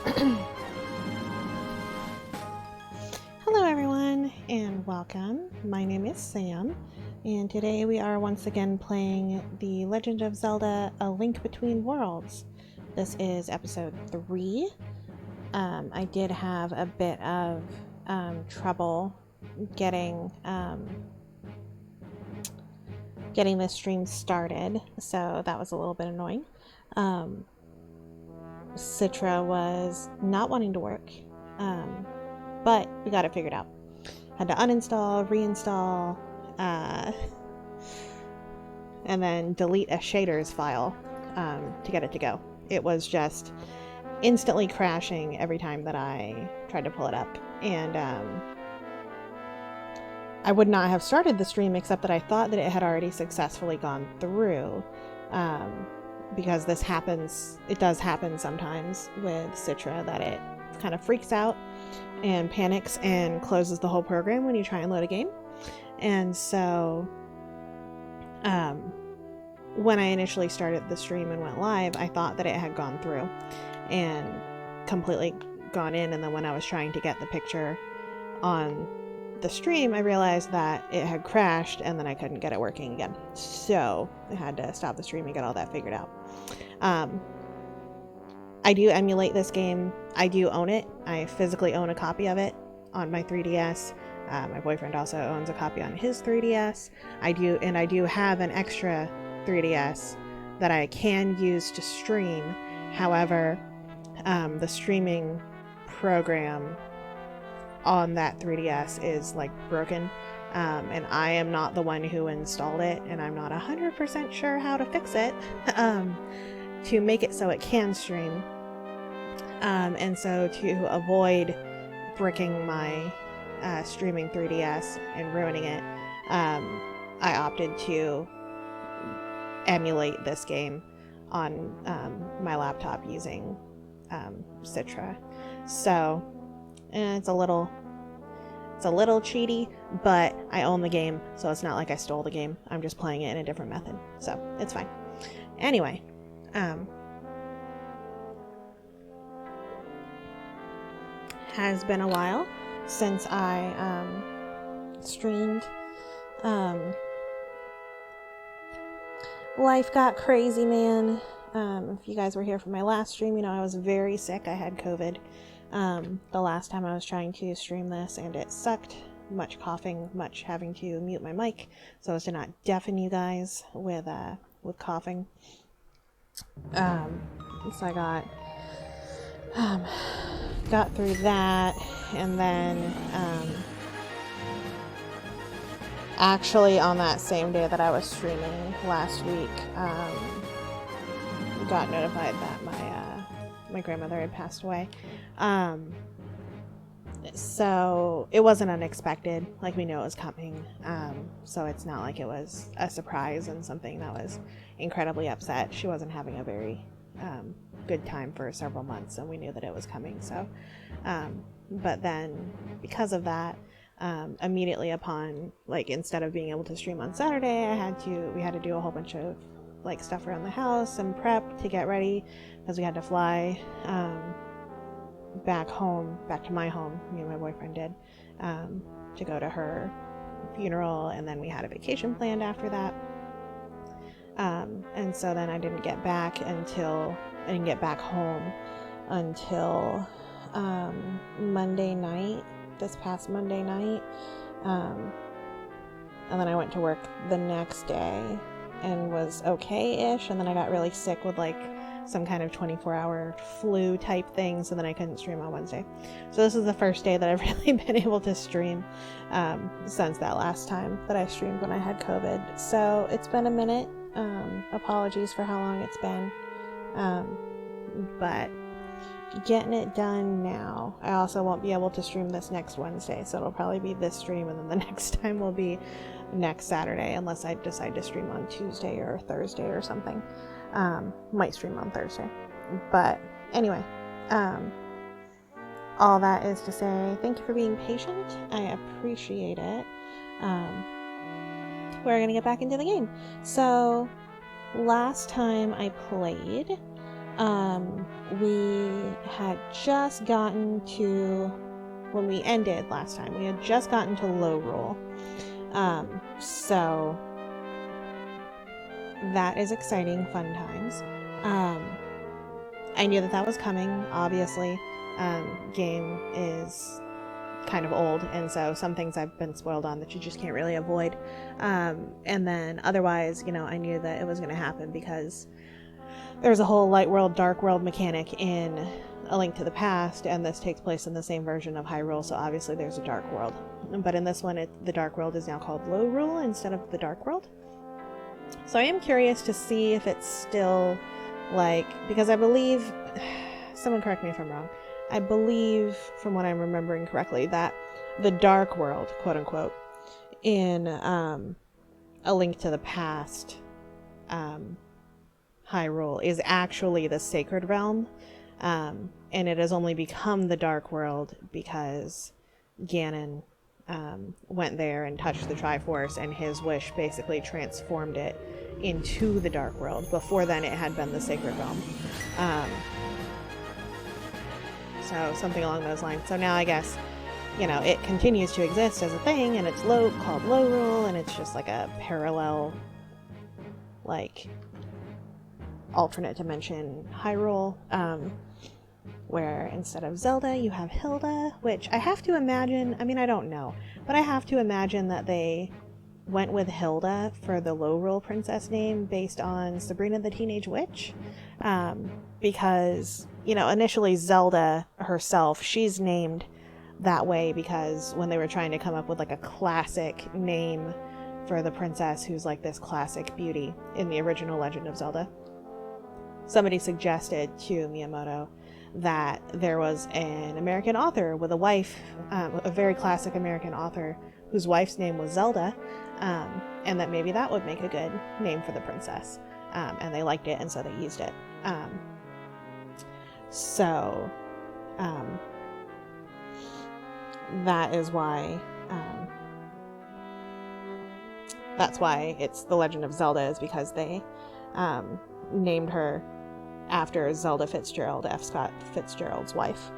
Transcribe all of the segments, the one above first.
Hello everyone and welcome. My name is Sam and today we are once again playing The Legend of Zelda: A Link Between Worlds. This is episode 3. I did have a bit of trouble getting this stream started, so that was a little bit annoying. Citra was not wanting to work, but we got it figured out. Had to uninstall, reinstall, and then delete a shaders file to get it to go. It was just instantly crashing every time that I tried to pull it up, and I would not have started the stream except that I thought that it had already successfully gone through, because this happens, it does happen sometimes with Citra, that it kind of freaks out and panics and closes the whole program when you try and load a game. And so when I initially started the stream and went live, I thought that it had gone through and completely gone in, and then when I was trying to get the picture on the stream, I realized that it had crashed and then I couldn't get it working again. So I had to stop the stream and get all that figured out. I do emulate this game. I do own it. I physically own a copy of it on my 3DS. My boyfriend also owns a copy on his 3DS. I do have an extra 3DS that I can use to stream. However, the streaming program on that 3DS is like broken, and I am not the one who installed it, and I'm not 100% sure how to fix it to make it so it can stream. And so to avoid bricking my streaming 3DS and ruining it, I opted to emulate this game on my laptop using Citra. So it's a little cheaty, but I own the game, so it's not like I stole the game. I'm just playing it in a different method, so it's fine. Anyway, has been a while since I streamed. Life got crazy, man. If you guys were here for my last stream, you know I was very sick. I had COVID the last time I was trying to stream this, and it sucked. Much coughing, much having to mute my mic so as to not deafen you guys with coughing. So I got through that, and then actually on that same day that I was streaming last week, got notified that my grandmother had passed away. So it wasn't unexpected, like we knew it was coming. So it's not like it was a surprise and something that was incredibly upset. She wasn't having a very good time for several months, and we knew that it was coming. So, but then because of that, immediately upon, like, instead of being able to stream on Saturday, we had to do a whole bunch of like stuff around the house and prep to get ready, because we had to fly back to my home, me and my boyfriend did, to go to her funeral, and then we had a vacation planned after that. And so then I didn't get back home until Monday night, this past Monday night. And then I went to work the next day and was okay-ish, and then I got really sick with like some kind of 24-hour flu type thing, so then I couldn't stream on Wednesday. So this is the first day that I've really been able to stream since that last time that I streamed when I had COVID. So it's been a minute. Apologies for how long it's been, but getting it done now. I also won't be able to stream this next Wednesday, so it'll probably be this stream, and then the next time will be next Saturday, unless I decide to stream on Tuesday or Thursday or something. Might stream on Thursday. But anyway, all that is to say, thank you for being patient. I appreciate it. We're gonna get back into the game. So last time I played, We had just gotten to, when we ended last time, we had just gotten to Lorule. So that is exciting, fun times. I knew that was coming, obviously. Game is kind of old, and so some things I've been spoiled on that you just can't really avoid. And then otherwise, I knew that it was going to happen because there's a whole light world, dark world mechanic in A Link to the Past, and this takes place in the same version of Hyrule, so obviously there's a dark world. But in this one, the dark world is now called Lorule instead of the dark world. So I am curious to see if it's still because I believe, someone correct me if I'm wrong, I believe, from what I'm remembering correctly, that the dark world, quote unquote, in A Link to the Past, Hyrule, is actually the sacred realm, and it has only become the dark world because Ganon went there and touched the Triforce, and his wish basically transformed it into the dark world. Before then it had been the sacred realm. So something along those lines. So now I guess, it continues to exist as a thing, and it's called Lorule, and it's just like a parallel, alternate dimension Hyrule, where instead of Zelda, you have Hilda, which I have to imagine, I don't know, but I have to imagine that they went with Hilda for the Lorule princess name based on Sabrina the Teenage Witch, because, initially Zelda herself, she's named that way because when they were trying to come up with a classic name for the princess who's this classic beauty in the original Legend of Zelda, somebody suggested to Miyamoto that there was an American author with a wife, a very classic American author whose wife's name was Zelda, and that maybe that would make a good name for the princess. And they liked it, and so they used it. So that is why, that's why it's The Legend of Zelda, is because they named her after Zelda Fitzgerald, F. Scott Fitzgerald's wife.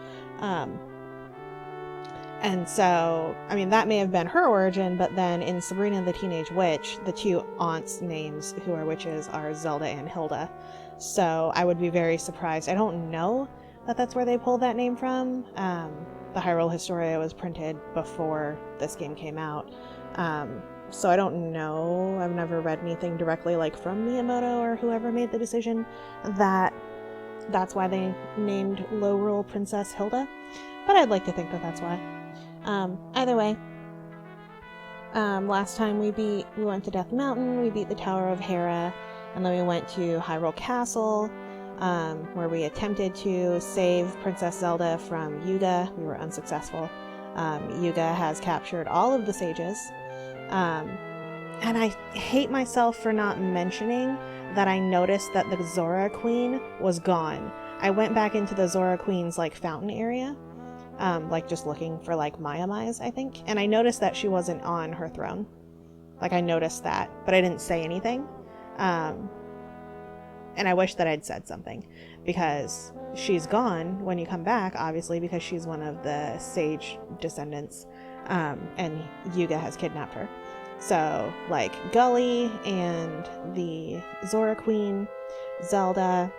And so, that may have been her origin, but then in Sabrina the Teenage Witch, the two aunts' names who are witches are Zelda and Hilda. So I would be very surprised. I don't know that that's where they pulled that name from. The Hyrule Historia was printed before this game came out. So I don't know. I've never read anything directly from Miyamoto or whoever made the decision that that's why they named Lorule Princess Hilda. But I'd like to think that that's why. Either way, last time we went to Death Mountain, we beat the Tower of Hera, and then we went to Hyrule Castle, where we attempted to save Princess Zelda from Yuga. We were unsuccessful. Yuga has captured all of the sages, and I hate myself for not mentioning that I noticed that the Zora Queen was gone. I went back into the Zora Queen's fountain area, just looking for Maiamais, I think, and I noticed that she wasn't on her throne. I noticed that, but I didn't say anything. And I wish that I'd said something, because she's gone when you come back, obviously, because she's one of the sage descendants, and Yuga has kidnapped her. So, Gully and the Zora Queen, Zelda,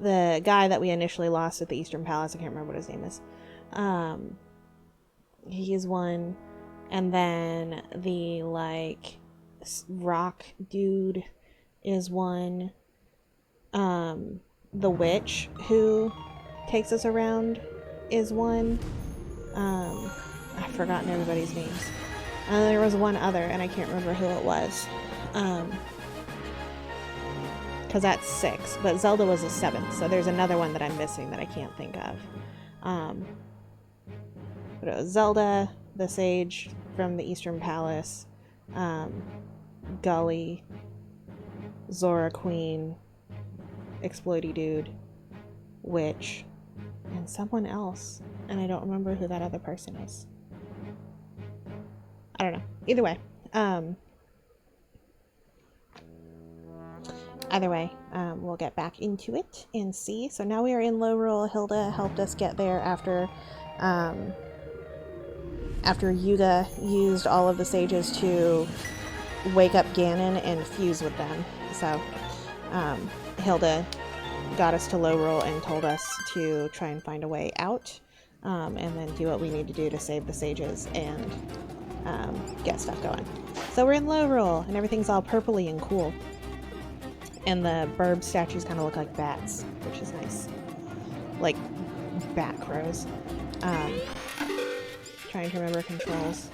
the guy that we initially lost at the Eastern Palace, I can't remember what his name is. He's one. And then the, rock dude is one. The witch who takes us around is one. I've forgotten everybody's names. There was one other, and I can't remember who it was. Because that's 6, but Zelda was the 7th, so there's another one that I'm missing that I can't think of. But it was Zelda, the sage from the Eastern Palace, Gully, Zora Queen, Exploity Dude, Witch, and someone else, and I don't remember who that other person is. I don't know. Either way, either way, we'll get back into it and see. So now we are in Lorule. Hilda helped us get there after Yuga used all of the sages to wake up Ganon and fuse with them. So Hilda got us to Lorule and told us to try and find a way out, and then do what we need to do to save the sages and get stuff going. So we're in Lorule, and everything's all purpley and cool. And the burb statues kind of look like bats, which is nice. Like bat crows. Trying to remember controls.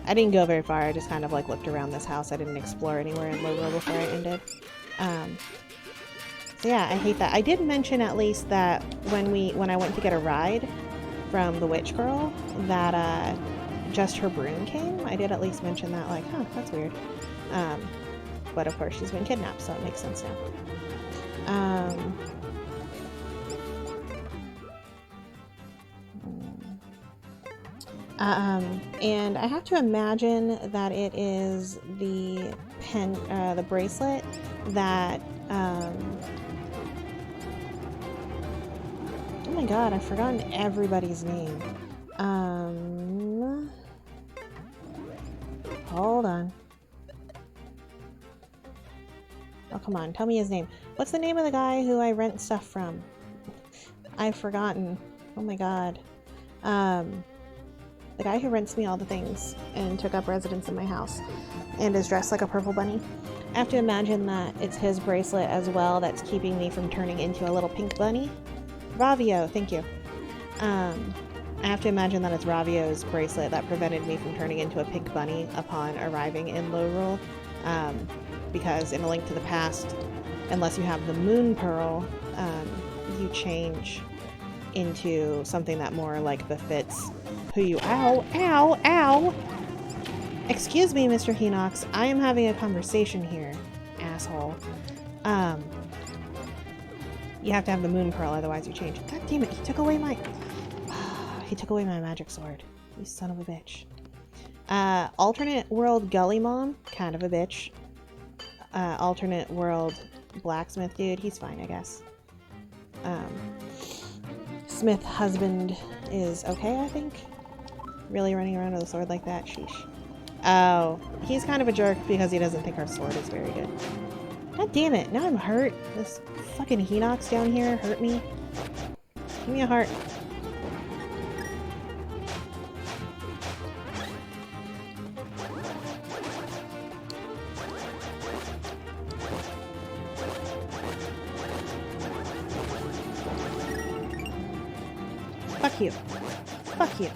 I didn't go very far, I just kind of like looked around this house. I didn't explore anywhere in Lorule before I ended. So yeah, I hate that. I did mention at least that when I went to get a ride from the witch girl, that just her broom came. I did at least mention that, like, huh, that's weird. But of course she's been kidnapped, so it makes sense now. And I have to imagine that it is the bracelet that, oh my god, I've forgotten everybody's name. Hold on. Oh, come on, tell me his name. What's the name of the guy who I rent stuff from? I've forgotten. Oh my god. The guy who rents me all the things and took up residence in my house and is dressed like a purple bunny. I have to imagine that it's his bracelet as well that's keeping me from turning into a little pink bunny. Ravio, thank you. I have to imagine that it's Ravio's bracelet that prevented me from turning into a pink bunny upon arriving in Lorule. Because in A Link to the Past, unless you have the Moon Pearl, you change into something that more like befits who you— Ow! Ow! Ow! Excuse me, Mr. Hinox. I am having a conversation here, asshole. You have to have the Moon Pearl, otherwise you change. God damn it, he took away my— he took away my magic sword. You son of a bitch. Alternate world Gully Mom, kind of a bitch. Alternate world blacksmith dude, he's fine, I guess. Smith husband is okay, I think. Really running around with a sword like that? Sheesh. Oh, he's kind of a jerk because he doesn't think our sword is very good. God damn it, now I'm hurt. This fucking Hinox down here hurt me. Give me a heart. Fuck you. Fuck you.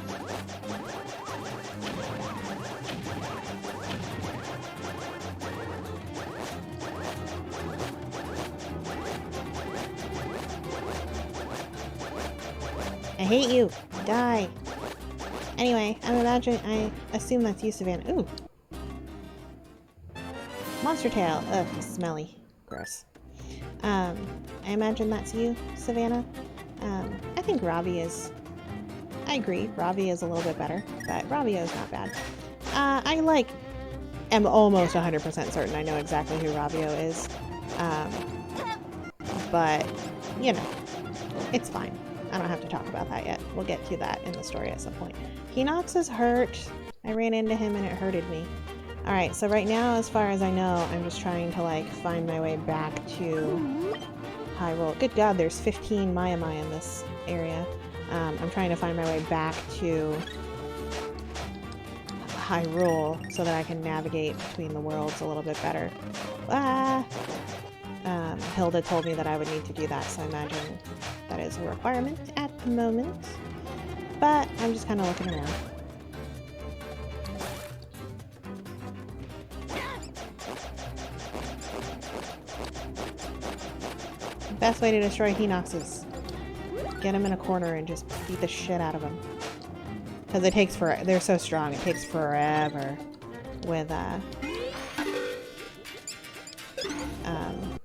I hate you. Die. Anyway, I assume that's you, Savannah. Ooh. Monster tail. Ugh, smelly. Gross. I imagine that's you, Savannah. I think Ravi is... I agree, Ravi is a little bit better, but Ravio is not bad. Am almost 100% certain I know exactly who Ravio is. But, you know, it's fine. I don't have to talk about that yet. We'll get to that in the story at some point. Hinox is hurt. I ran into him and it hurted me. Alright, so right now, as far as I know, I'm just trying to, like, find my way back to Hyrule. Good god, there's 15 Maiamai in this area. I'm trying to find my way back to Hyrule so that I can navigate between the worlds a little bit better. Hilda told me that I would need to do that, so I imagine that is a requirement at the moment. But I'm just kind of looking around. The best way to destroy Hinox is get him in a corner and just beat the shit out of him. Because it takes they're so strong, it takes forever with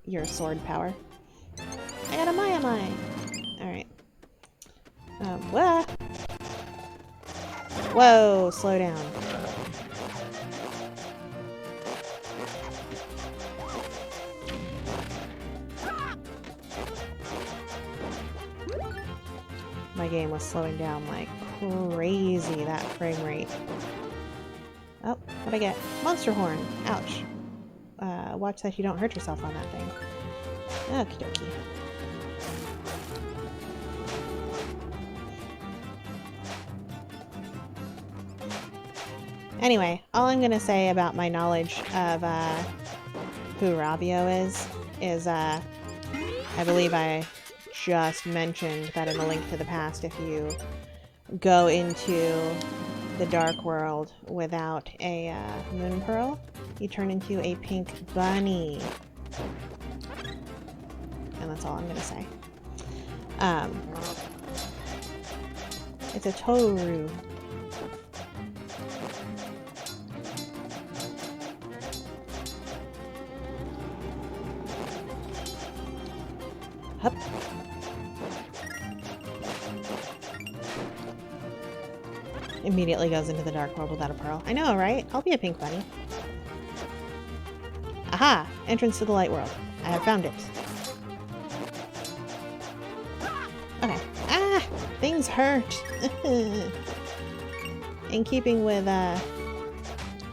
your sword power. I got a Maiamai! Alright. Whoa, slow down. my game was slowing down like crazy, that frame rate. Oh, what'd I get? Monster horn. Ouch. Watch that you don't hurt yourself on that thing. Okie dokie. Anyway, all I'm gonna say about my knowledge of who Rabio is I believe I just mentioned that in A Link to the Past, if you go into the Dark World without a moon pearl, you turn into a pink bunny. And that's all I'm gonna say. It's a Toru. Hup. Immediately goes into the Dark World without a pearl. I know, right? I'll be a pink bunny. Aha! Entrance to the Light World. I have found it. Okay. Ah! Things hurt! In keeping with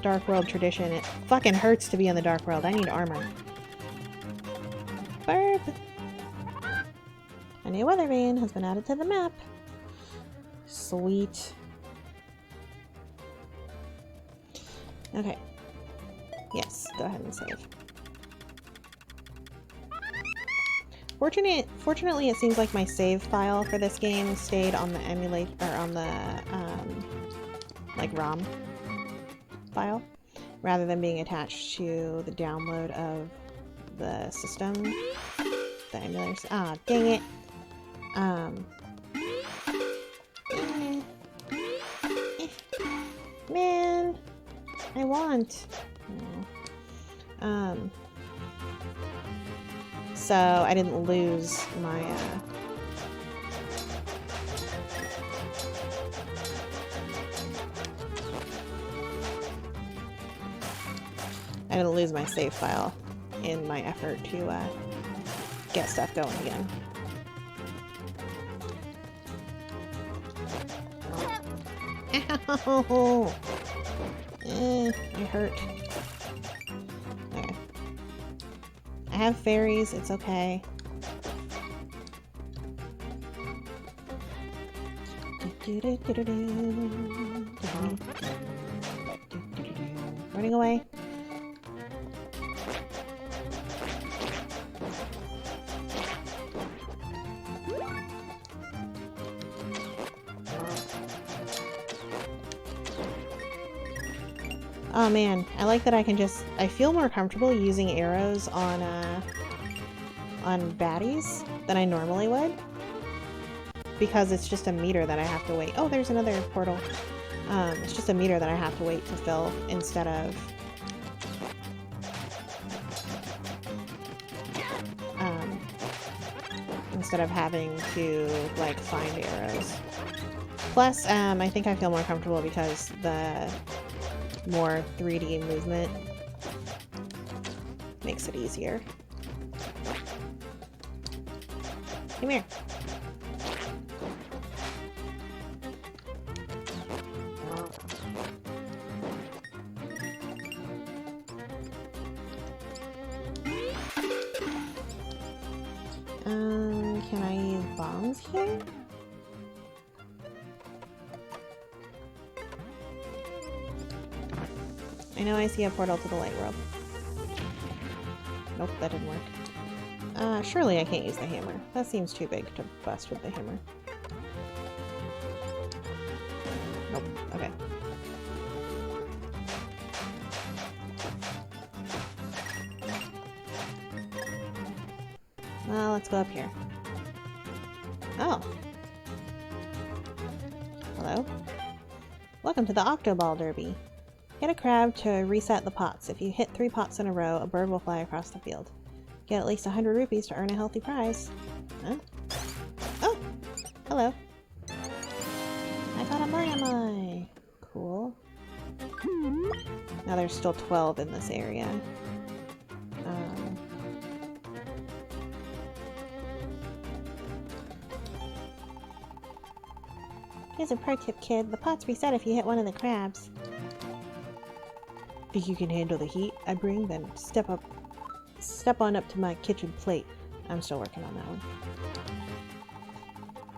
Dark World tradition, it fucking hurts to be in the Dark World. I need armor. Burp! A new weather vane has been added to the map. Sweet. Okay. Yes, go ahead and save. Fortunately, it seems like my save file for this game stayed on the emulate or on the like ROM file, rather than being attached to the download of the system. The emulators. Ah, dang it. Man, I want. So I didn't lose my save file in my effort to get stuff going again. Ow! I hurt. Okay. I have fairies, it's okay. Running away. Oh man, I like that I can just... I feel more comfortable using arrows on baddies than I normally would. Because it's just a meter that I have to wait. Oh, there's another portal. It's just a meter that I have to wait to fill instead of... having to, like, find arrows. Plus, I think I feel more comfortable because the more 3D movement makes it easier. Come here. Can I use bombs here? I know I see a portal to the light world. Nope, that didn't work. Surely I can't use the hammer. That seems too big to bust with the hammer. Nope, okay. Well, let's go up here. Oh. Hello. Welcome to the Octoball Derby. Get a crab to reset the pots. If you hit 3 pots in a row, a bird will fly across the field. Get at least 100 rupees to earn a healthy prize. Huh? Oh! Hello. I got a Maiamai. Cool. Now there's still 12 in this area. Here's a pro tip, kid. The pots reset if you hit one of the crabs. Think you can handle the heat I bring? Then step on up to my kitchen plate. I'm still working on that one.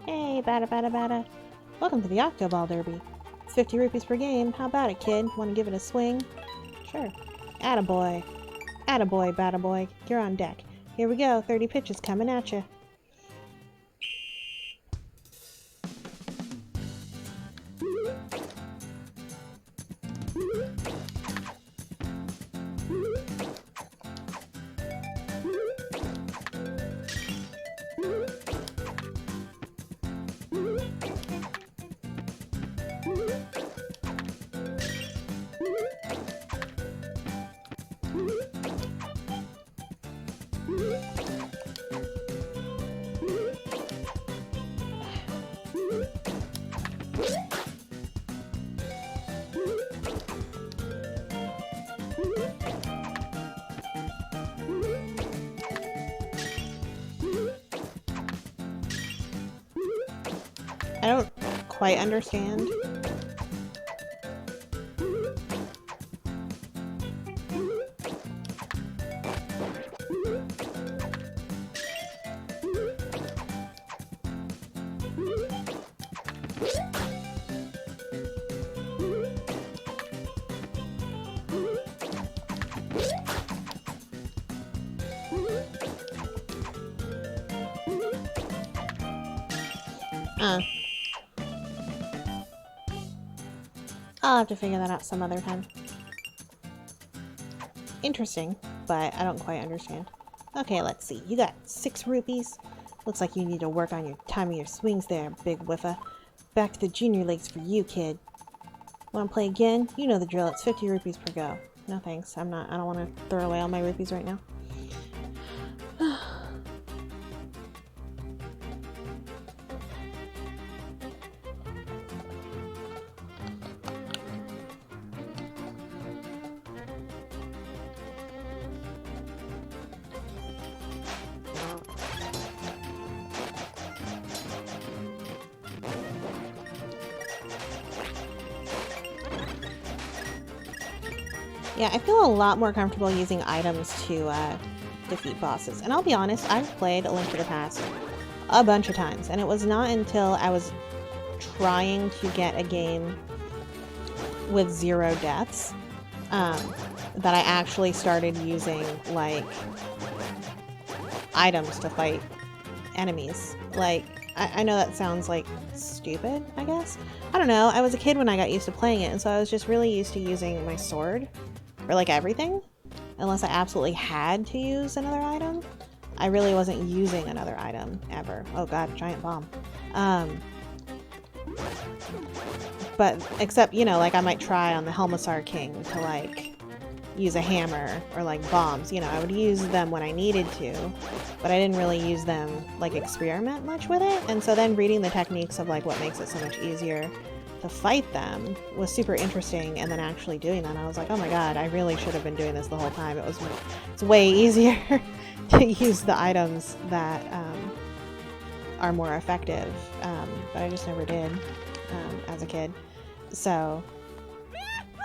Hey, bada bada bada. Welcome to the Octoball Derby. It's 50 rupees per game. How about it, kid? Want to give it a swing? Sure. Attaboy. Attaboy, bada boy. You're on deck. Here we go. 30 pitches coming at you. I don't quite understand. I'll have to figure that out some other time. Interesting, but I don't quite understand. Okay, let's see. You got 6 rupees. Looks like you need to work on your timing your swings there, big whiffa. Back to the junior leagues for you, kid. Want to play again? You know the drill. It's 50 rupees per go. No thanks. I don't want to throw away all my rupees right now. Yeah, I feel a lot more comfortable using items to defeat bosses. And I'll be honest, I've played A Link to the Past a bunch of times. And it was not until I was trying to get a game with 0 deaths that I actually started using, like, items to fight enemies. Like, I know that sounds, like, stupid, I guess. I don't know. I was a kid when I got used to playing it, and so I was just really used to using my sword for, like, everything. Unless I absolutely had to use another item. I really wasn't using another item, ever. Oh god, giant bomb. But, except, you know, like, I might try on the Helmassar King to, like, use a hammer or, like, bombs. You know, I would use them when I needed to, but I didn't really use them, like, experiment much with it. And so then reading the techniques of, like, what makes it so much easier to fight them was super interesting, and then actually doing that, I was like, oh my god, I really should have been doing this the whole time. It's way easier to use the items that are more effective, but I just never did as a kid. So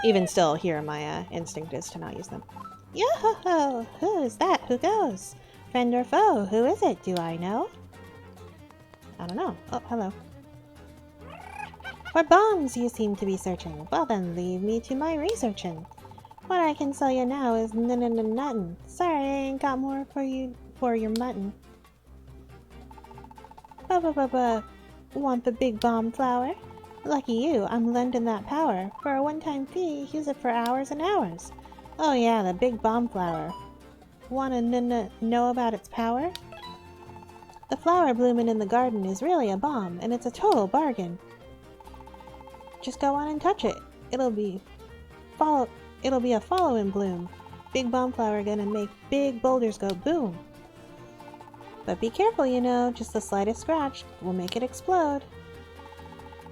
even still, here my instinct is to not use them. Yo-ho-ho! Who is that? Who goes? Friend or foe? Who is it? Do I know? I don't know. Oh, hello. For bombs you seem to be searching. Well then, leave me to my researching. What I can sell you now is nuttin'. Sorry, I ain't got more for you for your mutton. Ba-ba-ba-ba. Want the big bomb flower? Lucky you, I'm lending that power. For a one-time fee, use it for hours and hours. Oh yeah, the big bomb flower. Wanna know about its power? The flower blooming in the garden is really a bomb, and it's a total bargain. Just go on and touch it. It'll be a follow-in bloom. Big bomb flower gonna make big boulders go boom. But be careful, you know, just the slightest scratch will make it explode.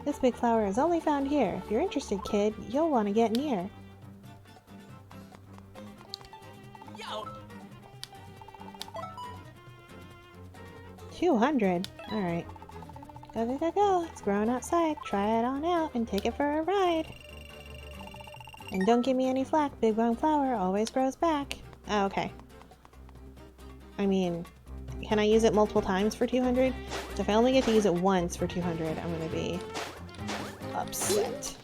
This big flower is only found here. If you're interested, kid, you'll want to get near. Yo. 200? Alright. Go, go, go, go. It's growing outside. Try it on out and take it for a ride. And don't give me any flack. Big bone flower always grows back. Oh, okay. I mean, can I use it multiple times for 200? If I only get to use it once for 200, I'm gonna be upset.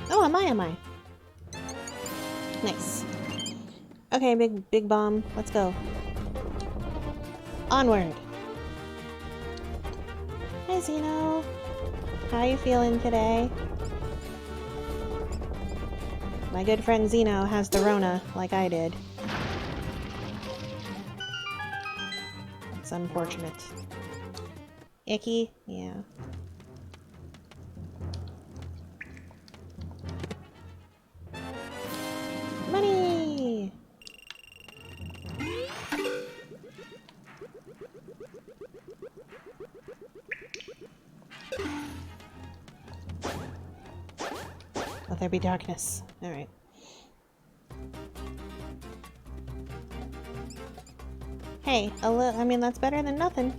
Oh, a Maiamai. Nice. Okay, big bomb. Let's go. Onward. Hi, Zeno. How you feeling today? My good friend Zeno has the Rona, like I did. It's unfortunate. Icky? Yeah. Money! Let there be darkness. Alright. Hey, I mean, that's better than nothing.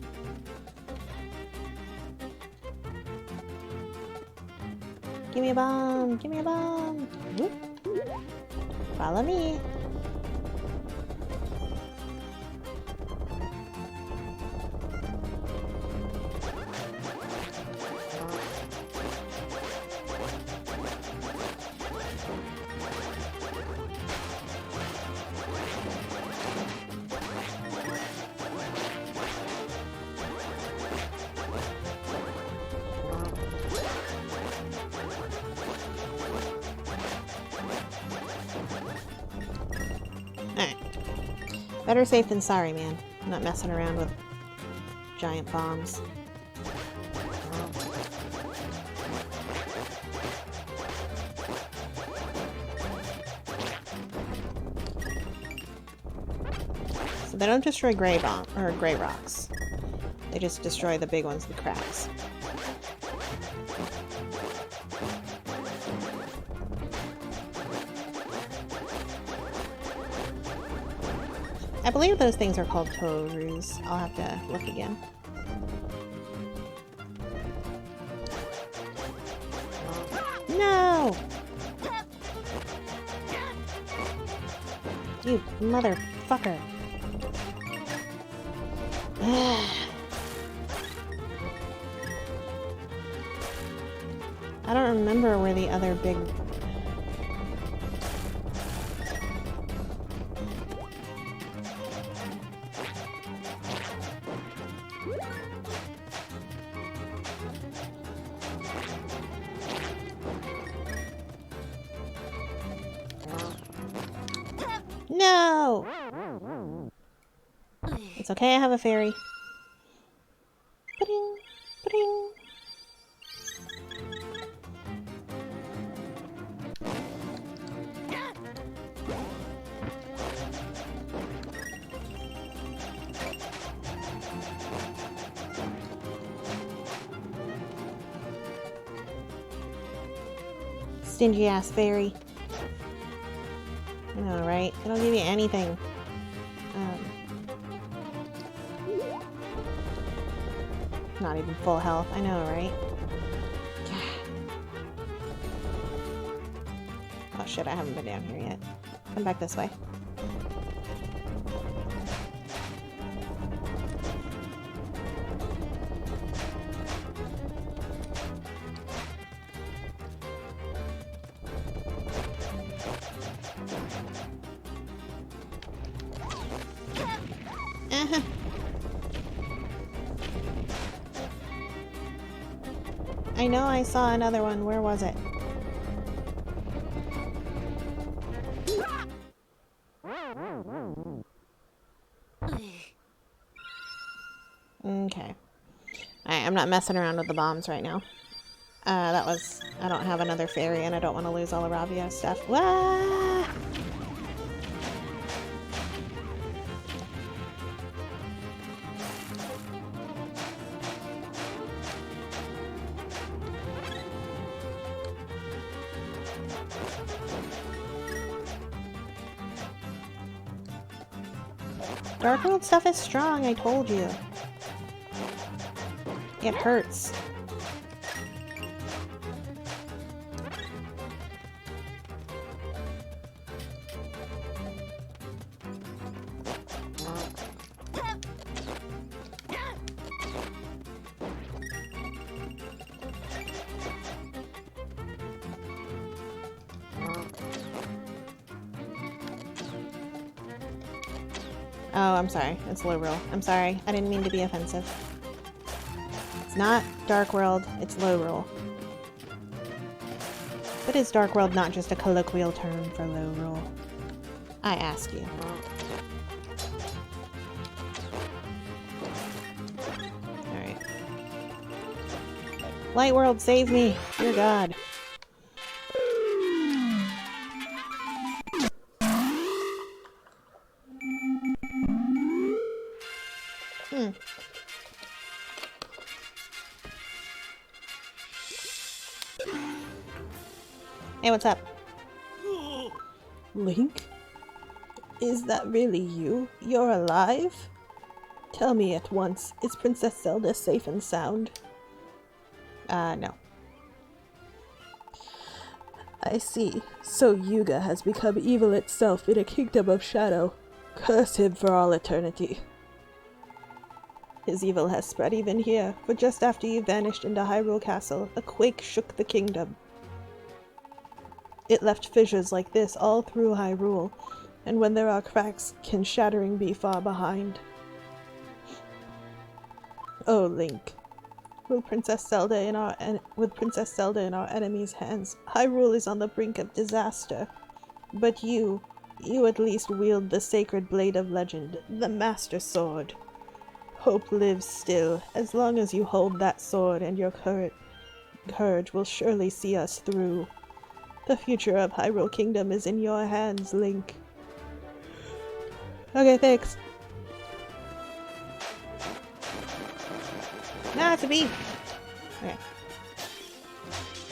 Give me a bomb! Give me a bomb! Whoop. Follow me. Better safe than sorry, man. I'm not messing around with giant bombs. So they don't destroy gray rocks. They just destroy the big ones, the cracks. I believe those things are called Torus. I'll have to look again. No! You motherfucker. I don't remember where the other big... No! It's okay, I have a fairy. Ba-ding, ba-ding. Stingy ass fairy. I know, right? They don't give you anything. Not even full health. I know, right? Oh shit, I haven't been down here yet. Come back this way. I know I saw another one. Where was it? Okay. I'm not messing around with the bombs right now. I don't have another fairy and I don't want to lose all of Ravio's stuff. Wah! Dark World stuff is strong, I told you. It hurts. Oh, I'm sorry. It's Lorule. I'm sorry. I didn't mean to be offensive. It's not Dark World, it's Lorule. But is Dark World not just a colloquial term for Lorule? I ask you. Alright. Light World, save me! Dear God. Hey, what's up? Link? Is that really you? You're alive? Tell me at once, is Princess Zelda safe and sound? No. I see. So Yuga has become evil itself in a kingdom of shadow. Curse him for all eternity. His evil has spread even here, for just after you vanished into Hyrule Castle, a quake shook the kingdom. It left fissures like this all through Hyrule, and when there are cracks, can shattering be far behind? Oh, Link. With Princess Zelda in our enemy's hands, Hyrule is on the brink of disaster. But you at least wield the sacred blade of legend, the Master Sword. Hope lives still. As long as you hold that sword, and your courage will surely see us through. The future of Hyrule Kingdom is in your hands, Link. Okay, thanks. No, it's a bee! Okay.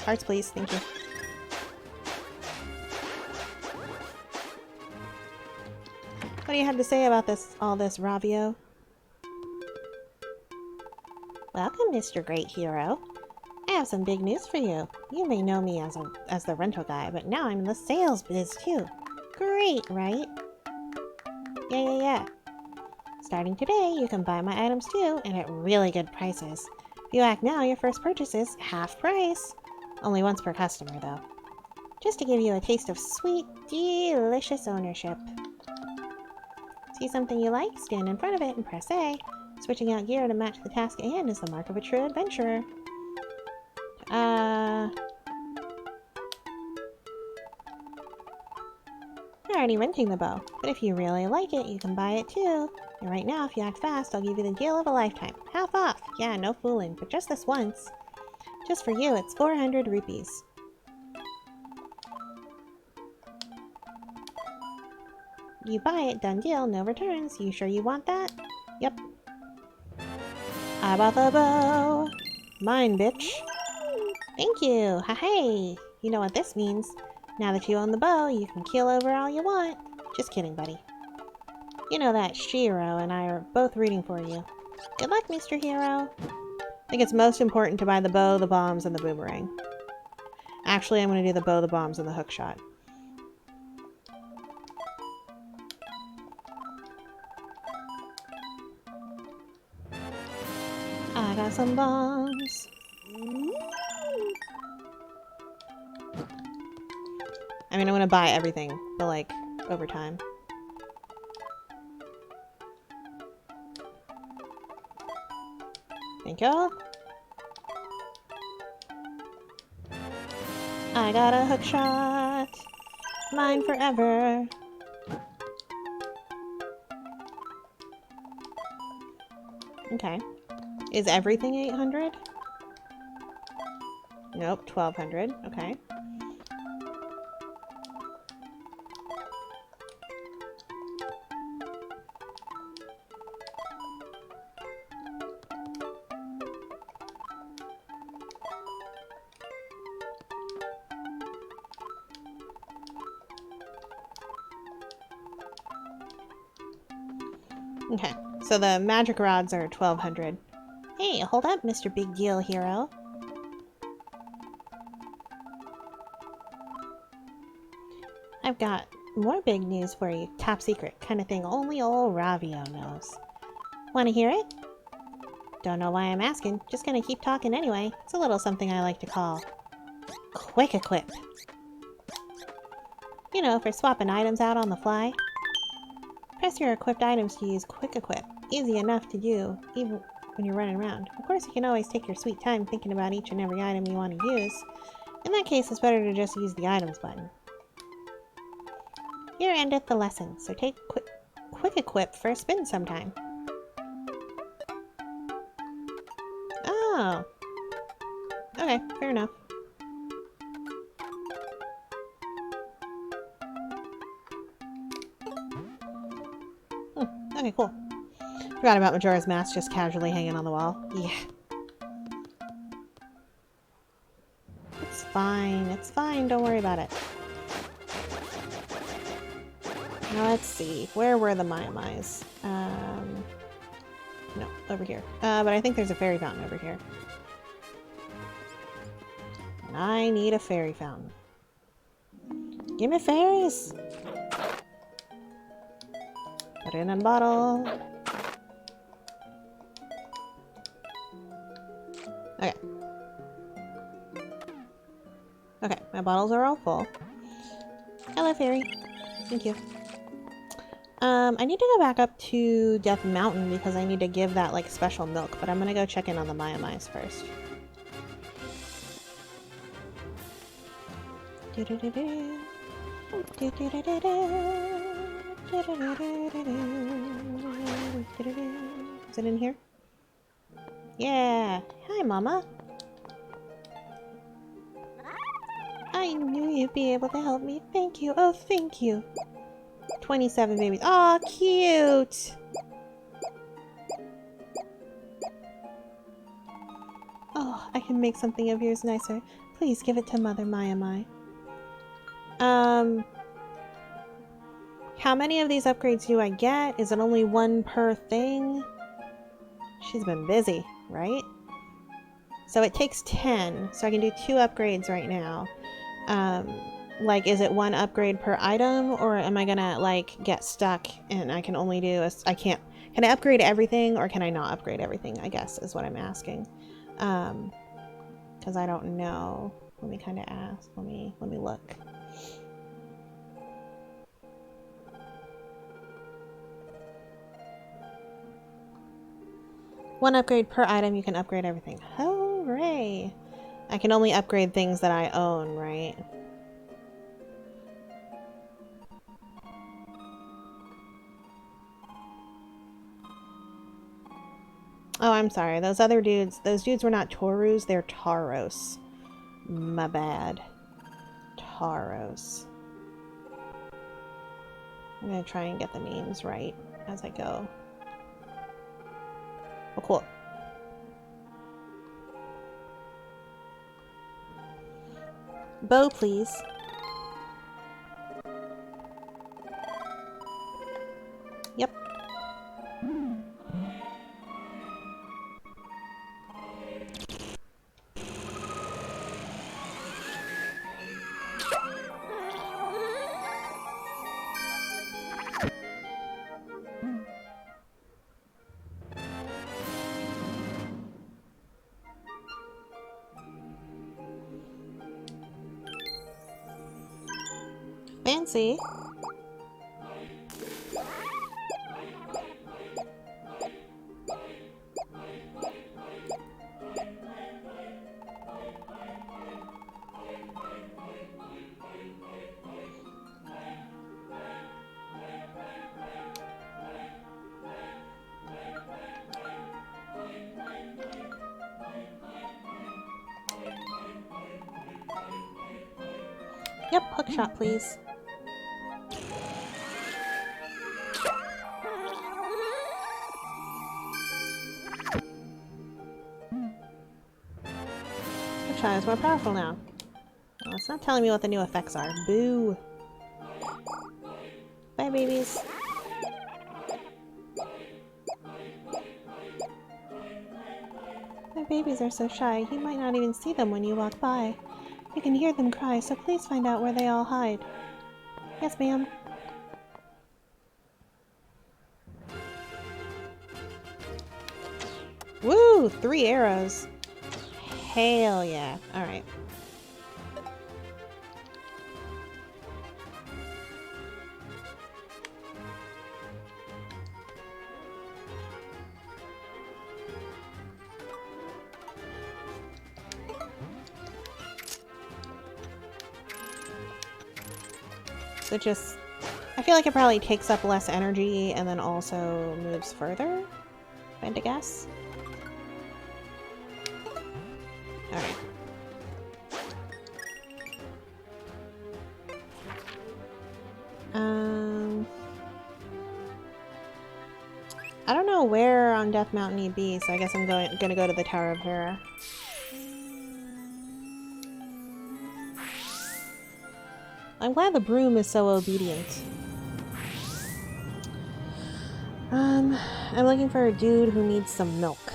Hearts, please. Thank you. What do you have to say about all this, Ravio? Welcome, Mr. Great Hero. I have some big news for you. You may know me as the rental guy, but now I'm in the sales biz too. Great, right? Yeah. Starting today, you can buy my items too, and at really good prices. If you act now, your first purchase is half price. Only once per customer, though. Just to give you a taste of sweet, delicious ownership. See something you like? Stand in front of it and press A. Switching out gear to match the task at hand is the mark of a true adventurer. I'm already renting the bow, but if you really like it, you can buy it too. And right now, if you act fast, I'll give you the deal of a lifetime. Half off! Yeah, no fooling, but just this once. Just for you, it's 400 rupees. You buy it, done deal, no returns. You sure you want that? Yep. I bought the bow! Mine, bitch! Thank you! Ha-hey! You know what this means. Now that you own the bow, you can keel over all you want. Just kidding, buddy. You know that Shiro and I are both rooting for you. Good luck, Mr. Hero! I think it's most important to buy the bow, the bombs, and the boomerang. Actually, I'm going to do the bow, the bombs, and the hook shot. I got some bombs. I mean, I'm going to buy everything, but like, over time. Thank y'all. I got a hook shot. Mine forever. Okay. Is everything 800? Nope, 1200. Okay. Okay, so the magic rods are 1200. Hey, hold up, Mr. Big Deal Hero. I've got more big news for you. Top secret kind of thing only old Ravio knows. Want to hear it? Don't know why I'm asking. Just gonna keep talking anyway. It's a little something I like to call Quick Equip. You know, for swapping items out on the fly. Press your equipped items to use Quick Equip. Easy enough to do, even when you're running around. Of course, you can always take your sweet time thinking about each and every item you want to use. In that case, it's better to just use the items button. Here endeth the lesson, so take Quick Equip for a spin sometime. Oh. Okay, fair enough. Okay, cool. Forgot about Majora's Mask just casually hanging on the wall. Yeah. It's fine, don't worry about it. Now let's see, where were the Maiamais? No, over here. But I think there's a fairy fountain over here. And I need a fairy fountain. Give me fairies! Put it in a bottle. Okay. Okay, my bottles are all full. Hello, fairy. Thank you. I need to go back up to Death Mountain because I need to give that, like, special milk, but I'm gonna go check in on the Maiamais first. Is it in here? Yeah! Hi, Mama! I knew you'd be able to help me. Thank you. Oh, thank you. 27 babies. Aw, cute! Oh, I can make something of yours nicer. Please give it to Mother Maiamai. How many of these upgrades do I get? Is it only one per thing? She's been busy, right? So it takes 10, so I can do 2 upgrades right now. Like, is it 1 upgrade per item, or am I gonna, like, get stuck and I can only do can I upgrade everything, or can I not upgrade everything, I guess, is what I'm asking. Because I don't know. Let me kind of ask. Let me look. One upgrade per item, you can upgrade everything. Hooray! I can only upgrade things that I own, right? Oh, I'm sorry. Those dudes were not Taurus, they're Tauros. My bad. Tauros. I'm gonna try and get the names right as I go. Oh, cool. Bow, please. Yep. Fancy. Yep, hookshot, please. Hookshot is more powerful now. Well, it's not telling me what the new effects are. Boo. Bye, babies. babies are so shy, you might not even see them when you walk by. You can hear them cry, so please find out where they all hide. Yes, ma'am. Woo! 3 arrows. Hell yeah. Alright. So just... I feel like it probably takes up less energy and then also moves further, if I had to guess. Alright. I don't know where on Death Mountain you'd be, so I guess I'm gonna go to the Tower of Hera. I'm glad the broom is so obedient. I'm looking for a dude who needs some milk.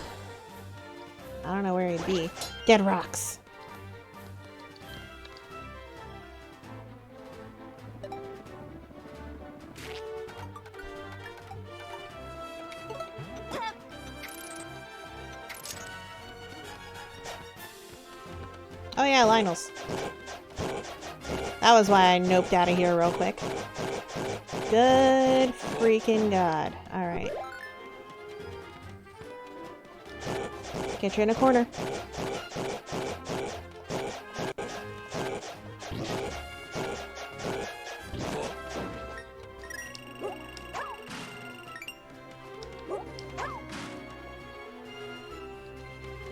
I don't know where he'd be. Dead rocks. Oh yeah, Lionel's. That was why I noped out of here real quick. Good freaking god. Alright. Get you in a corner.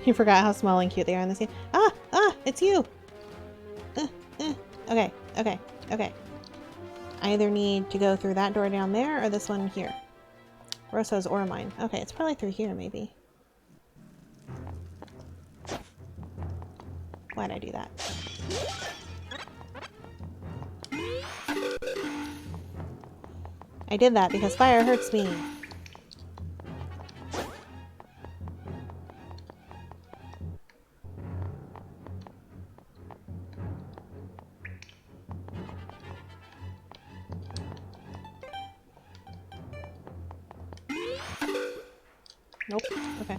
You forgot how small and cute they are in this game. Ah! Ah! It's you! Okay, okay, okay. I either need to go through that door down there or this one here. Rosso's or mine. Okay, it's probably through here, maybe. Why'd I do that? I did that because fire hurts me. Nope. Okay.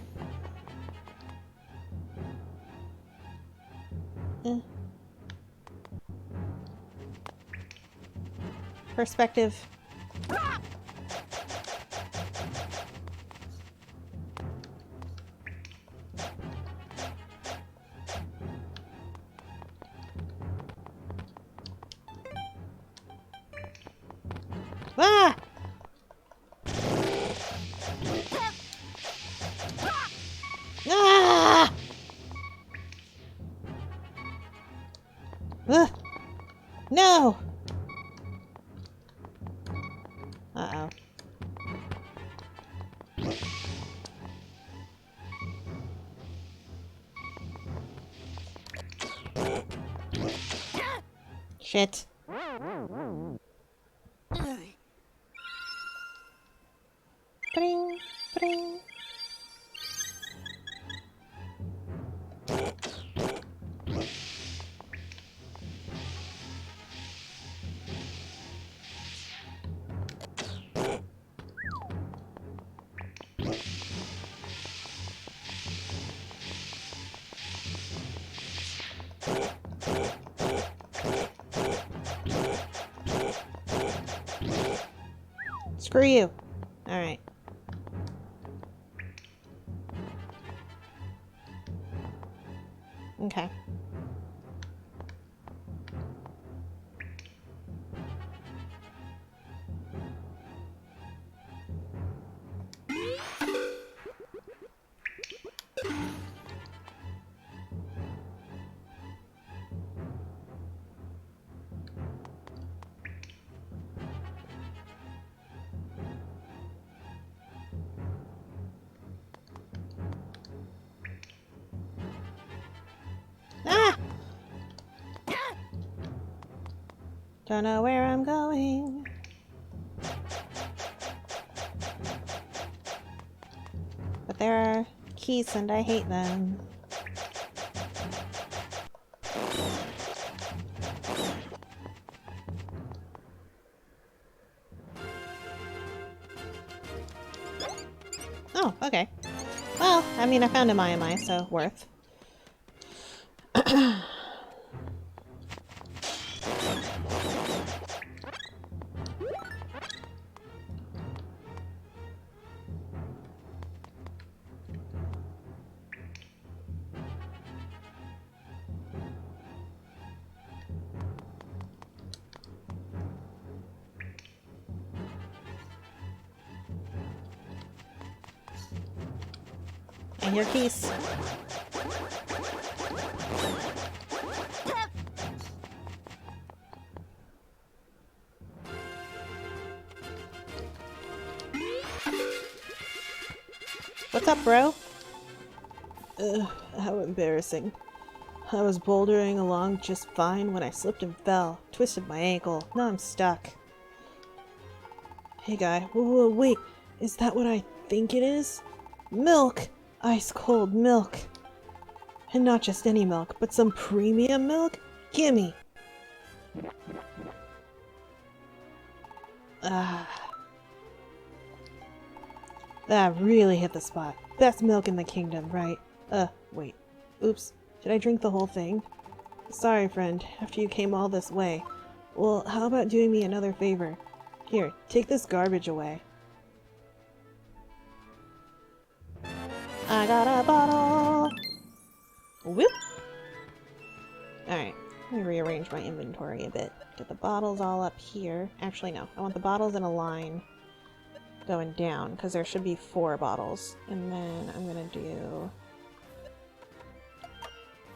Perspective. Ah! Ah! Ugh. No! Uh-oh. Shit. Bring, bring. Screw you. Alright. Okay. Ah! Don't know where I'm going. But there are geese and I hate them. Oh, okay. Well, I mean, I found a Maiamai, so worth. And your keys. What's up, bro? Ugh, how embarrassing. I was bouldering along just fine when I slipped and fell, twisted my ankle. Now I'm stuck. Hey guy, whoa, wait, is that what I think it is? Milk! Ice cold milk. And not just any milk, but some premium milk? Gimme! Ah. That really hit the spot. Best milk in the kingdom, right? Wait. Oops. Did I drink the whole thing? Sorry, friend. After you came all this way. Well, how about doing me another favor? Here, take this garbage away. I got a bottle! Whoop! Alright, let me rearrange my inventory a bit. Get the bottles all up here. Actually, no. I want the bottles in a line going down, because there should be 4 bottles. And then I'm gonna do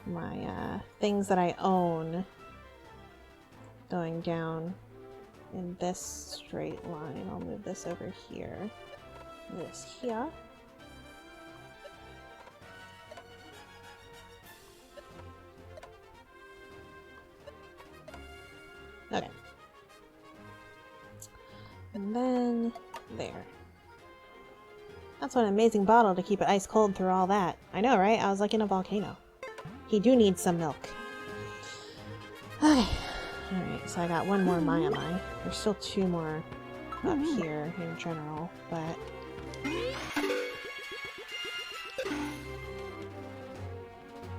my things that I own going down in this straight line. I'll move this over here. This here. Okay. And then there. That's an amazing bottle to keep it ice cold through all that. I know, right? I was like in a volcano. He do need some milk. Okay. Alright, so I got one more Maiamai. There's still 2 more up here in general, but...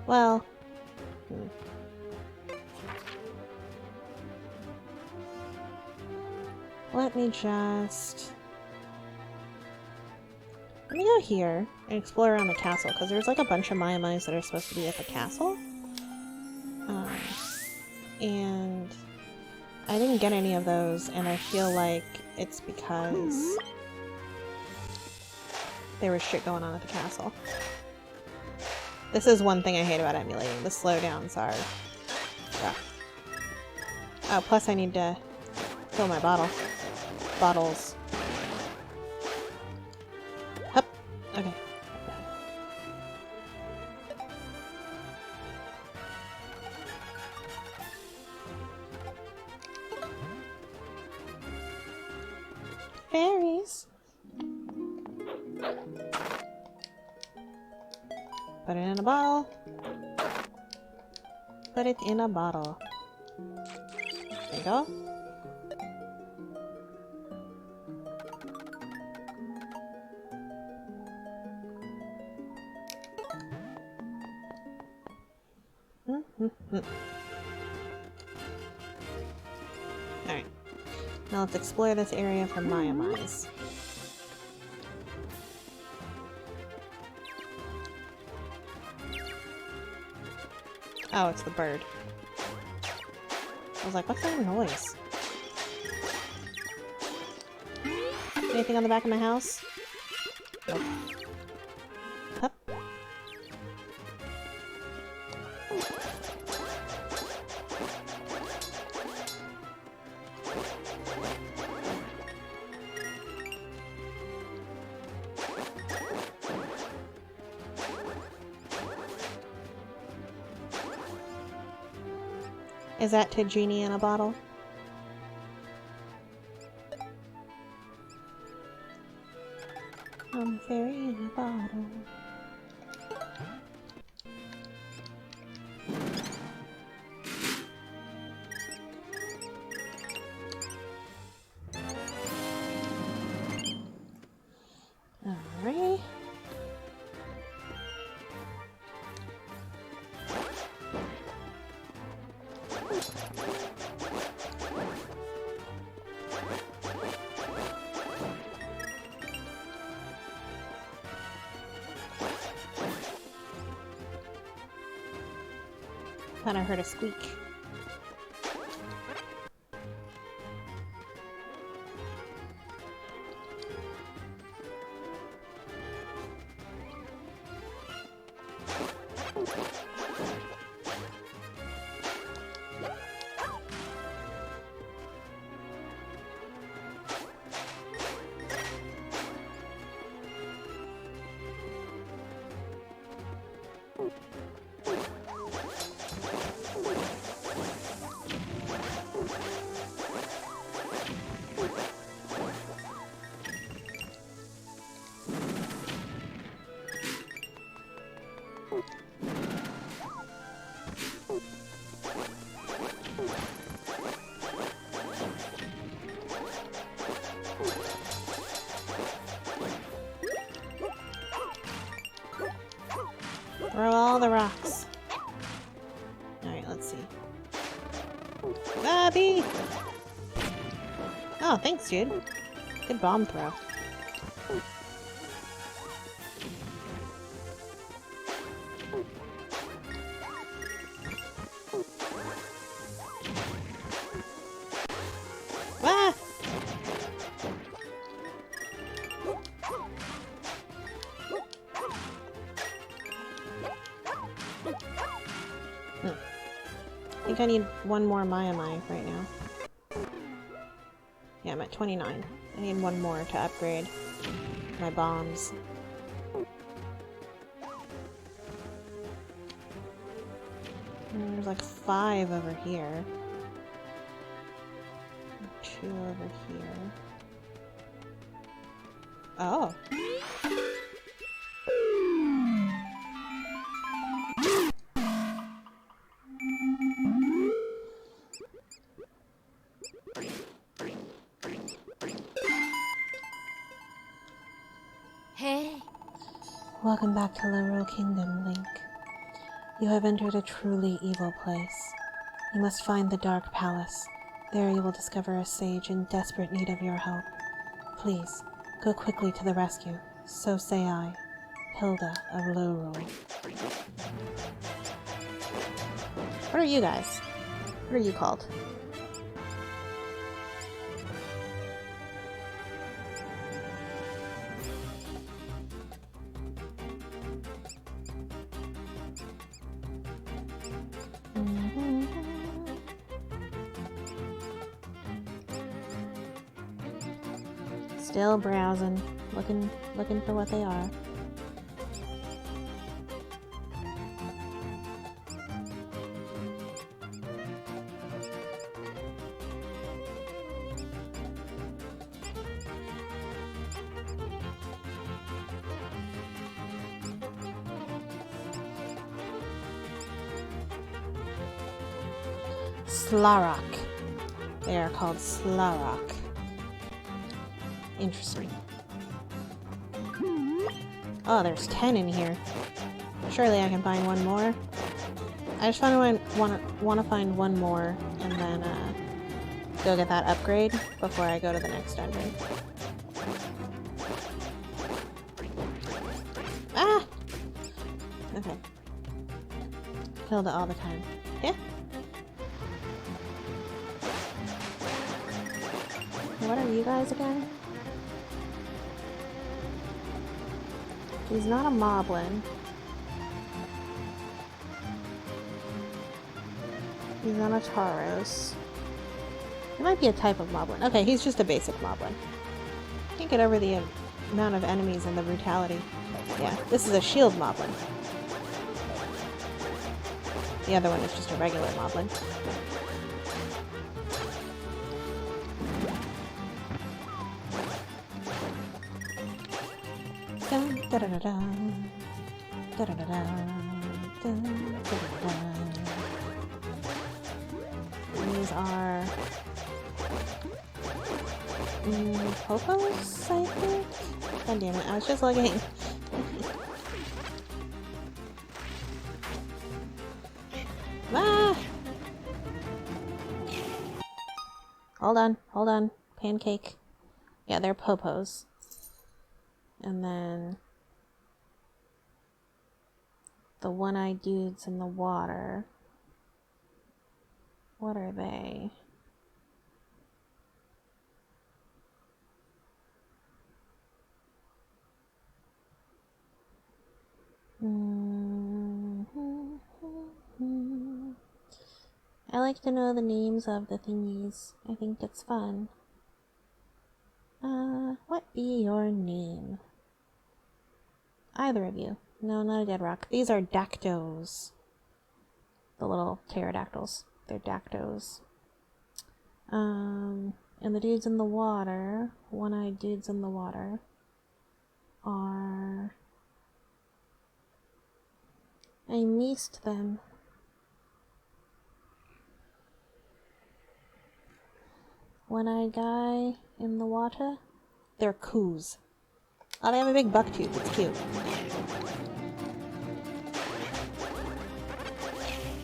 Well... Let me just... Let me go here and explore around the castle, because there's like a bunch of Maiamais that are supposed to be at the castle. And I didn't get any of those, and I feel like it's because there was shit going on at the castle. This is one thing I hate about emulating. The slowdowns are rough. Oh, plus I need to fill my bottles. Hup. Okay. Fairies. Put it in a bottle. Put it in a bottle. There you go. Alright. Now let's explore this area for Maiamais. Oh, it's the bird. I was like, what's that noise? Anything on the back of my house? Nope. Hup. Is that Tajini in a bottle? I'm a fairy in a bottle. Thought I heard a squeak. Throw all the rocks. Alright, let's see. Ah, bee! Oh, thanks, dude. Good bomb throw. Ah! I think I need one more Maiamai right now. Yeah, I'm at 29. I need one more to upgrade my bombs. And there's like 5 over here. 2 over here. Oh. Hey. Welcome back to Lorule Kingdom, Link. You have entered a truly evil place. You must find the Dark Palace. There you will discover a sage in desperate need of your help. Please, go quickly to the rescue. So say I, Hilda of Lorule. What are you guys? What are you called? Still browsing, looking for what they are. Slarok. They are called Slarok. Interesting. Oh, there's 10 in here. Surely I can find one more. I just want to find one more and then go get that upgrade before I go to the next dungeon. Ah! Okay. Hilda all the time. Yeah. What are you guys again? He's not a moblin. He's not a Tauros. He might be a type of moblin. Okay, he's just a basic moblin. Can't get over the amount of enemies and the brutality. Yeah, this is a shield moblin. The other one is just a regular moblin. Dun, da da da da. Da da da da. Dun, da da da. These are Popos, I think? God damn it, I was just looking. Ah! Hold on. Pancake. Yeah, they're Popos. And then the one-eyed dudes in the water What are they? I like to know the names of the thingies. I think it's fun. What be your name? Either of you. No, not a dead rock. These are dactos. The little pterodactyls. They're dactos. And the dudes in the water, one-eyed dudes in the water, are... I missed them. One-eyed guy in the water, they're coos. Oh, they have a big buck tooth. It's cute.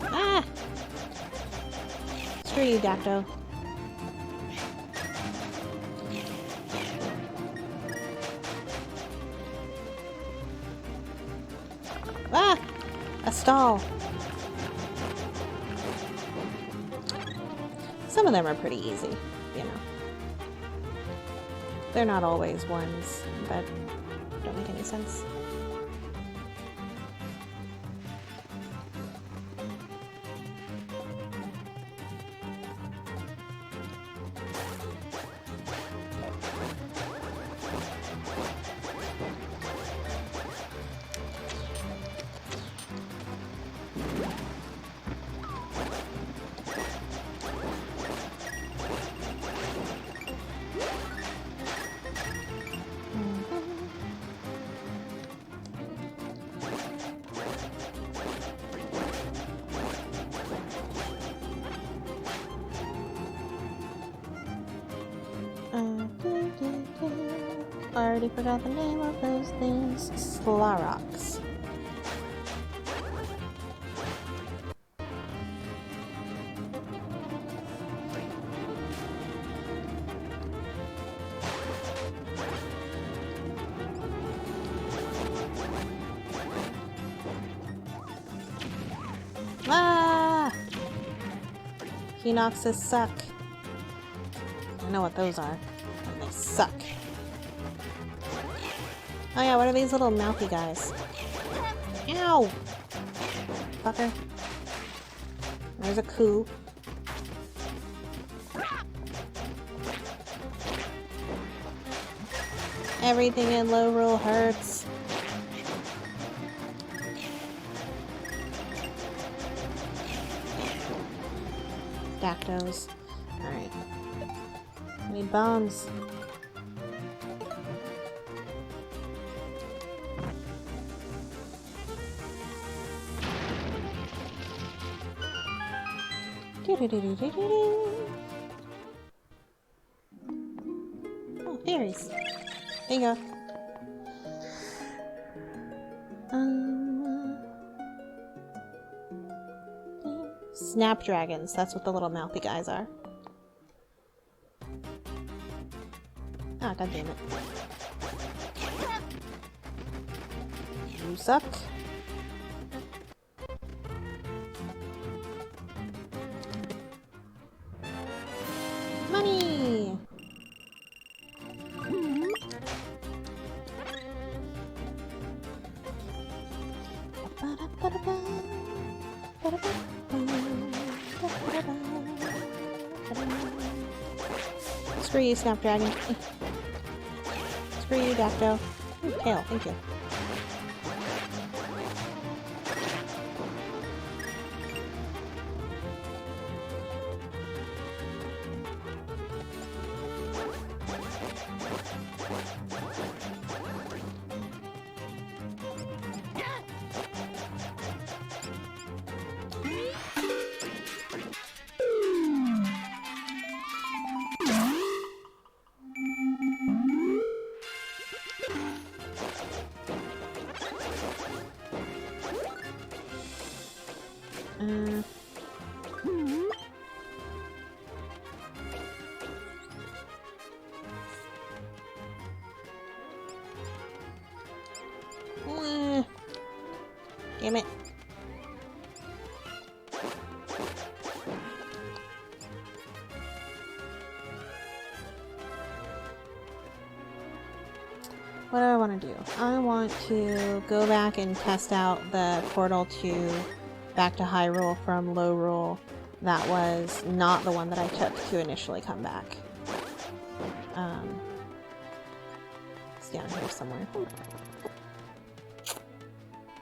Ah! Screw you, Dacto. Ah! A stall. Some of them are pretty easy, you know. They're not always ones that don't make any sense. I already forgot the name of those things. Slaroks. Ah! Hinoxes suck. I know what those are. And they suck. Oh yeah, what are these little mouthy guys? Ow! Fucker. There's a coup. Everything in Lorule hurts. Dactos. Alright. I need bones. Oh, fairies. There you go. Snapdragons. That's what the little mouthy guys are. Ah, god damn it. You suck. Money! Screw you, Snapdragon. Screw you, Dacto. Ooh, tail, thank you. Damn it. What do I want to do? I want to go back and test out the portal to back to Hyrule from Lorule. That was not the one that I took to initially come back. It's down here somewhere.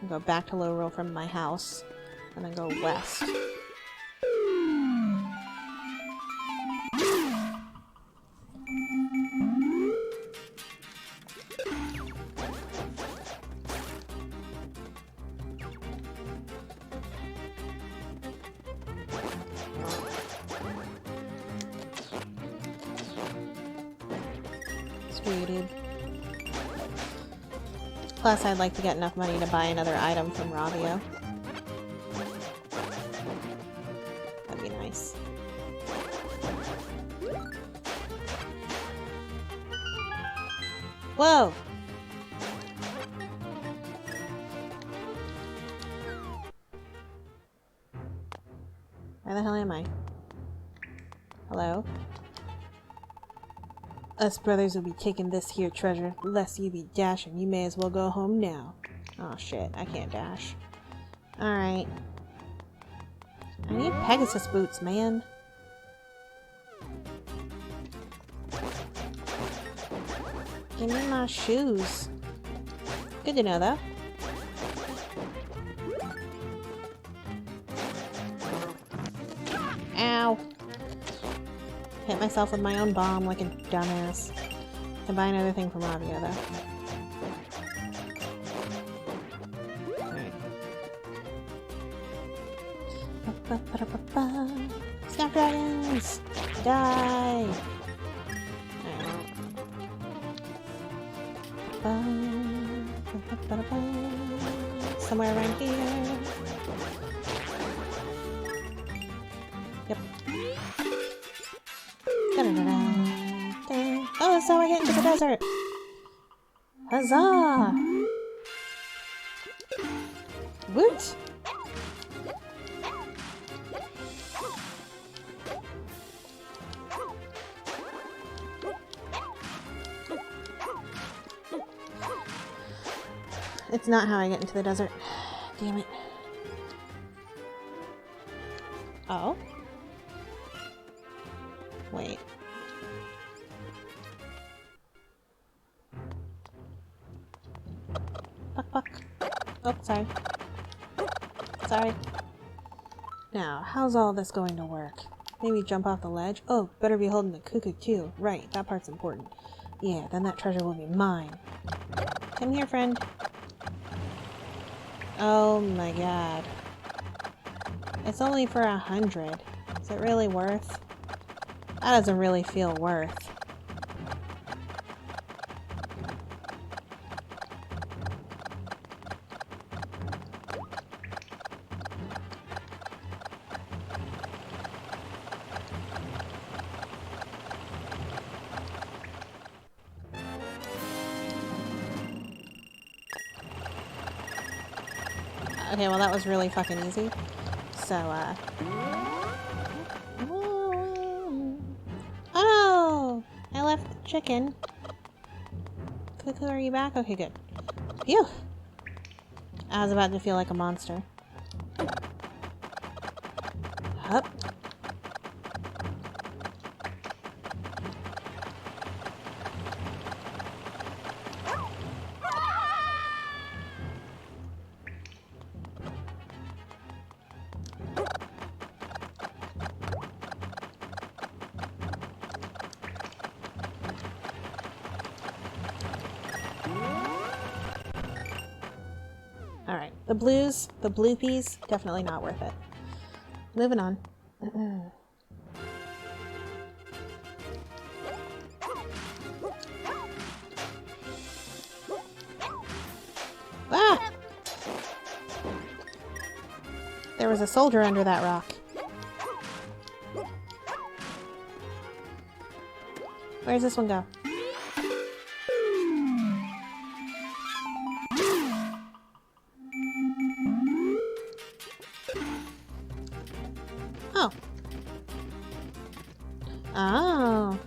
Go back to Lorule from my house, and then go west. Dude. Plus, I'd like to get enough money to buy another item from Ravio. That'd be nice. Whoa! Where the hell am I? Hello? Us brothers will be taking this here treasure. Lest you be dashing, you may as well go home now. Oh shit, I can't dash. Alright. I need Pegasus boots, man. Give me my shoes. Good to know, though. Ow. Hit myself with my own bomb like a dumbass. Can buy another thing from Ravio, though. Alright. Snapdragons! Die! Alright. Somewhere around here. Yep. Oh, that's how I get into the desert! Huzzah! Woot! It's not how I get into the desert. Damn it. Oh? Wait. Fuck. Oh, sorry. Sorry. Now, how's all this going to work? Maybe jump off the ledge? Oh, better be holding the cuckoo too. Right, that part's important. Yeah, then that treasure will be mine. Come here, friend. Oh my god. It's only for 100. Is it really worth? That doesn't really feel worth. Okay, well that was really fucking easy. So, oh! I left the chicken. Cuckoo, are you back? Okay, good. Phew! I was about to feel like a monster. Hup. Alright, the bloopies, definitely not worth it. Moving on. Ah! There was a soldier under that rock. Where's this one go? Oh. Oh.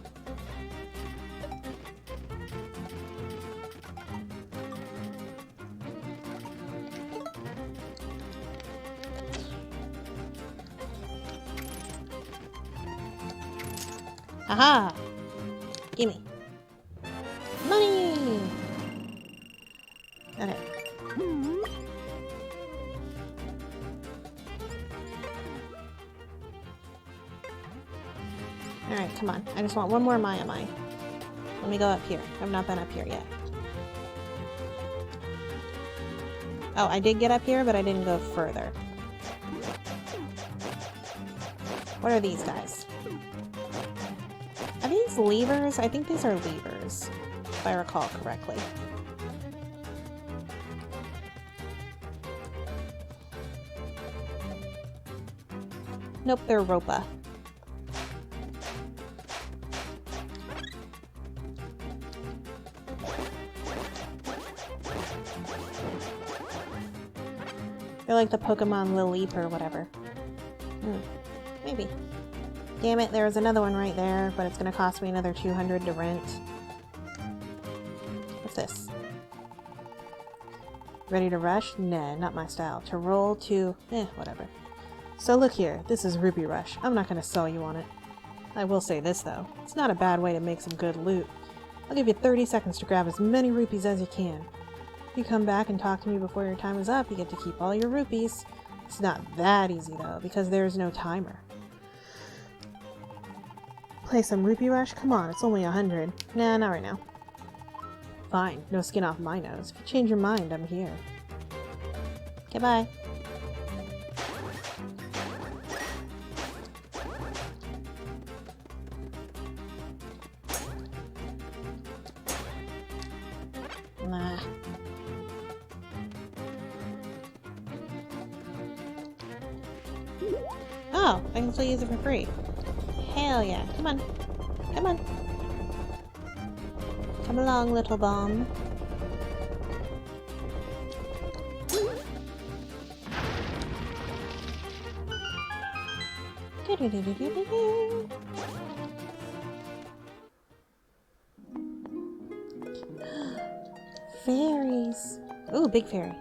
Aha! Gimme. Money! Okay. Alright, come on. I just want one more Maiamai. Let me go up here. I've not been up here yet. Oh, I did get up here, but I didn't go further. What are these guys? Are these levers? I think these are levers, if I recall correctly. Nope, they're Ropa. They're like the Pokemon Lilip or whatever. Maybe. Damn it, there was another one right there, but it's gonna cost me another 200 to rent. What's this? Ready to rush? Nah, not my style. To roll to... whatever. So look here, this is Rupee Rush. I'm not gonna sell you on it. I will say this though, it's not a bad way to make some good loot. I'll give you 30 seconds to grab as many rupees as you can. If you come back and talk to me before your time is up, you get to keep all your rupees. It's not that easy though, because there's no timer. Play some Rupee Rush? Come on, it's only 100. Nah, not right now. Fine, no skin off my nose. If you change your mind, I'm here. Goodbye. Nah. Oh, I can still use it for free. Hell yeah. Come on. Come on. Come along, little bomb. Fairies. Ooh, big fairy.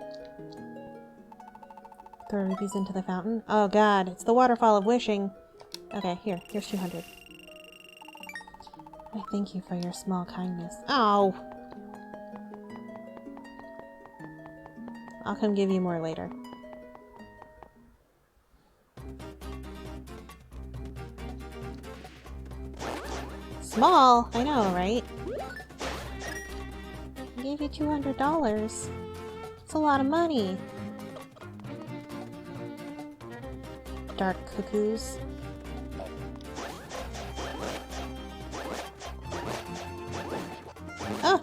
Throw rupees into the fountain. Oh god, it's the waterfall of wishing. Okay, here's 200. I thank you for your small kindness. Oh! I'll come give you more later. Small? I know, right? I gave you $200. It's a lot of money. Dark cuckoos. Oh!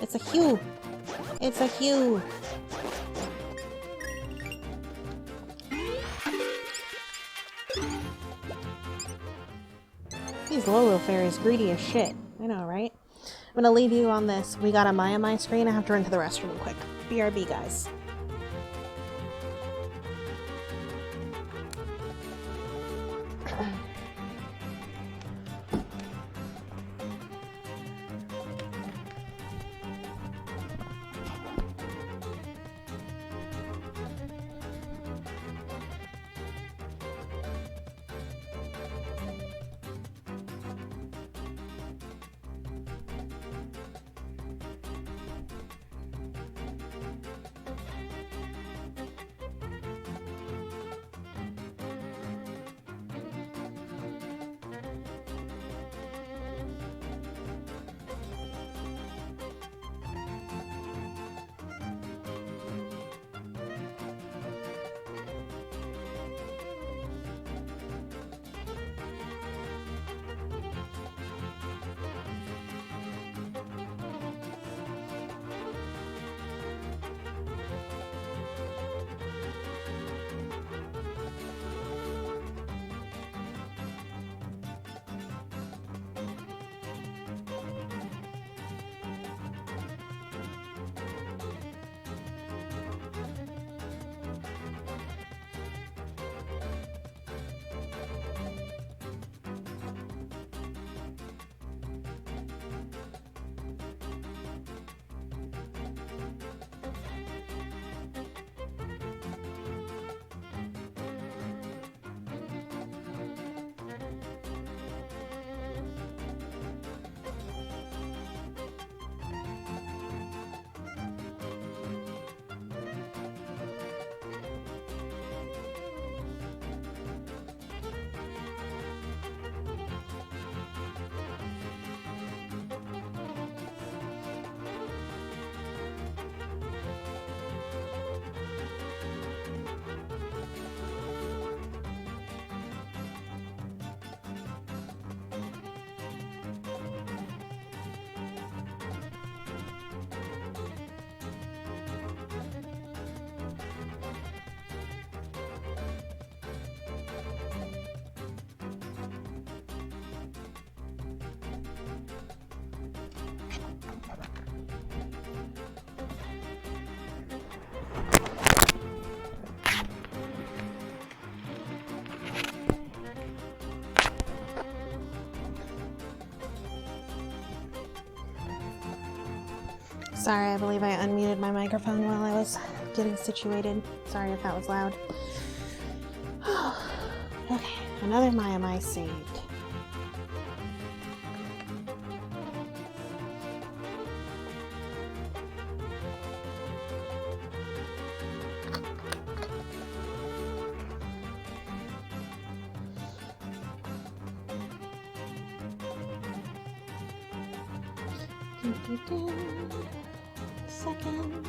It's a hue! It's a hue! These Lorule fairies greedy as shit. I know, right? I'm gonna leave you on this. We got a Maiamai screen. I have to run to the restroom real quick. BRB, guys. Sorry, I believe I unmuted my microphone while I was getting situated. Sorry if that was loud. Okay, another Maiamai saved. Second.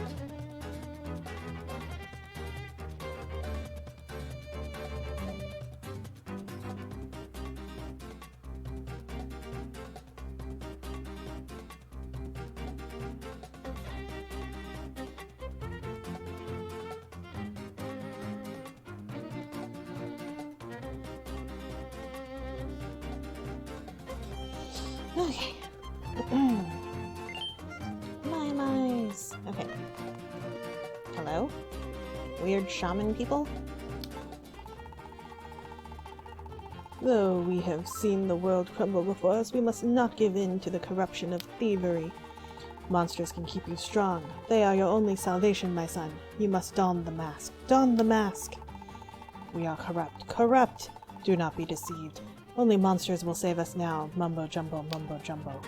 Okay. Maiamais. Okay. Hello? Weird shaman people? Though we have seen the world crumble before us, we must not give in to the corruption of thievery. Monsters can keep you strong. They are your only salvation, my son. You must don the mask. Don the mask! We are corrupt. Corrupt! Do not be deceived. Only monsters will save us now. Mumbo jumbo, mumbo jumbo.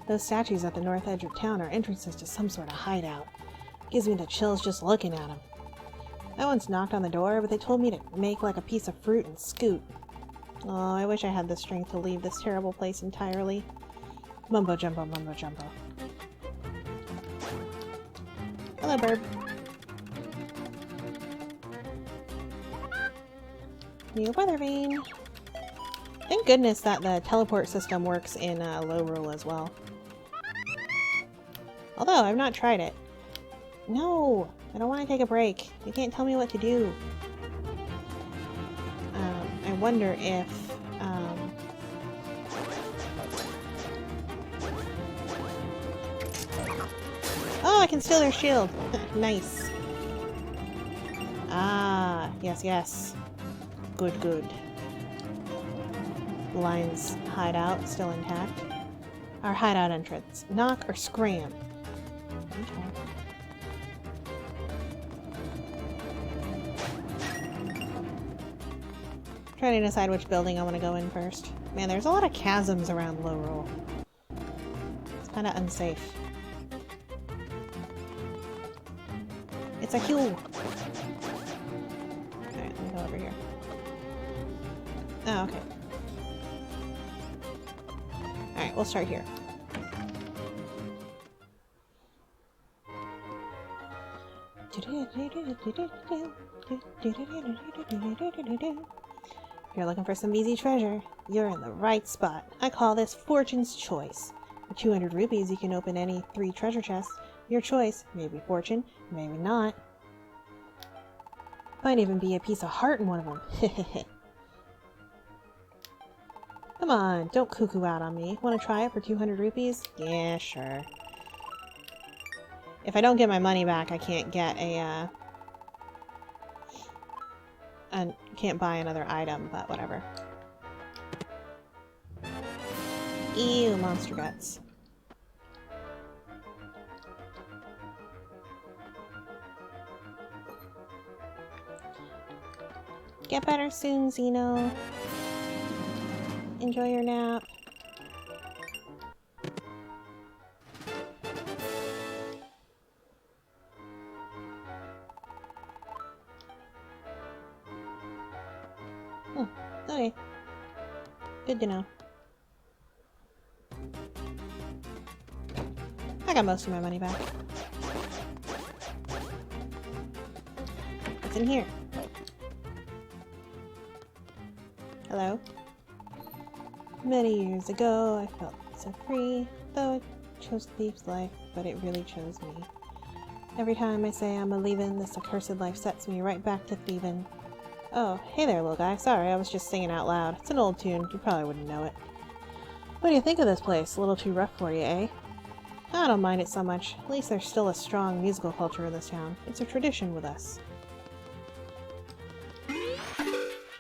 Those statues at the north edge of town are entrances to some sort of hideout. Gives me the chills just looking at them. I once knocked on the door, but they told me to make like a piece of fruit and scoot. Oh, I wish I had the strength to leave this terrible place entirely. Mumbo jumbo, mumbo jumbo. Hello, bird. New weather vane. Thank goodness that the teleport system works in Lorule as well. Although, I've not tried it. No! I don't want to take a break. You can't tell me what to do. I wonder if... Oh, I can steal their shield! Nice. Ah, yes, yes. Good, good. Lion's hideout still intact. Our hideout entrance. Knock or scram? Okay. Trying to decide which building I want to go in first. Man, there's a lot of chasms around Lorule. It's kind of unsafe. It's a hill! Alright, let me go over here. Oh, okay. Alright, we'll start here. If you're looking for some easy treasure, you're in the right spot. I call this Fortune's Choice. For 200 rupees, you can open any 3 treasure chests. Your choice. Maybe fortune, maybe not. Might even be a piece of heart in one of them. Come on, don't cuckoo out on me. Want to try it for 200 rupees? Yeah, sure. If I don't get my money back, I can't get a, can't buy another item, but whatever. Ew, monster guts. Get better soon, Xeno. Enjoy your nap. Okay. Good to know. I got most of my money back. What's in here? Hello? Many years ago, I felt so free, though I chose thief's life, but it really chose me. Every time I say I'm a-leavin', this accursed life sets me right back to thievin'. Oh, hey there, little guy. Sorry, I was just singing out loud. It's an old tune. You probably wouldn't know it. What do you think of this place? A little too rough for you, eh? I don't mind it so much. At least there's still a strong musical culture in this town. It's a tradition with us.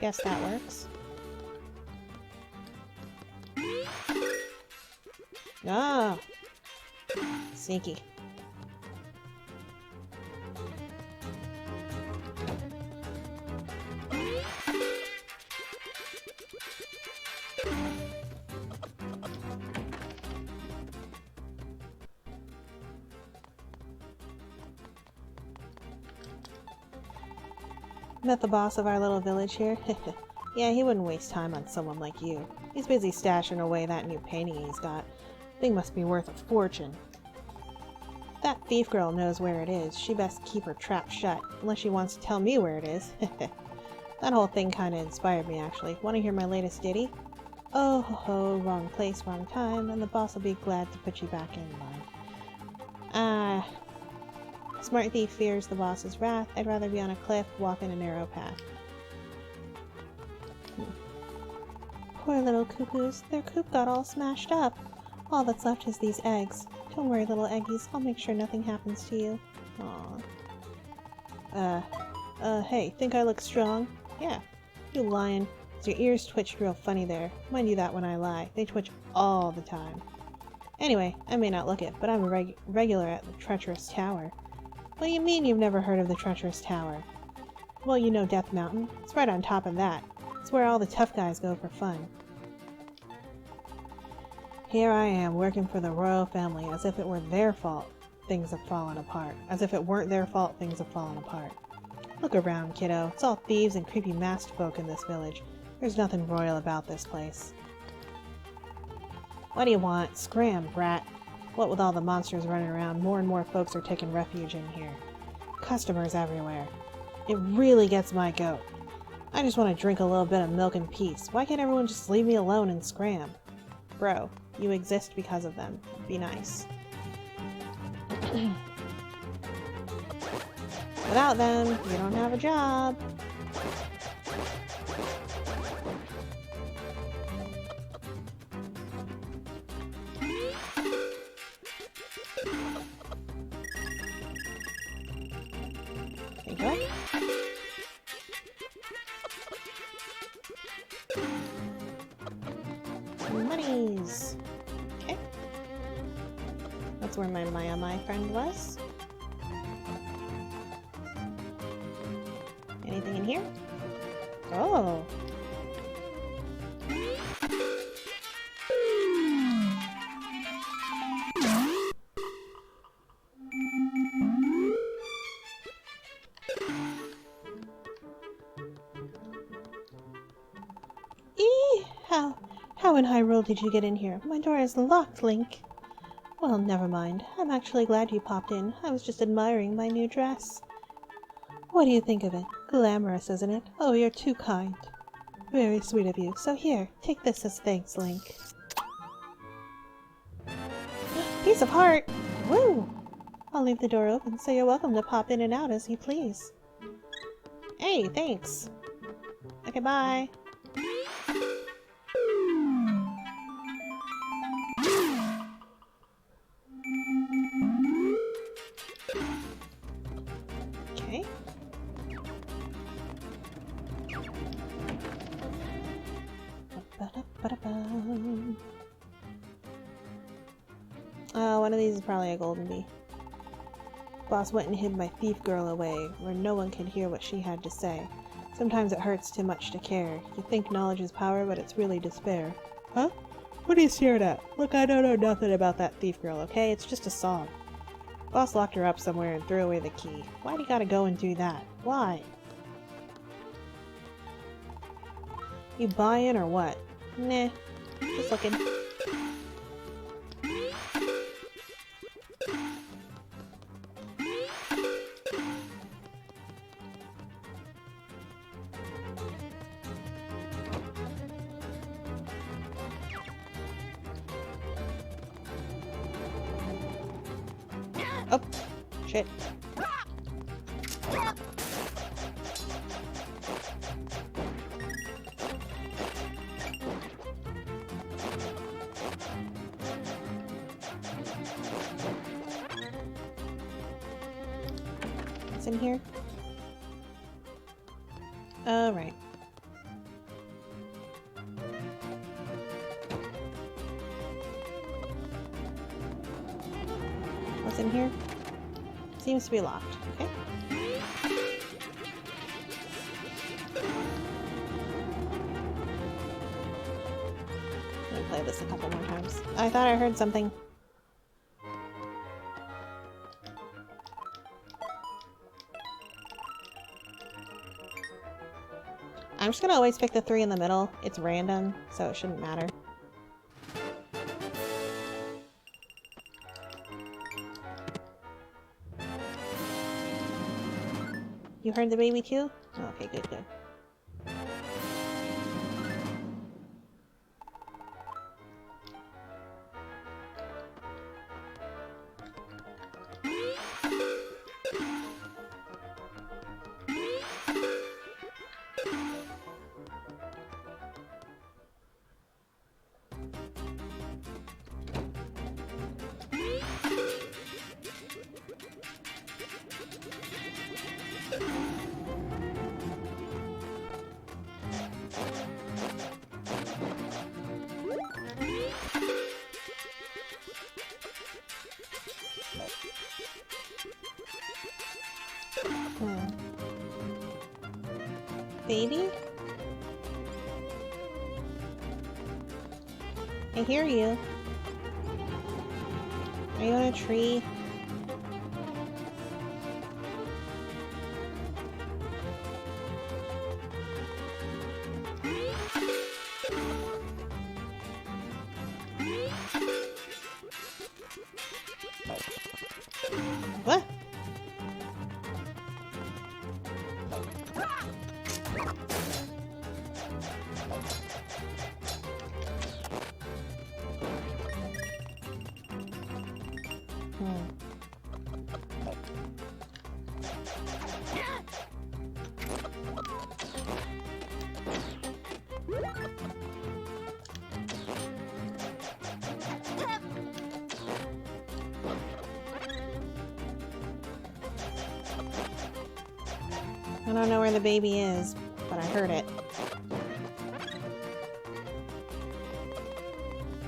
Guess that works. Ah! Sneaky. Met the boss of our little village here. Yeah, he wouldn't waste time on someone like you. He's busy stashing away that new painting he's got. Thing must be worth a fortune. That thief girl knows where it is. She best keep her trap shut, unless she wants to tell me where it is. That whole thing kinda inspired me, actually. Want to hear my latest ditty? Oh ho ho, wrong place, wrong time, and the boss will be glad to put you back in line. Smart thief fears the boss's wrath. I'd rather be on a cliff, walking a narrow path. Poor little cuckoos. Their coop got all smashed up. All that's left is these eggs. Don't worry, little eggies. I'll make sure nothing happens to you. Aww. Hey, think I look strong? Yeah. You lying. Your ears twitched real funny there. Mind you that when I lie. They twitch all the time. Anyway, I may not look it, but I'm a regular at the Treacherous Tower. What do you mean you've never heard of the Treacherous Tower? Well, you know Death Mountain. It's right on top of that. It's where all the tough guys go for fun. Here I am, working for the royal family, as if it were their fault things have fallen apart. As if it weren't their fault things have fallen apart. Look around, kiddo. It's all thieves and creepy masked folk in this village. There's nothing royal about this place. What do you want? Scram, brat. What with all the monsters running around, more and more folks are taking refuge in here. Customers everywhere. It really gets my goat. I just want to drink a little bit of milk in peace. Why can't everyone just leave me alone and scram? Bro, you exist because of them. Be nice. Without them, you don't have a job. There you go. Monies. Okay. That's where my Maiamai friend was. Anything in here? Oh. How in Hyrule did you get in here? My door is locked, Link. Well, never mind. I'm actually glad you popped in. I was just admiring my new dress. What do you think of it? Glamorous, isn't it? Oh, you're too kind. Very sweet of you. So here, take this as thanks, Link. Piece of heart! Woo! I'll leave the door open, so you're welcome to pop in and out as you please. Hey, thanks. Okay, bye. Okay. One of these is probably a golden bee. Boss went and hid my thief girl away, where no one could hear what she had to say. Sometimes it hurts too much to care. You think knowledge is power, but it's really despair. Huh? What are you staring at? Look, I don't know nothing about that thief girl, okay? It's just a song. Boss locked her up somewhere and threw away the key. Why'd he gotta go and do that? Why? You buying or what? Nah. Just looking. Oh, shit. What's in here? Oh, right. What's in here? Seems to be locked. Okay. Let me play this a couple more times. I thought I heard something. I'm just gonna always pick the 3 in the middle. It's random, so it shouldn't matter. You heard the baby too? Oh, okay, good, good. Baby? I hear you. Are you on a tree? What? I don't know where the baby is, but I heard it.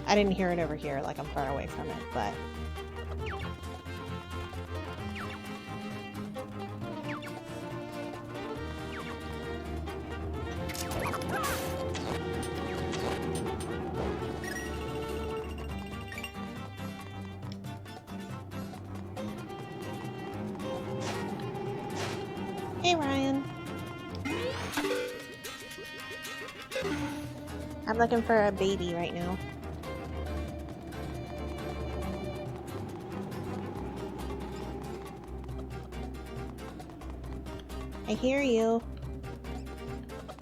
I didn't hear it over here, like I'm far away from it, but... Hey, Ryan. I'm looking for a baby right now. I hear you.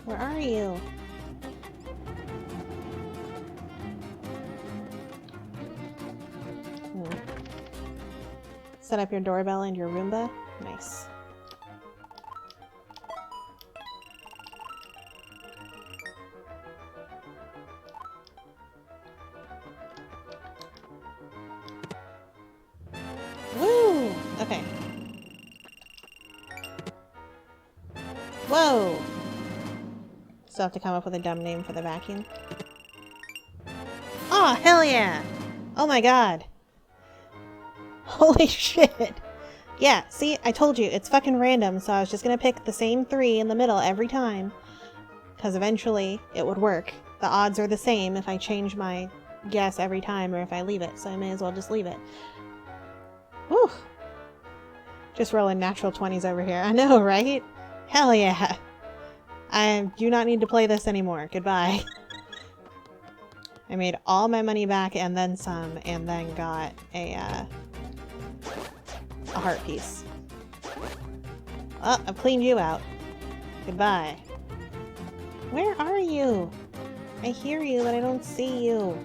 Where are you? Set up your doorbell and your Roomba? Nice. Woo! Okay. Whoa! Still have to come up with a dumb name for the vacuum. Oh, hell yeah! Oh my god. Holy shit! Yeah, see, I told you, it's fucking random, so I was just gonna pick the same 3 in the middle every time. Because eventually, it would work. The odds are the same if I change my guess every time or if I leave it, so I may as well just leave it. Whew! Just rolling natural 20s over here. I know, right? Hell yeah! I do not need to play this anymore. Goodbye. I made all my money back and then some, and then got a heart piece. Oh, I've cleaned you out. Goodbye. Where are you? I hear you, but I don't see you.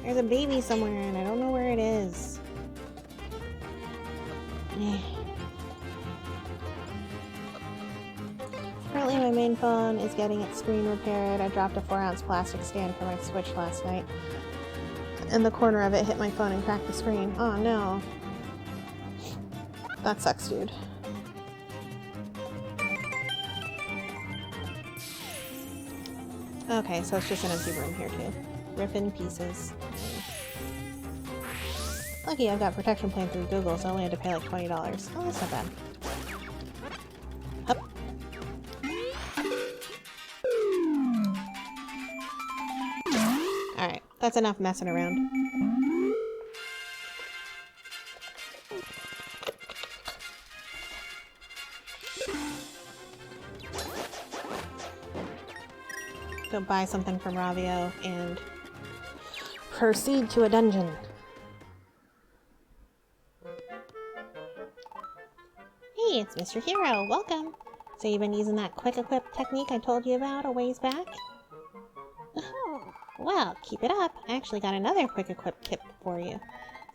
There's a baby somewhere and I don't know where it is. Currently my main phone is getting its screen repaired. I dropped a 4-ounce plastic stand for my Switch last night. And the corner of it hit my phone and cracked the screen. Oh no. That sucks, dude. Okay, so it's just an empty room here too. Rip in pieces. Lucky I've got protection plan through Google, so I only had to pay like $20. Oh, that's not bad. Hup. Alright, that's enough messing around. Go buy something from Ravio and proceed to a dungeon. Hey, it's Mr. Hero. Welcome. So you've been using that quick equip technique I told you about a ways back? Well, keep it up. I actually got another quick equip tip for you.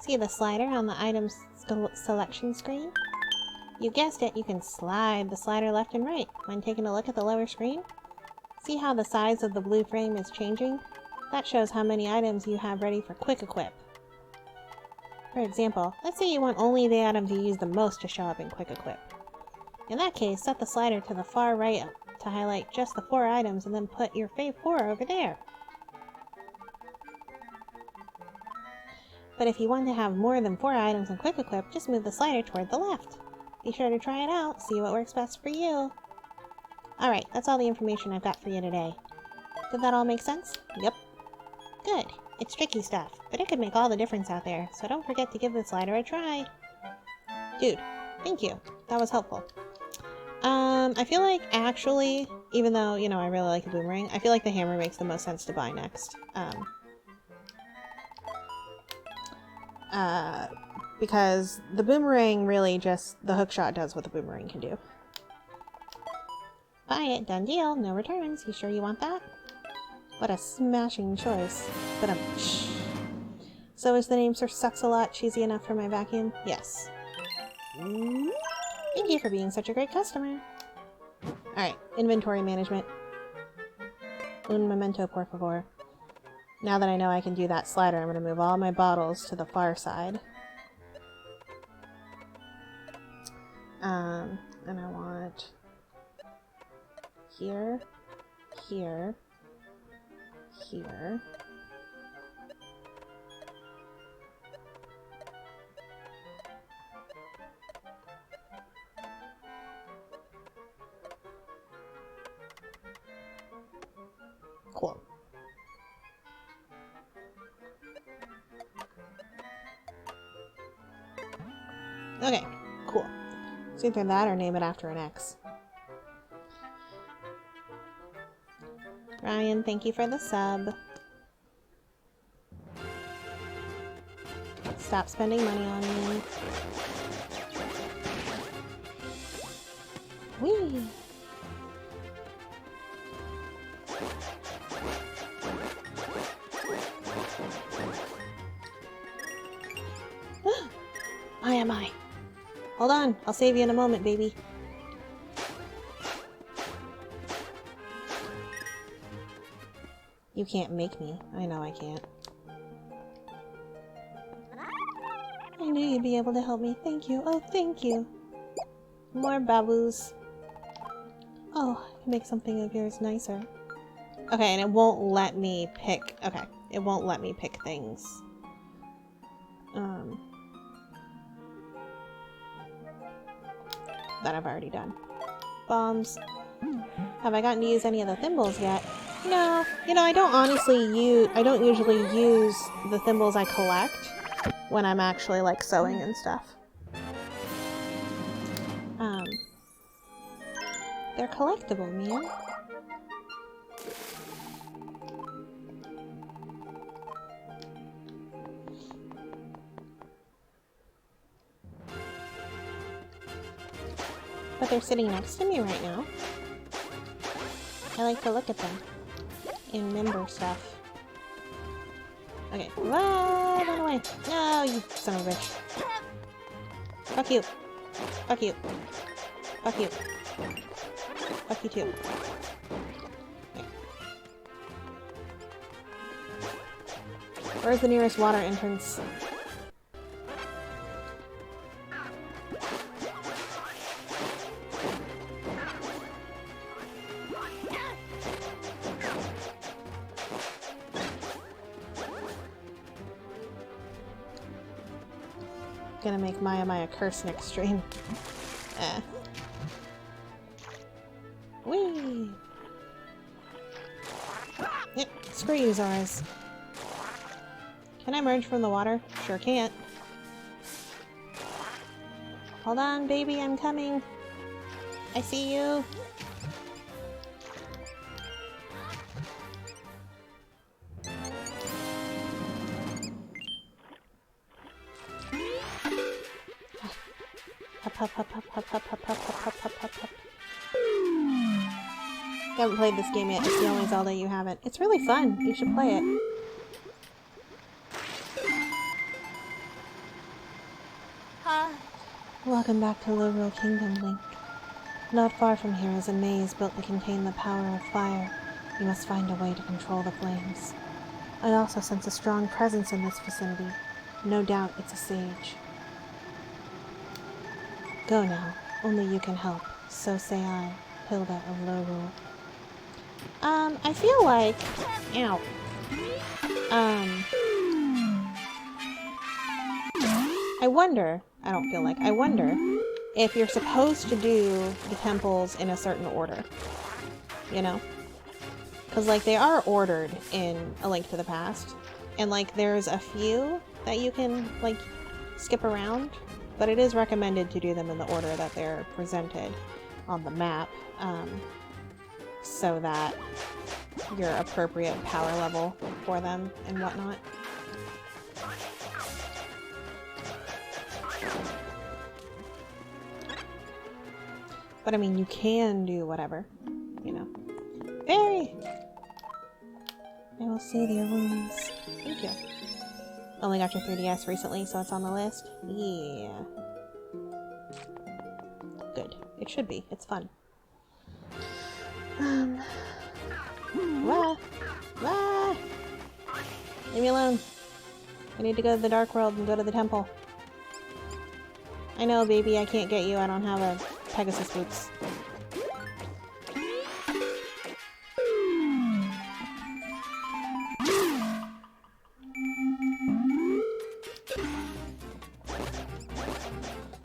See the slider on the item selection screen? You guessed it, you can slide the slider left and right. Mind taking a look at the lower screen? See how the size of the blue frame is changing? That shows how many items you have ready for quick equip. For example, let's say you want only the items you use the most to show up in quick equip. In that case, set the slider to the far right to highlight just the 4 items and then put your fave 4 over there. But if you want to have more than 4 items in quick equip, just move the slider toward the left. Be sure to try it out, see what works best for you. Alright, that's all the information I've got for you today. Did that all make sense? Yep. Good. It's tricky stuff, but it could make all the difference out there, so don't forget to give the slider a try. Dude, thank you. That was helpful. I feel like actually, even though, you know, I really like the boomerang, I feel like the hammer makes the most sense to buy next. Because the boomerang really just, the hookshot does what the boomerang can do. Buy it, done deal, no returns. You sure you want that? What a smashing choice. But shh. So is the name Sir Sucks-a-Lot cheesy enough for my vacuum? Yes. Thank you for being such a great customer. Alright, inventory management. Un momento, por favor. Now that I know I can do that slider, I'm going to move all my bottles to the far side. And I want here, here, here. Cool. Okay, cool. It's either that or name it after an X. Ryan, thank you for the sub. Stop spending money on me. Whee! Maiamai. Hold on, I'll save you in a moment, baby. You can't make me. I know I can't. I knew you'd be able to help me. Thank you. Oh, thank you. More babus. Oh, I can make something of yours nicer. Okay, and it won't let me pick... Okay, it won't let me pick things. That I've already done. Bombs. Have I gotten to use any of the thimbles yet? No. You know, I don't usually use the thimbles I collect when I'm actually, like, sewing and stuff. They're collectible, man. But they're sitting next to me right now. I like to look at them. And member stuff. Okay. Whoa, run away. No, you son of a bitch. Fuck you. Fuck you. Fuck you. Fuck you too. Okay. Where's the nearest water entrance? gonna make Maiamai a curse next stream. Whee! Yep, screw you, Zoras. Can I merge from the water? Sure can't. Hold on, baby, I'm coming. I see you. Hop, hop, hop, hop, hop, hop, hop, hop, hop, hop, hop, hop. You haven't played this game yet. It's the only Zelda you haven't. It's really fun. You should play it. Hi. Welcome back to Lorule Kingdom, Link. Not far from here is a maze built to contain the power of fire. You must find a way to control the flames. I also sense a strong presence in this vicinity. No doubt it's a sage. Go now. Only you can help. So say I, Hilda of Lorule. I feel like... Ow. I wonder... I don't feel like... I wonder if you're supposed to do the temples in a certain order. You know? Because, like, they are ordered in A Link to the Past. And, like, there's a few that you can, like, skip around. But it is recommended to do them in the order that they're presented on the map. So that your appropriate power level for them and whatnot. But I mean, you can do whatever, you know. Fairy! I will soothe your wounds. Thank you. Only got your 3DS recently, so it's on the list. Yeah. Good. It should be. It's fun. Leave me alone. I need to go to the Dark World and go to the temple. I know, baby, I can't get you. I don't have a Pegasus boots.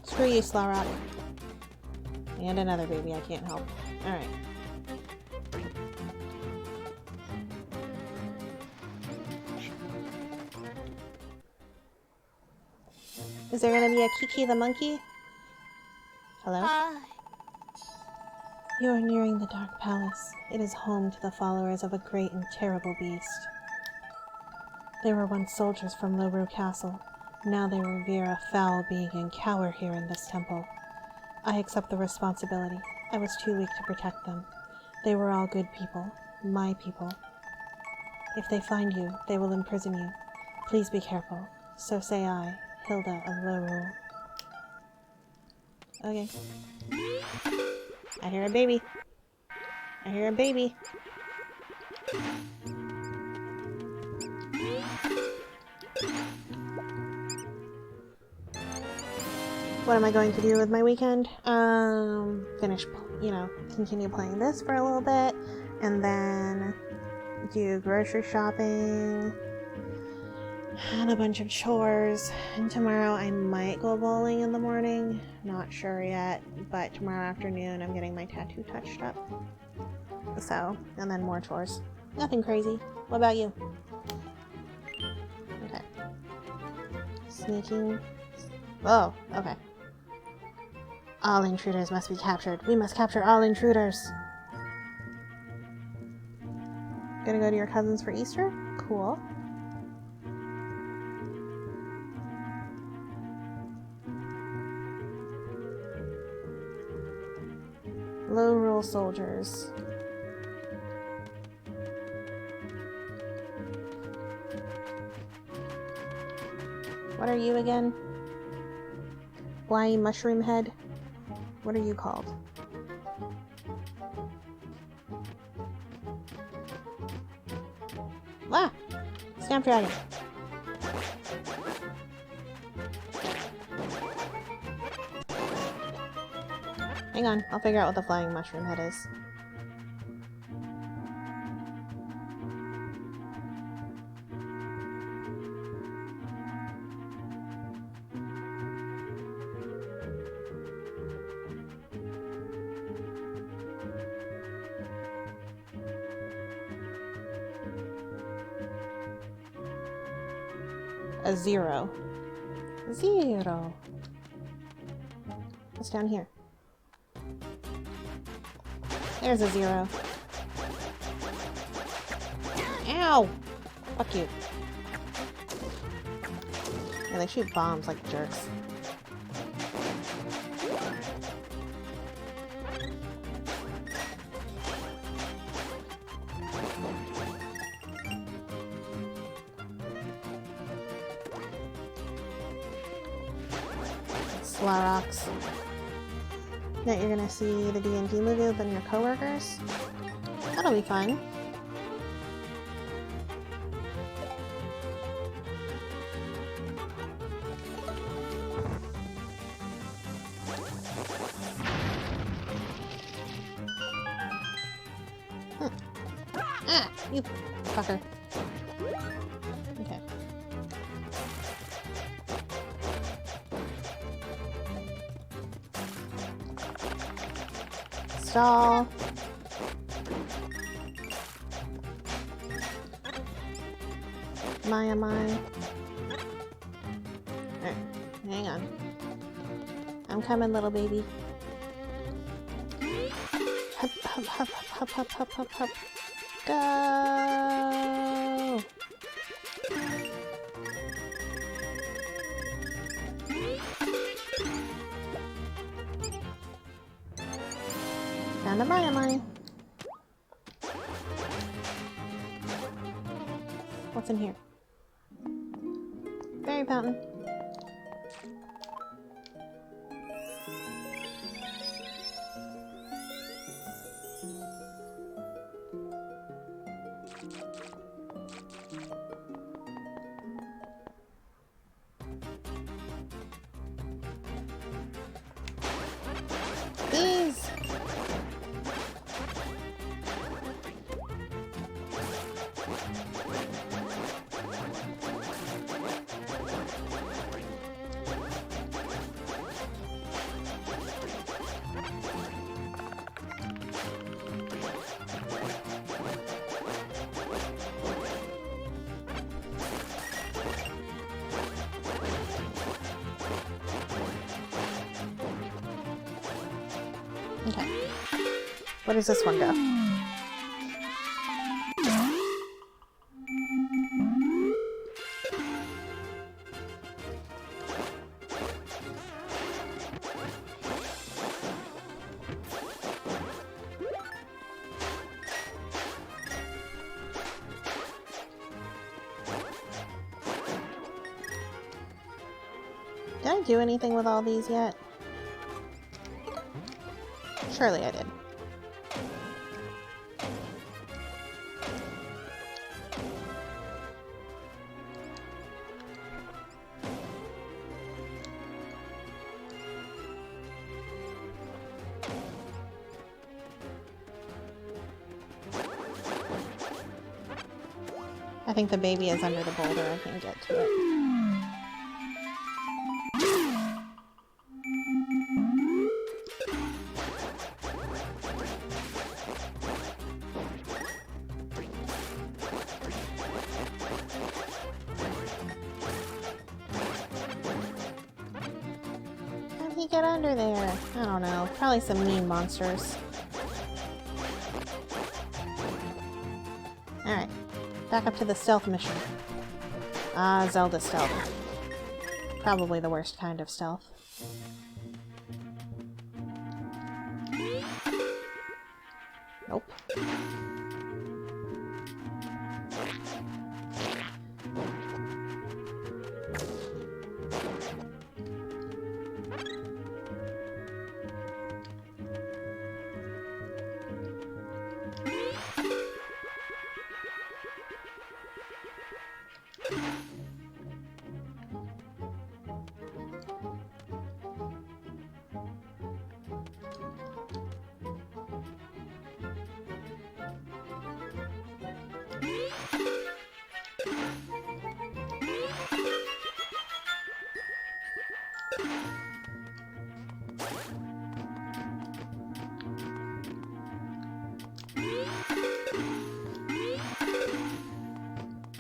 Screw you, Slarok. And another baby I can't help. Alright. Is there gonna be a Kiki the monkey? Hello? Hi. You are nearing the Dark Palace. It is home to the followers of a great and terrible beast. They were once soldiers from Lorule Castle. Now they revere a foul being and cower here in this temple. I accept the responsibility. I was too weak to protect them. They were all good people. My people. If they find you, they will imprison you. Please be careful. So say I, Hilda of Lorule. Okay. I hear a baby. I hear a baby. What am I going to do with my weekend? Finish, continue playing this for a little bit, and then do grocery shopping, and a bunch of chores. And tomorrow I might go bowling in the morning. Not sure yet, but tomorrow afternoon I'm getting my tattoo touched up. So, and then more chores. Nothing crazy. What about you? Okay. Sneaking. Oh, okay. All intruders must be captured. We must capture all intruders. Gonna go to your cousin's for Easter? Cool. Lorule soldiers. What are you again? Flying mushroom head? What are you called? Ah! Snapdragon. Hang on, I'll figure out what the flying mushroom head is. A 0. 0. What's down here? There's a 0. Ow! Fuck you. Yeah, they shoot bombs like jerks. Slarox. That you're gonna see the D&D movie with your coworkers? That'll be fun. Ah! You fucker. Okay. Stall. Maiamai. Alright, hang on. I'm coming, little baby. Hup, hup, hup, hup, hup, hup, hup, hup. Go! Found a Maiamai. What's in here? Fairy fountain. These! Okay. Where does this one go? Did I do anything with all these yet? Surely I did. I think the baby is under the boulder. I can get to it. How'd he get under there? I don't know. Probably some mean monsters. Alright. Back up to the stealth mission. Ah, Zelda stealth. Probably the worst kind of stealth. Nope.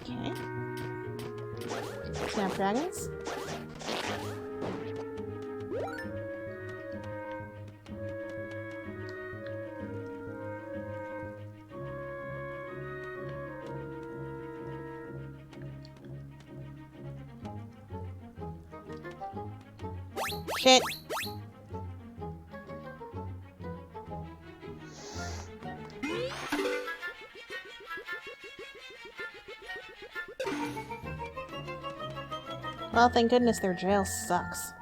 Okay. Snapdragons. Shit. Well, thank goodness their jail sucks.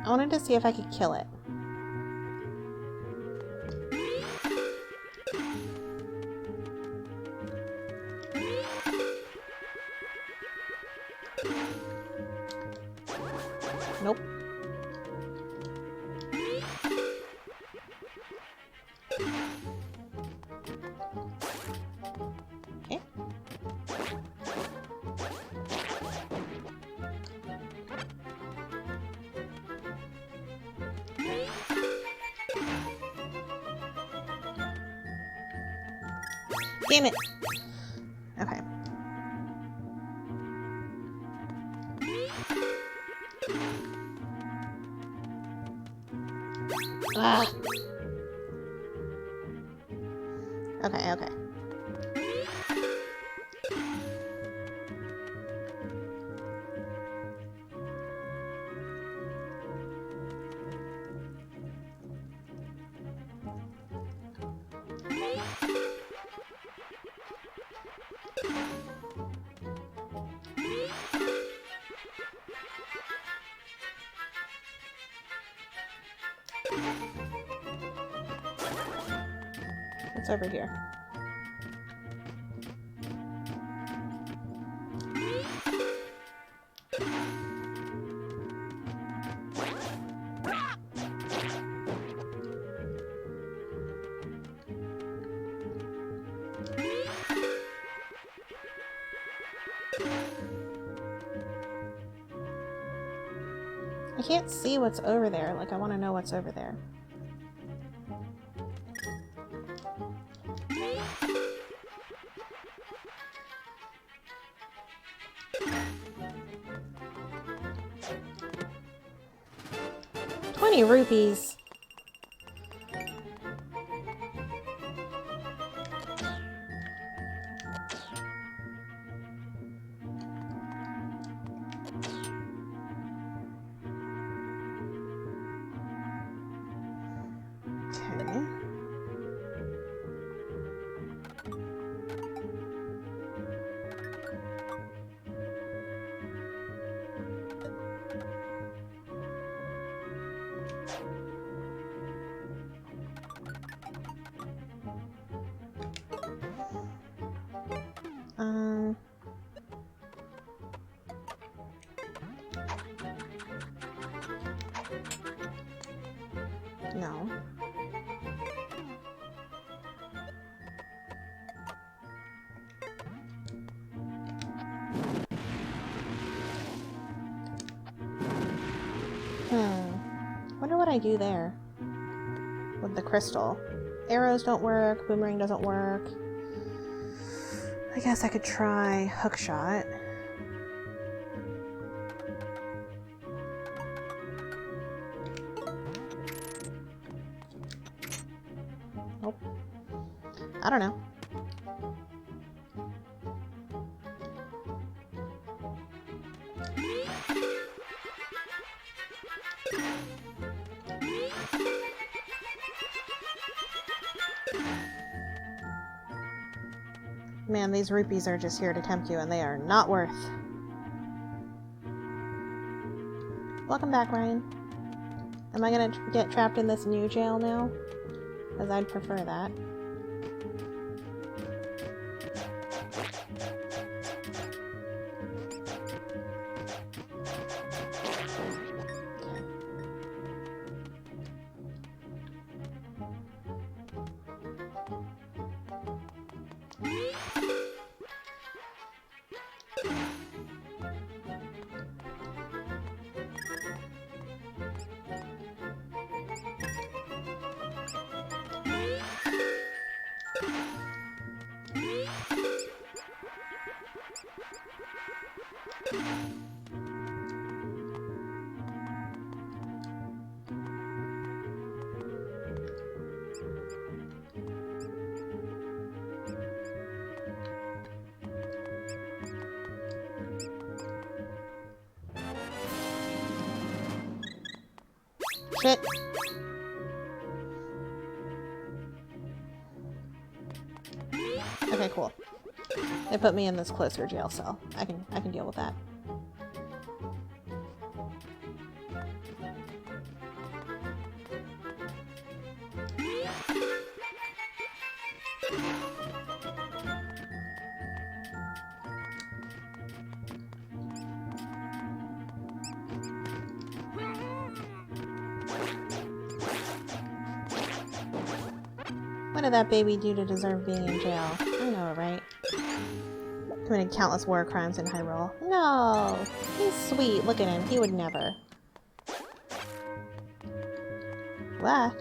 I wanted to see if I could kill it. Nope. Okay. Damn it. Okay. Ah. Okay, okay. It's over here. I can't see what's over there. Like, I want to know what's over there. ₹20. Okay. No. Wonder what I do there with the crystal. Arrows don't work, boomerang doesn't work. I guess I could try hookshot. Nope. I don't know. Man, these rupees are just here to tempt you, and they are not worth. Welcome back, Ryan. Am I gonna get trapped in this new jail now? Because I'd prefer that. Shit. Okay, cool. They put me in this closer jail cell. I can deal with that. What did that baby do to deserve being in jail? I know it, right? Committed countless war crimes in Hyrule. No! He's sweet. Look at him. He would never. What?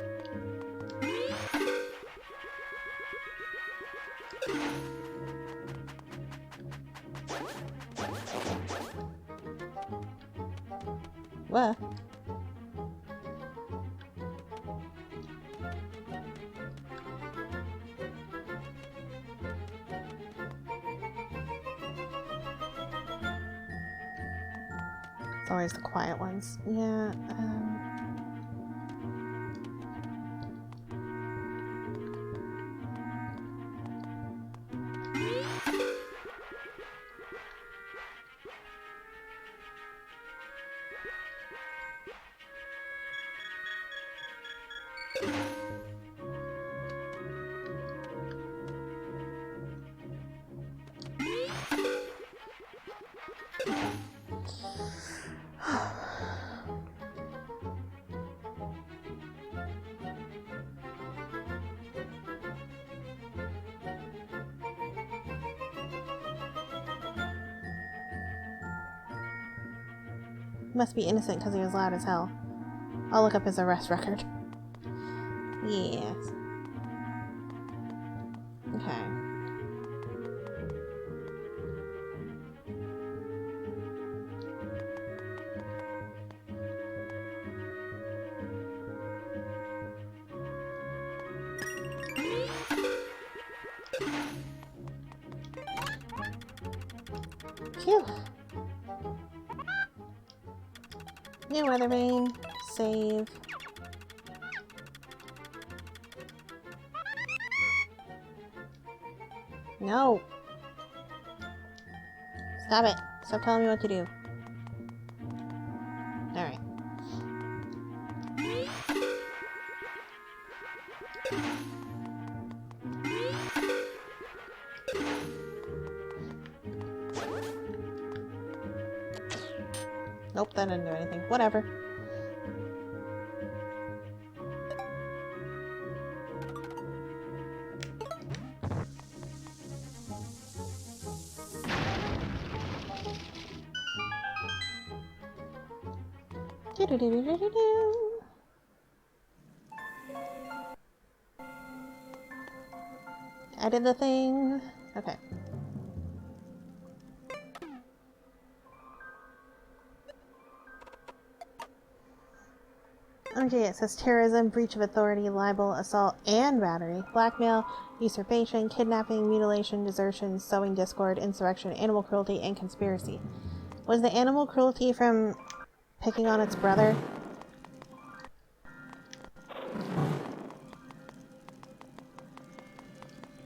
What? It's always the quiet ones. Yeah, must be innocent because he was loud as hell. I'll look up his arrest record. Yes. Okay. Phew. New weather vane. Save. No. Stop it. Stop telling me what to do. Alright. Nope, that didn't do anything. Whatever. Do-do-do-do-do-do. I did the thing. Okay. Okay, it says terrorism, breach of authority, libel, assault, and battery, blackmail, usurpation, kidnapping, mutilation, desertion, sowing discord, insurrection, animal cruelty, and conspiracy. Was the animal cruelty from picking on its brother?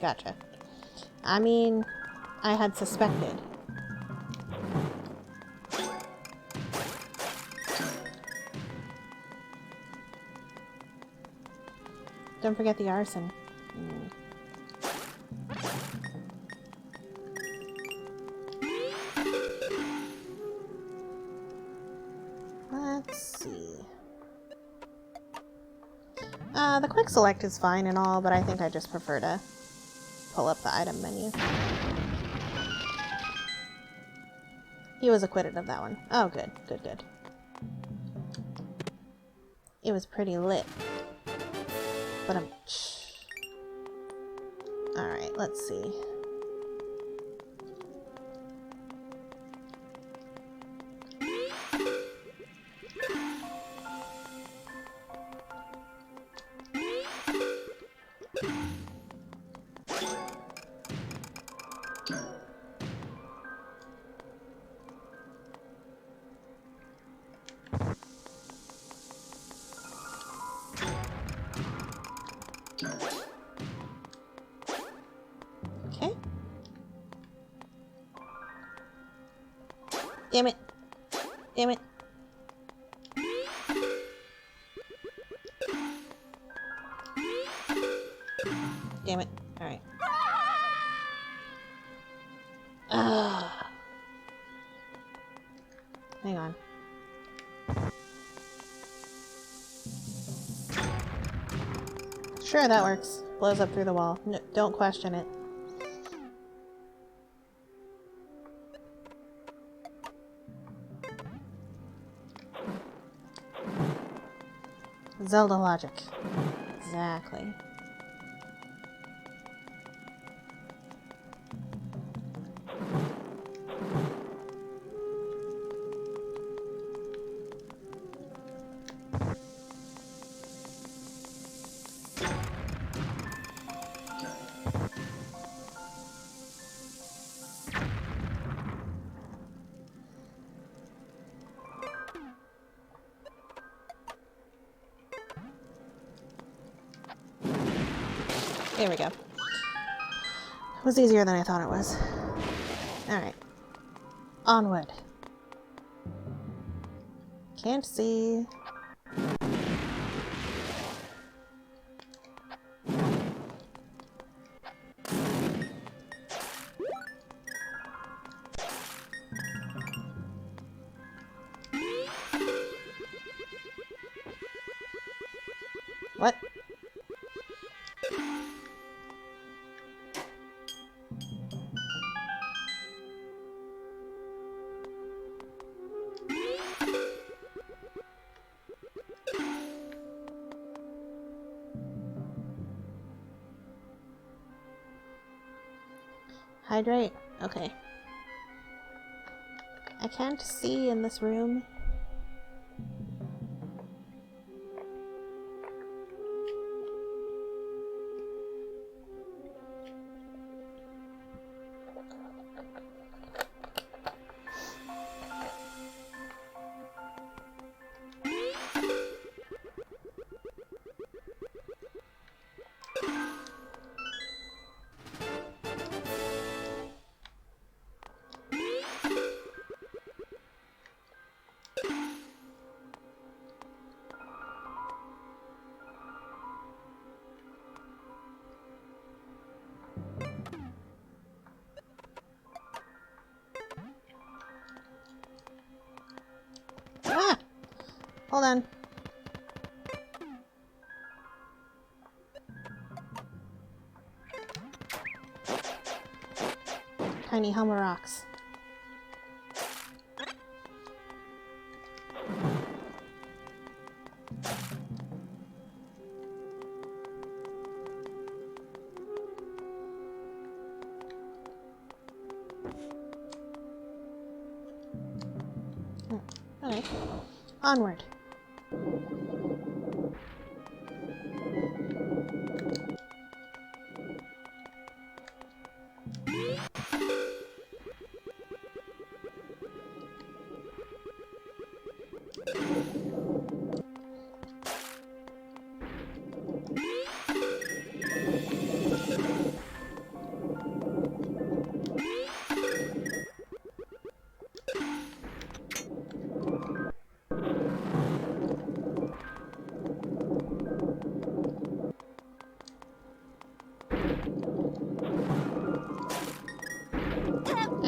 Gotcha. I mean, I had suspected. Don't forget the arson. Let's see. The quick select is fine and all, but I think I just prefer to pull up the item menu. He was acquitted of that one. Oh, good, good, good. It was pretty lit. But I'm... Alright, let's see. Damn it. Damn it. Damn it. Alright. Hang on. Sure, that works. Blows up through the wall. No, don't question it. Zelda logic. Exactly. There we go. It was easier than I thought it was. Alright. Onward. Can't see. What? Hydrate. Okay. I can't see in this room. Ah! Hold on. Tiny Hummer rocks. Okay. Onward.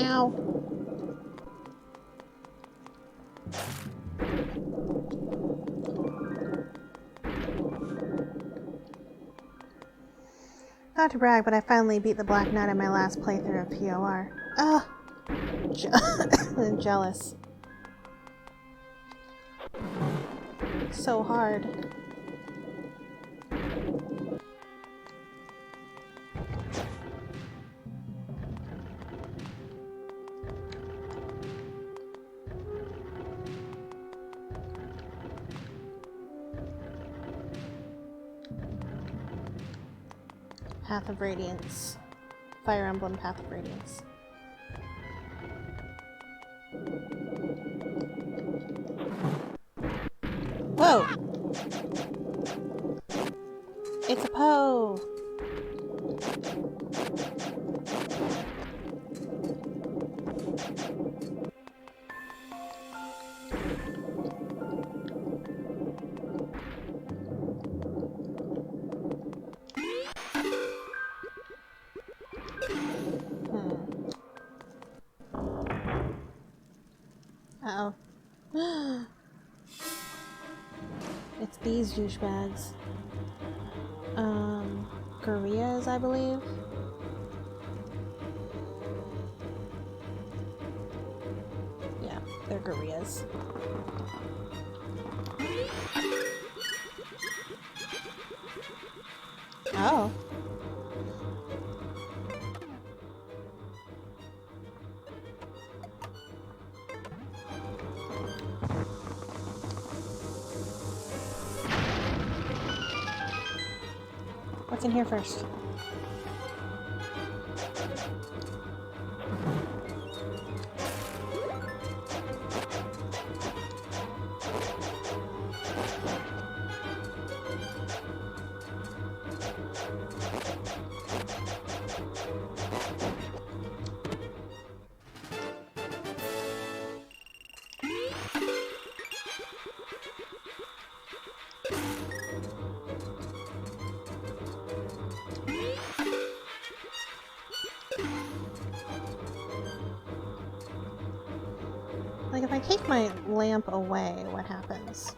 Ow. Not to brag, but I finally beat the Black Knight in my last playthrough of POR. Ah! Jealous. So hard. Path of Radiance. Fire Emblem Path of Radiance. Whoa! It's a Poe! Uh-oh. It's these douchebags. Koreas, I believe. Yeah, they're gorillas. Oh. What's in here first? Like, if I take my lamp away, what happens?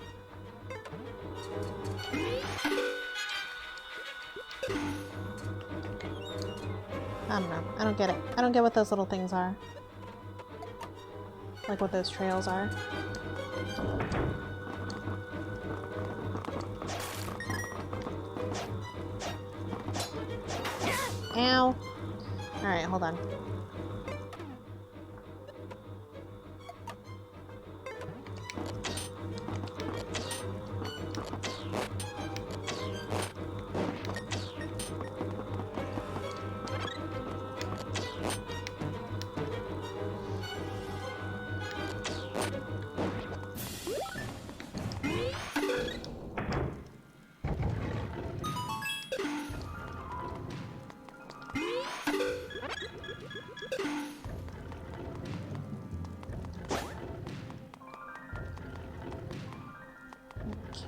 I don't know. I don't get it. I don't get what those little things are. Like what those trails are. Ow! Alright, hold on.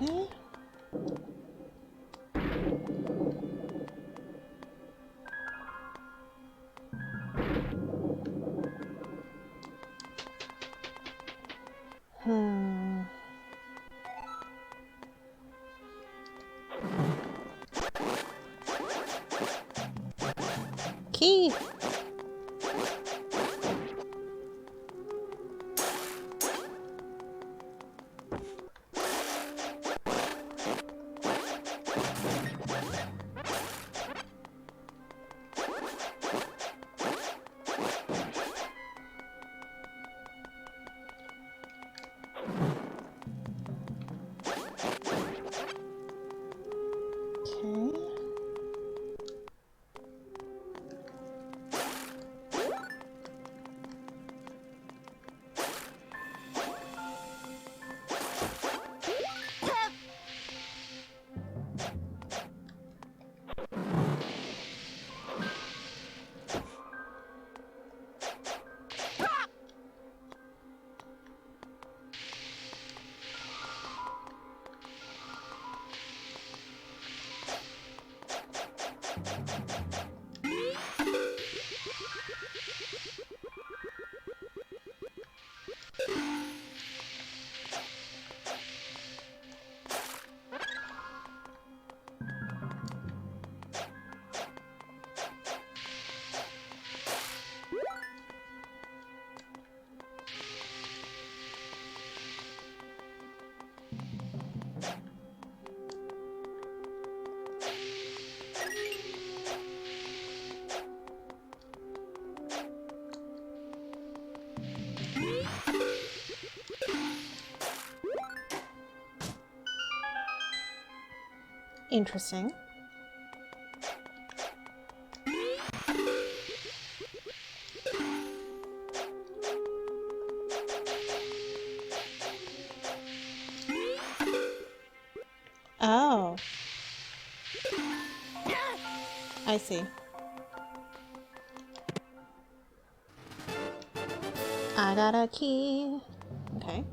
Okay. Key! Okay. Interesting. Oh. I see. I got a key. Okay.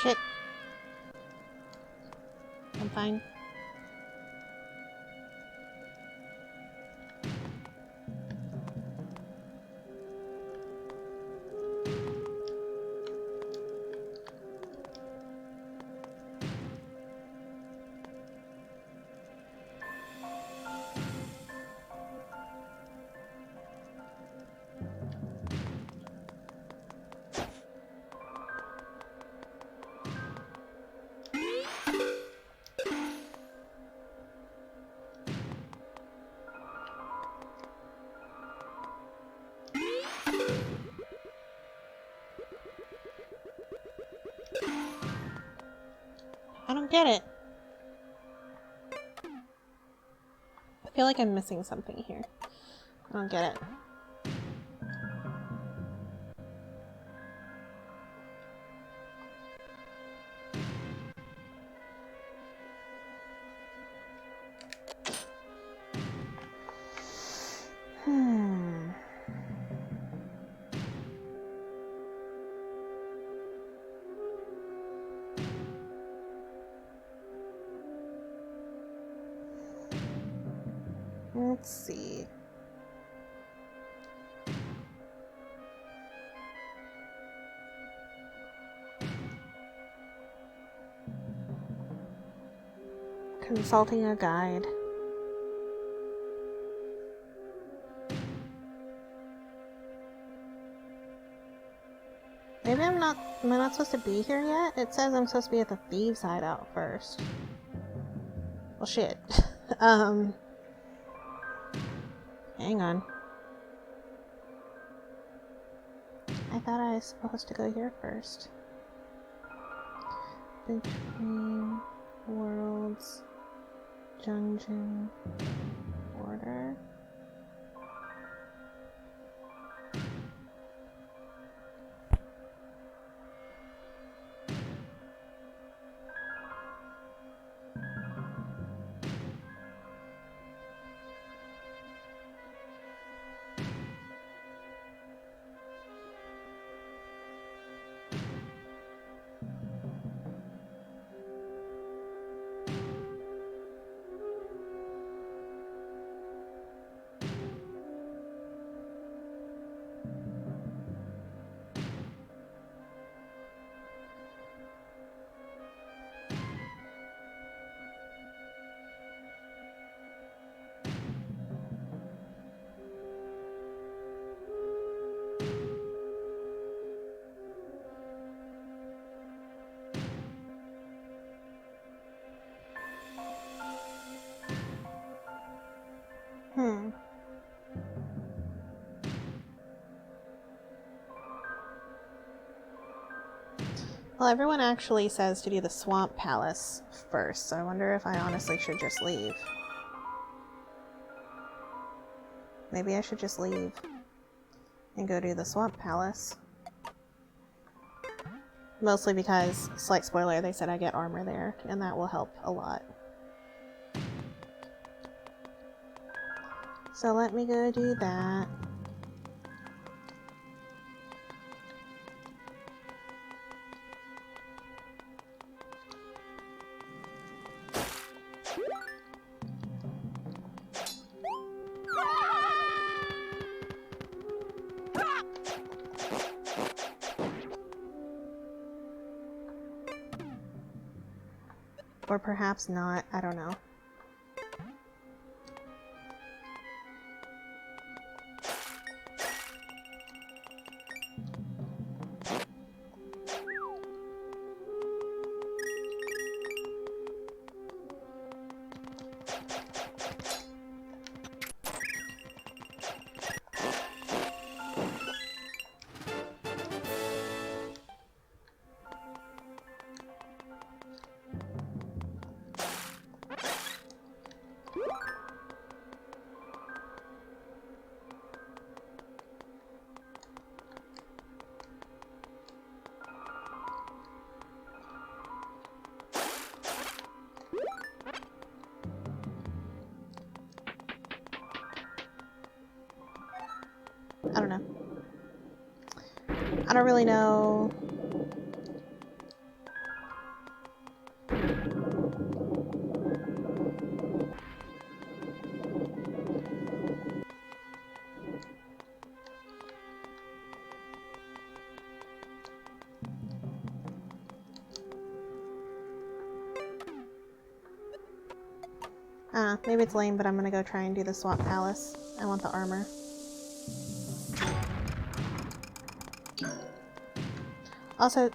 Shit. I'm fine. I don't get it. I feel like I'm missing something here. I don't get it. Let's see. Consulting a guide. Maybe am I not supposed to be here yet? It says I'm supposed to be at the thieves' hideout first. Well, shit. Hang on. I thought I was supposed to go here first. Between worlds, dungeon, order. Well, everyone actually says to do the Swamp Palace first, so I wonder if I honestly should just leave. Maybe I should just leave and go do the Swamp Palace. Mostly because, slight spoiler, they said I get armor there, and that will help a lot. So let me go do that. Or perhaps not, I don't know. I don't really know. Maybe it's lame, but I'm gonna go try and do the Swamp Palace. I want the armor. Also,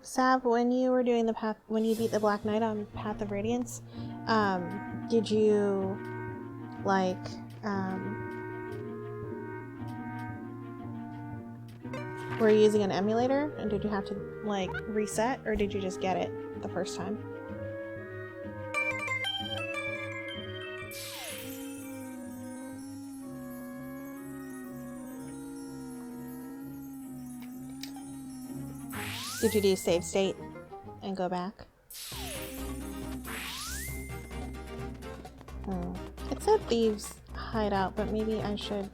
Sav, when you were doing the path, when you beat the Black Knight on Path of Radiance, did you, like, were you using an emulator? And did you have to, like, reset? Or did you just get it the first time? Did you do save state and go back? It said Thieves Hideout, but maybe I should...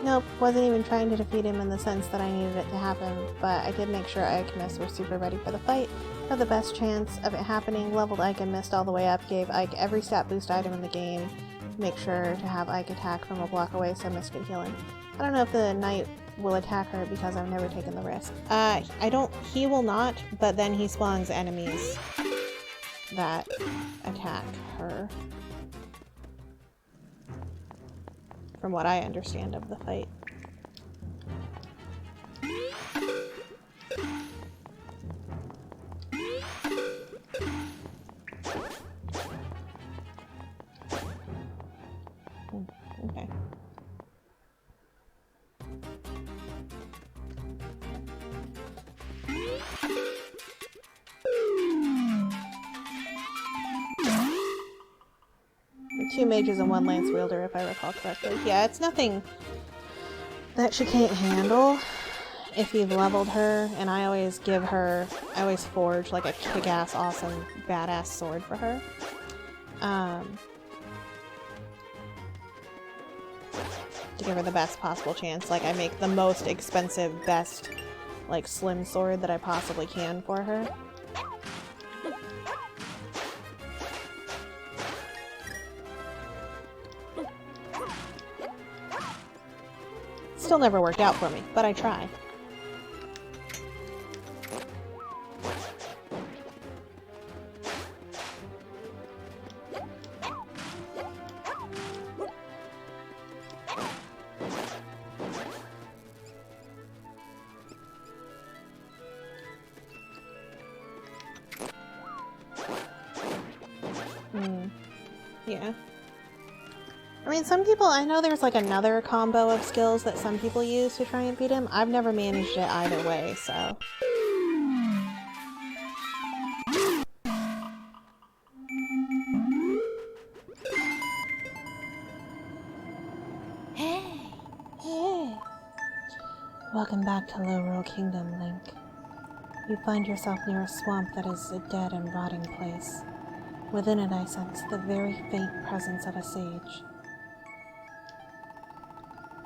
Nope, wasn't even trying to defeat him in the sense that I needed it to happen, but I did make sure Ike and Mist were super ready for the fight. Had the best chance of it happening, leveled Ike and Mist all the way up, gave Ike every stat boost item in the game, make sure to have Ike attack from a block away so Mist could heal him. I don't know if the knight will attack her because I've never taken the risk. He will not, but then he spawns enemies that attack her. From what I understand of the fight. Okay. Two mages and one lance wielder, if I recall correctly. Yeah, it's nothing that she can't handle if you've leveled her, and I always forge like a kick-ass, awesome, badass sword for her. To give her the best possible chance. Like, I make the most expensive, best, like, slim sword that I possibly can for her. Still never worked out for me, but I try. Yeah. I mean, some people, I know there's like another combo of skills that some people use to try and beat him. I've never managed it either way, so. Welcome back to Lorule Kingdom, Link. You find yourself near a swamp that is a dead and rotting place. Within it I sense the very faint presence of a sage.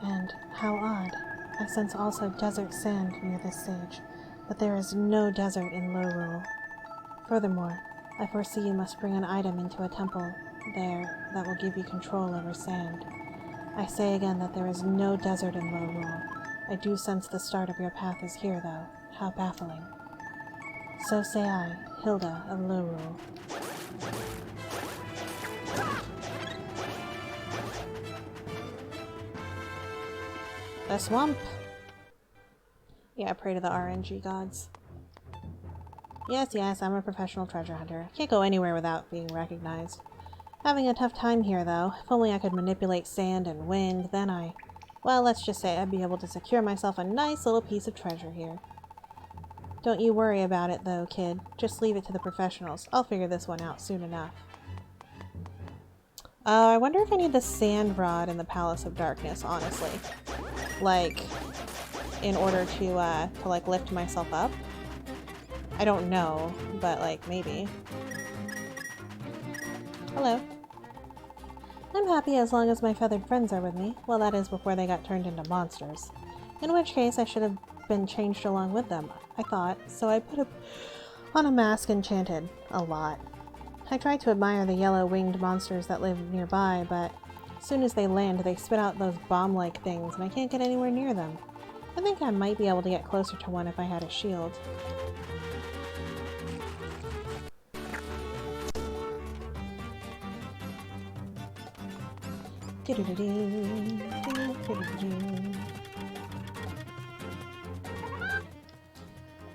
And, how odd, I sense also desert sand near this sage, but there is no desert in Lorule. Furthermore, I foresee you must bring an item into a temple there that will give you control over sand. I say again that there is no desert in Lorule. I do sense the start of your path is here, though. How baffling. So say I, Hilda of Lorule. The swamp. Yeah, I pray to the RNG gods. Yes, I'm a professional treasure hunter. Can't go anywhere without being recognized. Having a tough time here, though. If only I could manipulate sand and wind, then well, let's just say I'd be able to secure myself a nice little piece of treasure here. Don't you worry about it, though, kid. Just leave it to the professionals. I'll figure this one out soon enough. I wonder if I need the sand rod in the Palace of Darkness, honestly. Like, in order to like, lift myself up? I don't know, but, like, maybe. Hello. I'm happy as long as my feathered friends are with me. Well, that is before they got turned into monsters. In which case, I should have been changed along with them, I thought, so I put on a mask and chanted a lot. I tried to admire the yellow-winged monsters that live nearby, but as soon as they land, they spit out those bomb-like things, and I can't get anywhere near them. I think I might be able to get closer to one if I had a shield.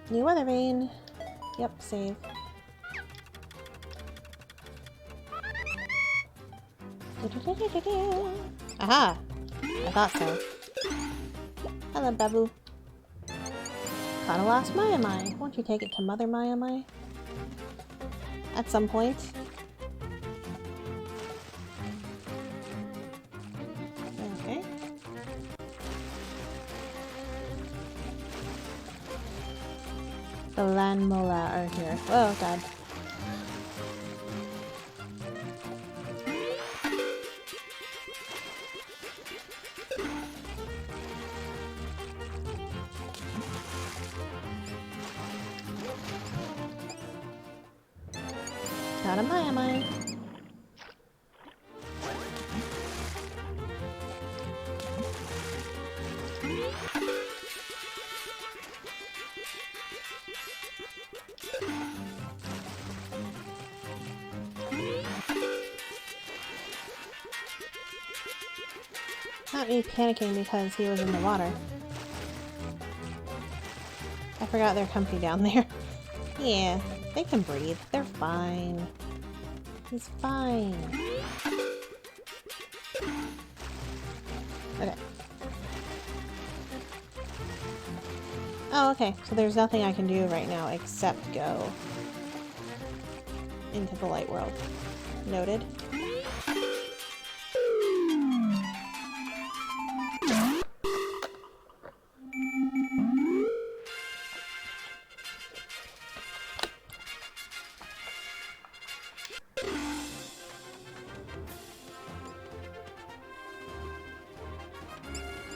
New weather vane. Yep, save. Aha! I thought so. Hello, Babu. Caught a lost Maiamai. Won't you take it to Mother Maiamai? At some point. Okay. The Landmola are here. Oh, God. Got a Maiamai. Not me panicking because he was in the water. I forgot they're comfy down there. Yeah, they can breathe. They're fine. He's fine. Okay. Oh, okay. So there's nothing I can do right now except go into the light world. Noted.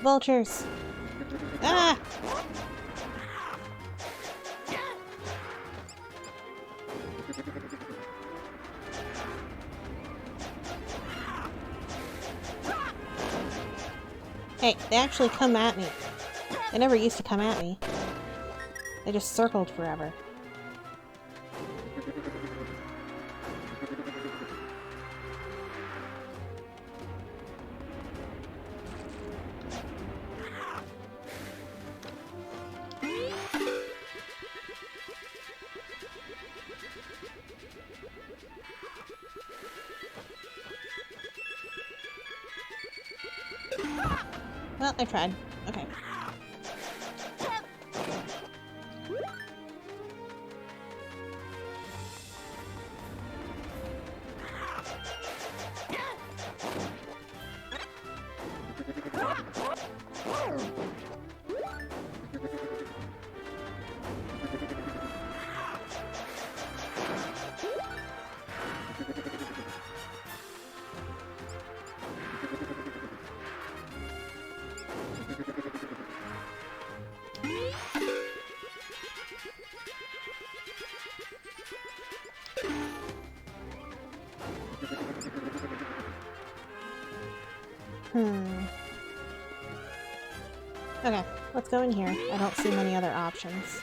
Vultures! Ah! Hey, they actually come at me. They never used to come at me. They just circled forever. Well, I tried. Okay. Okay, let's go in here. I don't see many other options.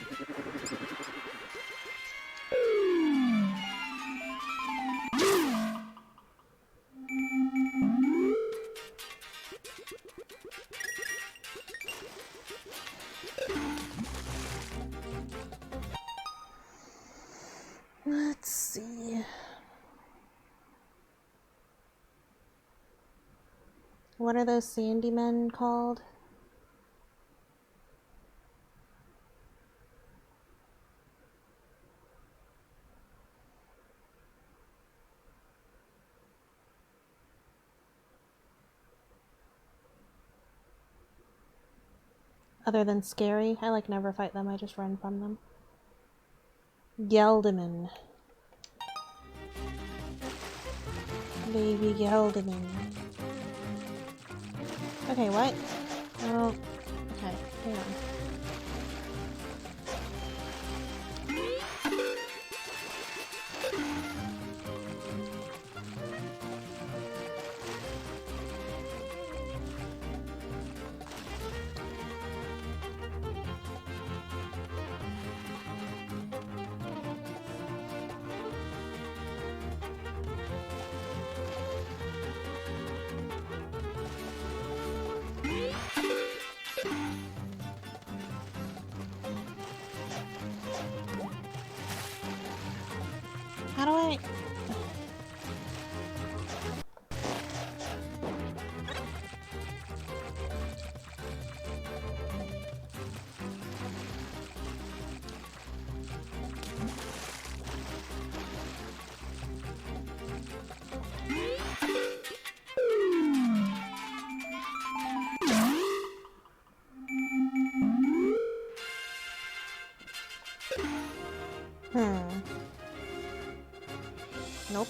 Let's see. What are those sandy men called? Other than scary, I like never fight them, I just run from them. Gelderman. Baby Gelderman. Okay, what? Oh, okay, hang on. How do I... Nope.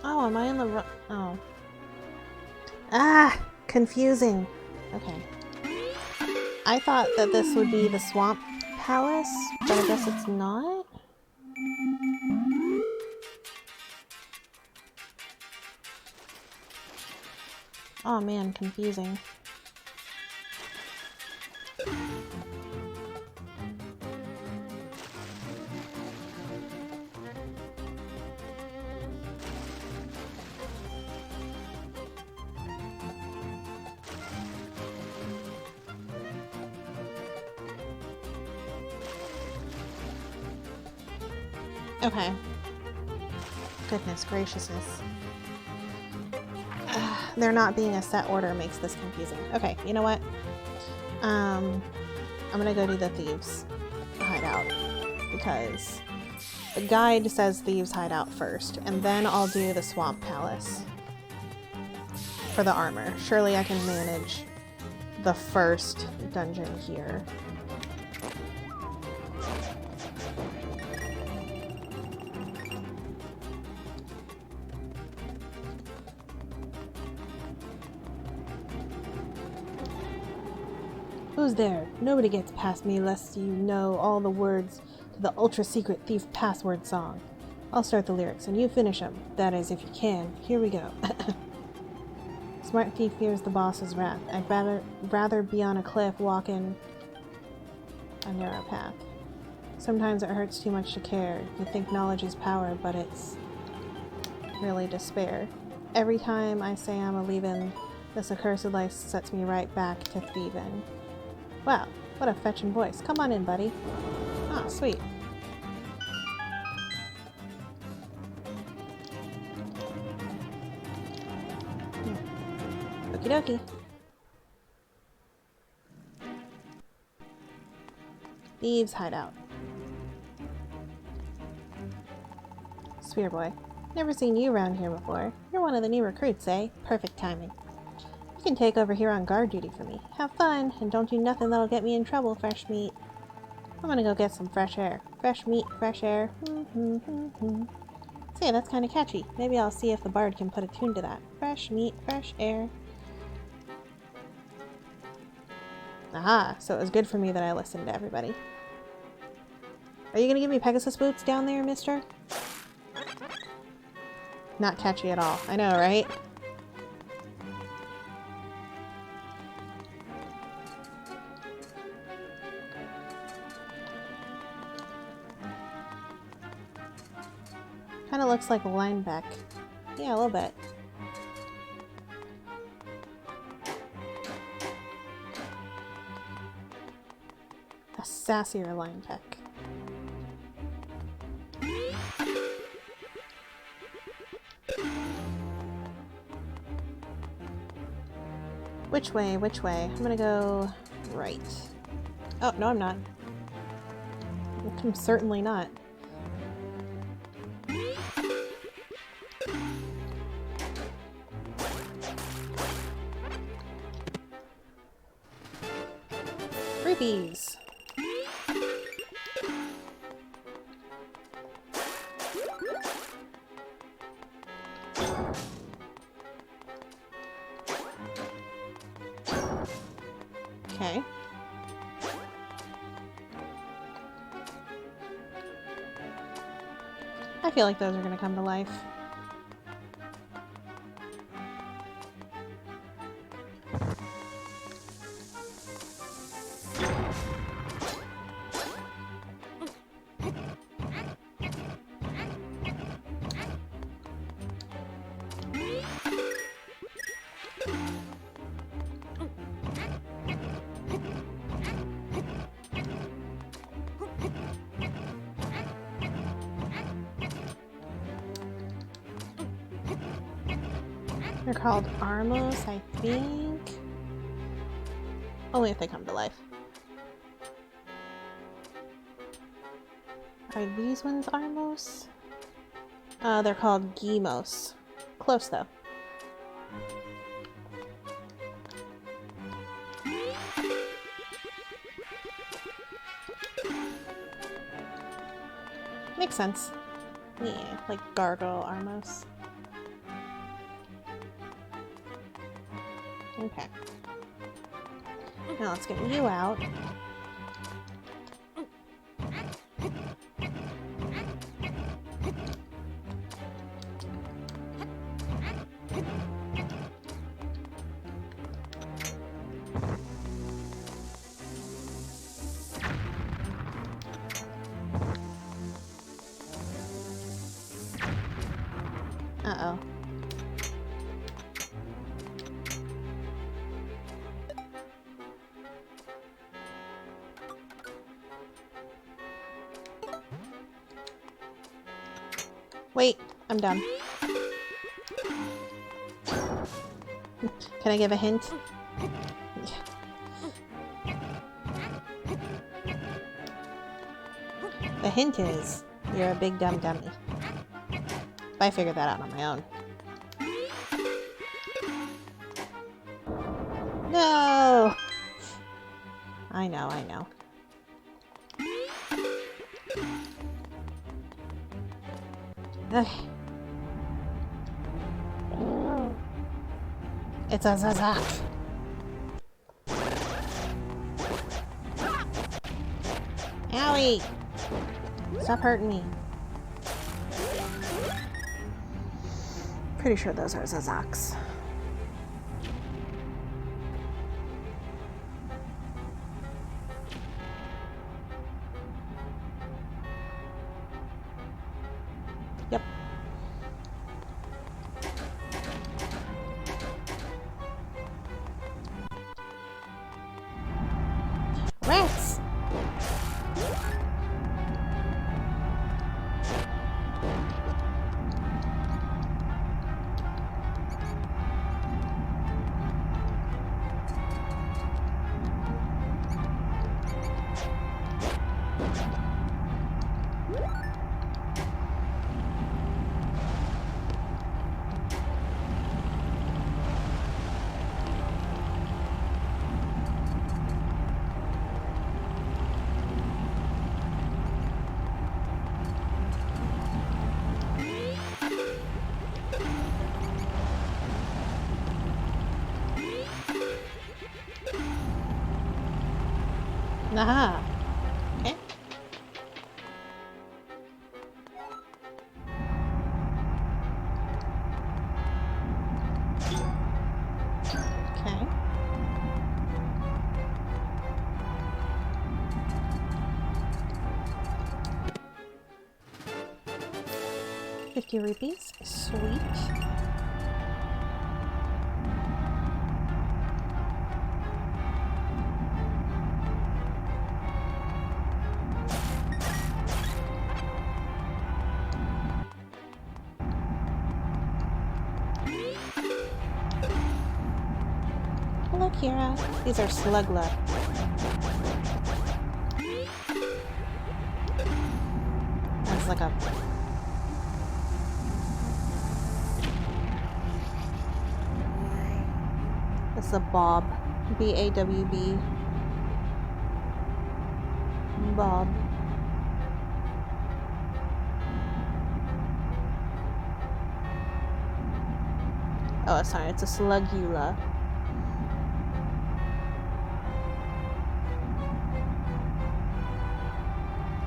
Oh, am I in the oh. Ah! Confusing. Okay. I thought that this would be the Swamp Palace, but I guess it's not? Oh man, confusing. Okay. Goodness graciousness. There not being a set order makes this confusing. Okay, you know what? I'm gonna go to the Thieves' Hideout because the guide says Thieves' Hideout first, and then I'll do the Swamp Palace for the armor. Surely I can manage the first dungeon here. Who's there? Nobody gets past me lest you know all the words to the ultra-secret thief password song. I'll start the lyrics and you finish them. That is, if you can. Here we go. Smart thief fears the boss's wrath. I'd rather be on a cliff walking a narrow path. Sometimes it hurts too much to care. You think knowledge is power, but it's really despair. Every time I say I'm a-leavin', this accursed life sets me right back to thievin'. Wow, what a fetching voice. Come on in, buddy. Ah, sweet. Okie dokie. Thieves' Hideout. Spear boy. Never seen you around here before. You're one of the new recruits, eh? Perfect timing. You can take over here on guard duty for me. Have fun, and don't do nothing that'll get me in trouble, fresh meat. I'm gonna go get some fresh air. Fresh meat, fresh air. See, that's kind of catchy. Maybe I'll see if the bard can put a tune to that. Fresh meat, fresh air. Aha, so it was good for me that I listened to everybody. Are you gonna give me Pegasus boots down there, mister? Not catchy at all. I know, right? Kind of looks like Linebeck. Yeah, a little bit. A sassier Linebeck. Which way? Which way? I'm gonna go right. Oh, no, I'm not. I'm certainly not. Rupees! Okay. I feel like those are gonna come to life. They're called Armos, I think. Only if they come to life. Are these ones Armos? They're called Gimos. Close though. Makes sense. Yeah, like Gargoyle Armos. Okay. Now let's get you out. Uh-oh. Wait, I'm done. Can I give a hint? The hint is, you're a big dumb dummy. But I figured that out on my own. No! I know, I know. Okay. It's a Zazak. Owie! Stop hurting me. Pretty sure those are Zazaks. Yep. Rats! Aha! Okay. Okay. 50 rupees. Sweet. Hello, Kira. These are Slugla. That's like a... This is a Bob. B-A-W-B. Bob. Oh, sorry, it's a Slugula.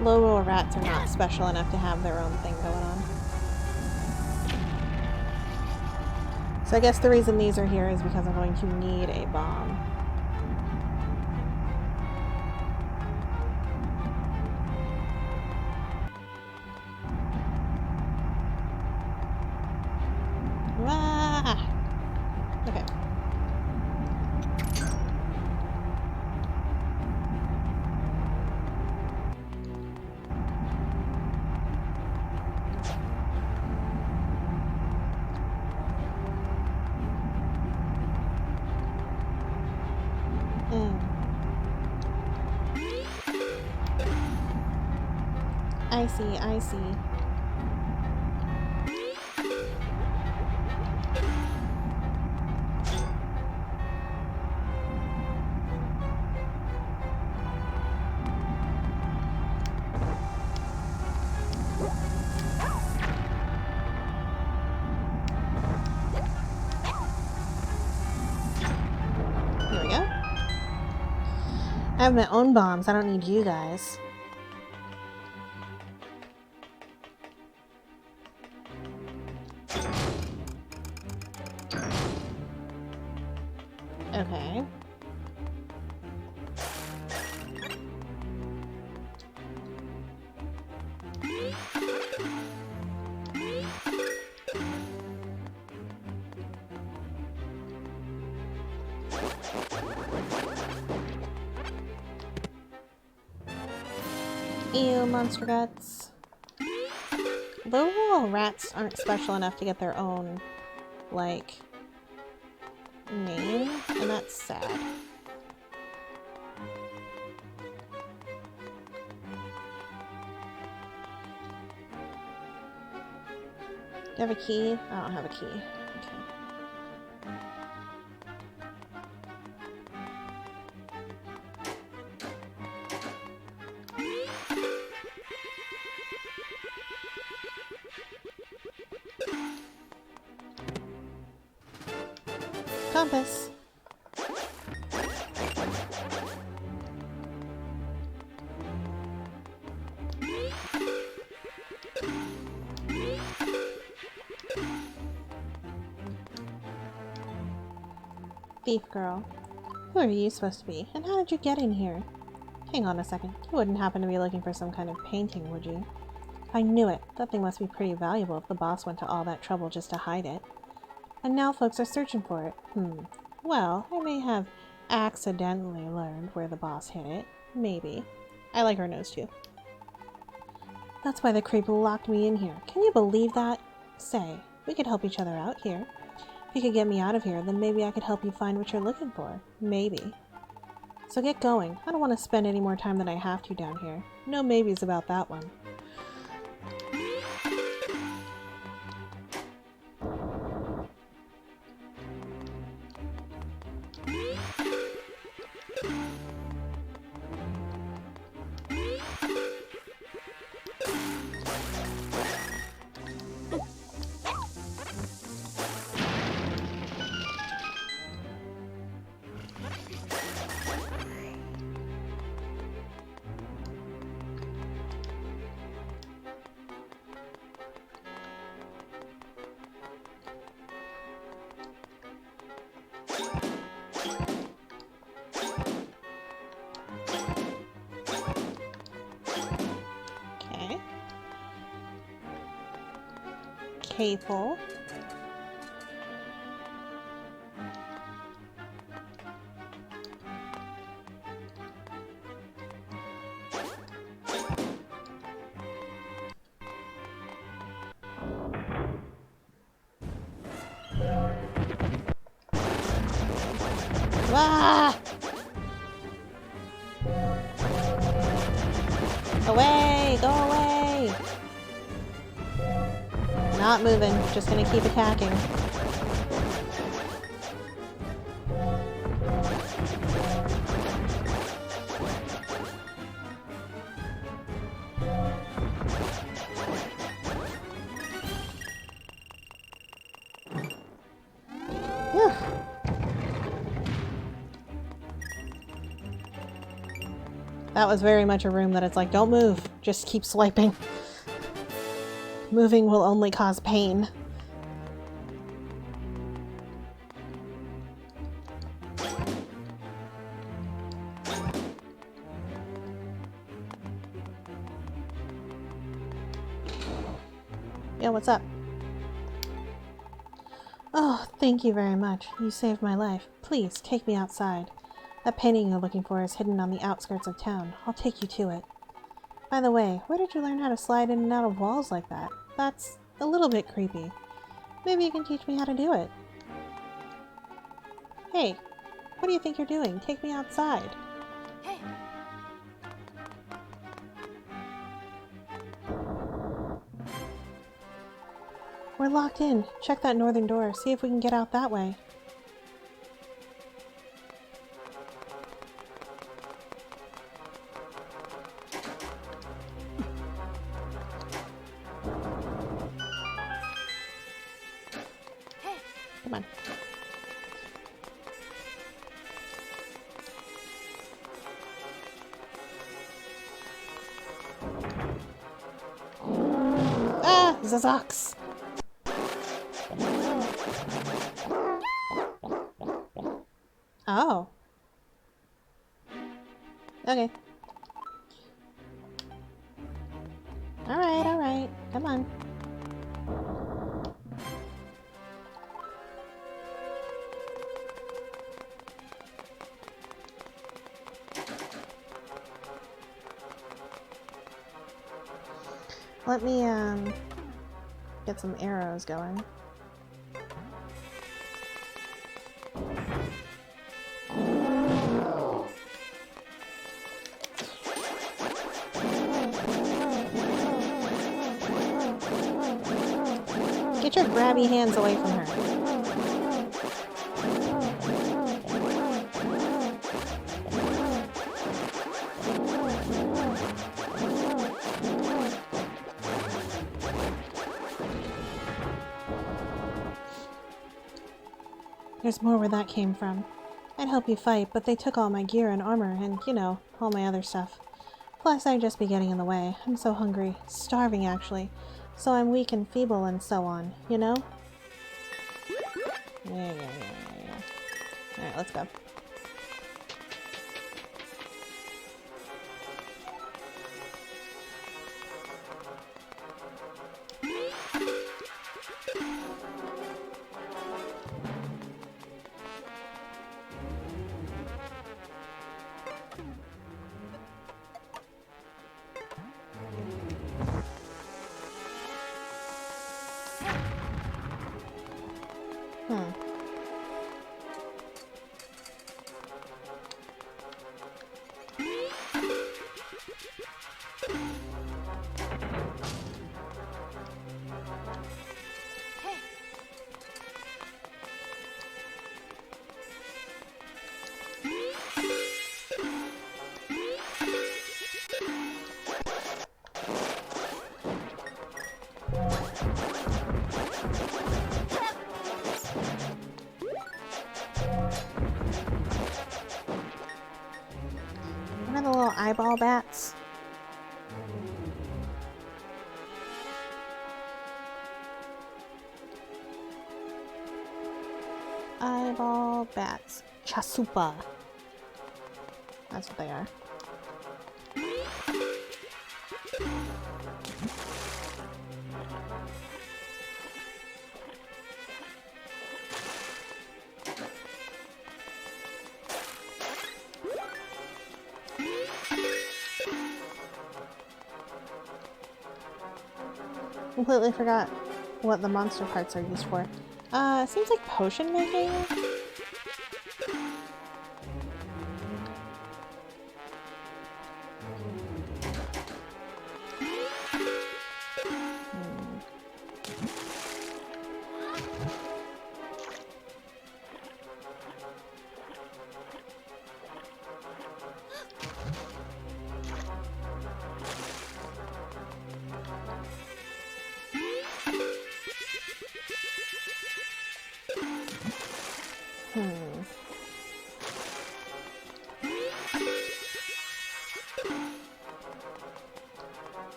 Lorule rats are not special enough to have their own thing going on. So I guess the reason these are here is because I'm going to need a bomb. Ah! Okay. I see, I see. Here we go. I have my own bombs, I don't need you guys. Okay. Ew, monster guts. Lorule rats aren't special enough to get their own, like, name, and that's sad. Do you have a key? I don't have a key. Okay. Compass. Thief girl. Who are you supposed to be? And how did you get in here? Hang on a second. You wouldn't happen to be looking for some kind of painting, would you? I knew it. That thing must be pretty valuable if the boss went to all that trouble just to hide it. And now folks are searching for it. Well, I may have accidentally learned where the boss hid it. Maybe. I like her nose too. That's why the creep locked me in here. Can you believe that? Say, we could help each other out here. If you could get me out of here, then maybe I could help you find what you're looking for. Maybe. So get going. I don't want to spend any more time than I have to down here. No maybes about that one. Okay. Cable. Ah! Away! Go away! Not moving. Just gonna keep attacking. Whew. That was very much a room that it's like, don't move, just keep swiping. Moving will only cause pain. Yeah, what's up? Oh, thank you very much. You saved my life. Please, take me outside. That painting you're looking for is hidden on the outskirts of town. I'll take you to it. By the way, where did you learn how to slide in and out of walls like that? That's a little bit creepy. Maybe you can teach me how to do it. Hey, what do you think you're doing? Take me outside. Hey. We're locked in. Check that northern door. See if we can get out that way. Come on. Ah! Zazox! Oh. Okay. Alright, alright. Come on. Let me, get some arrows going. Get your grabby hands away from her. There's more where that came from. I'd help you fight, but they took all my gear and armor and, you know, all my other stuff. Plus, I'd just be getting in the way. I'm so hungry. Starving, actually. So I'm weak and feeble and so on, you know? Yeah. Alright, let's go. Remember the little eyeball bats? Eyeball bats. Chasupa. That's what they are. Completely forgot what the monster parts are used for. It seems like potion making.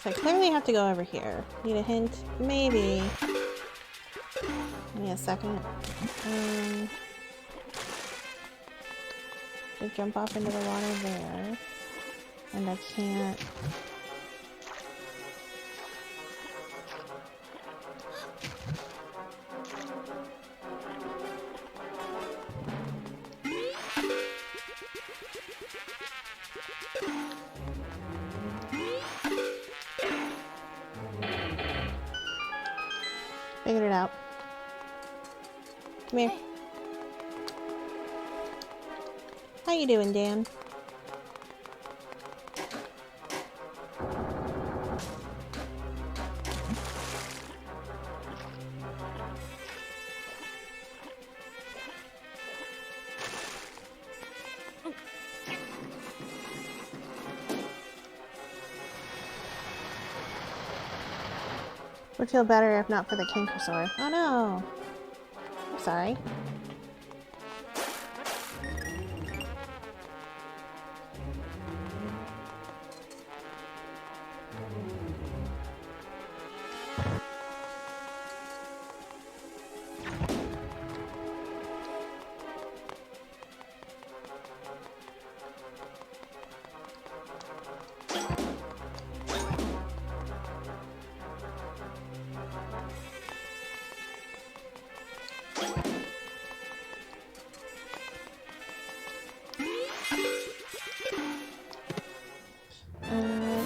So I clearly have to go over here. Need a hint? Maybe. Give me a second. To jump off into the water there. And I can't. Figured it out. Come here. How you doing, Dan? Would feel better if not for the Kinkersaur. Oh no! I'm sorry.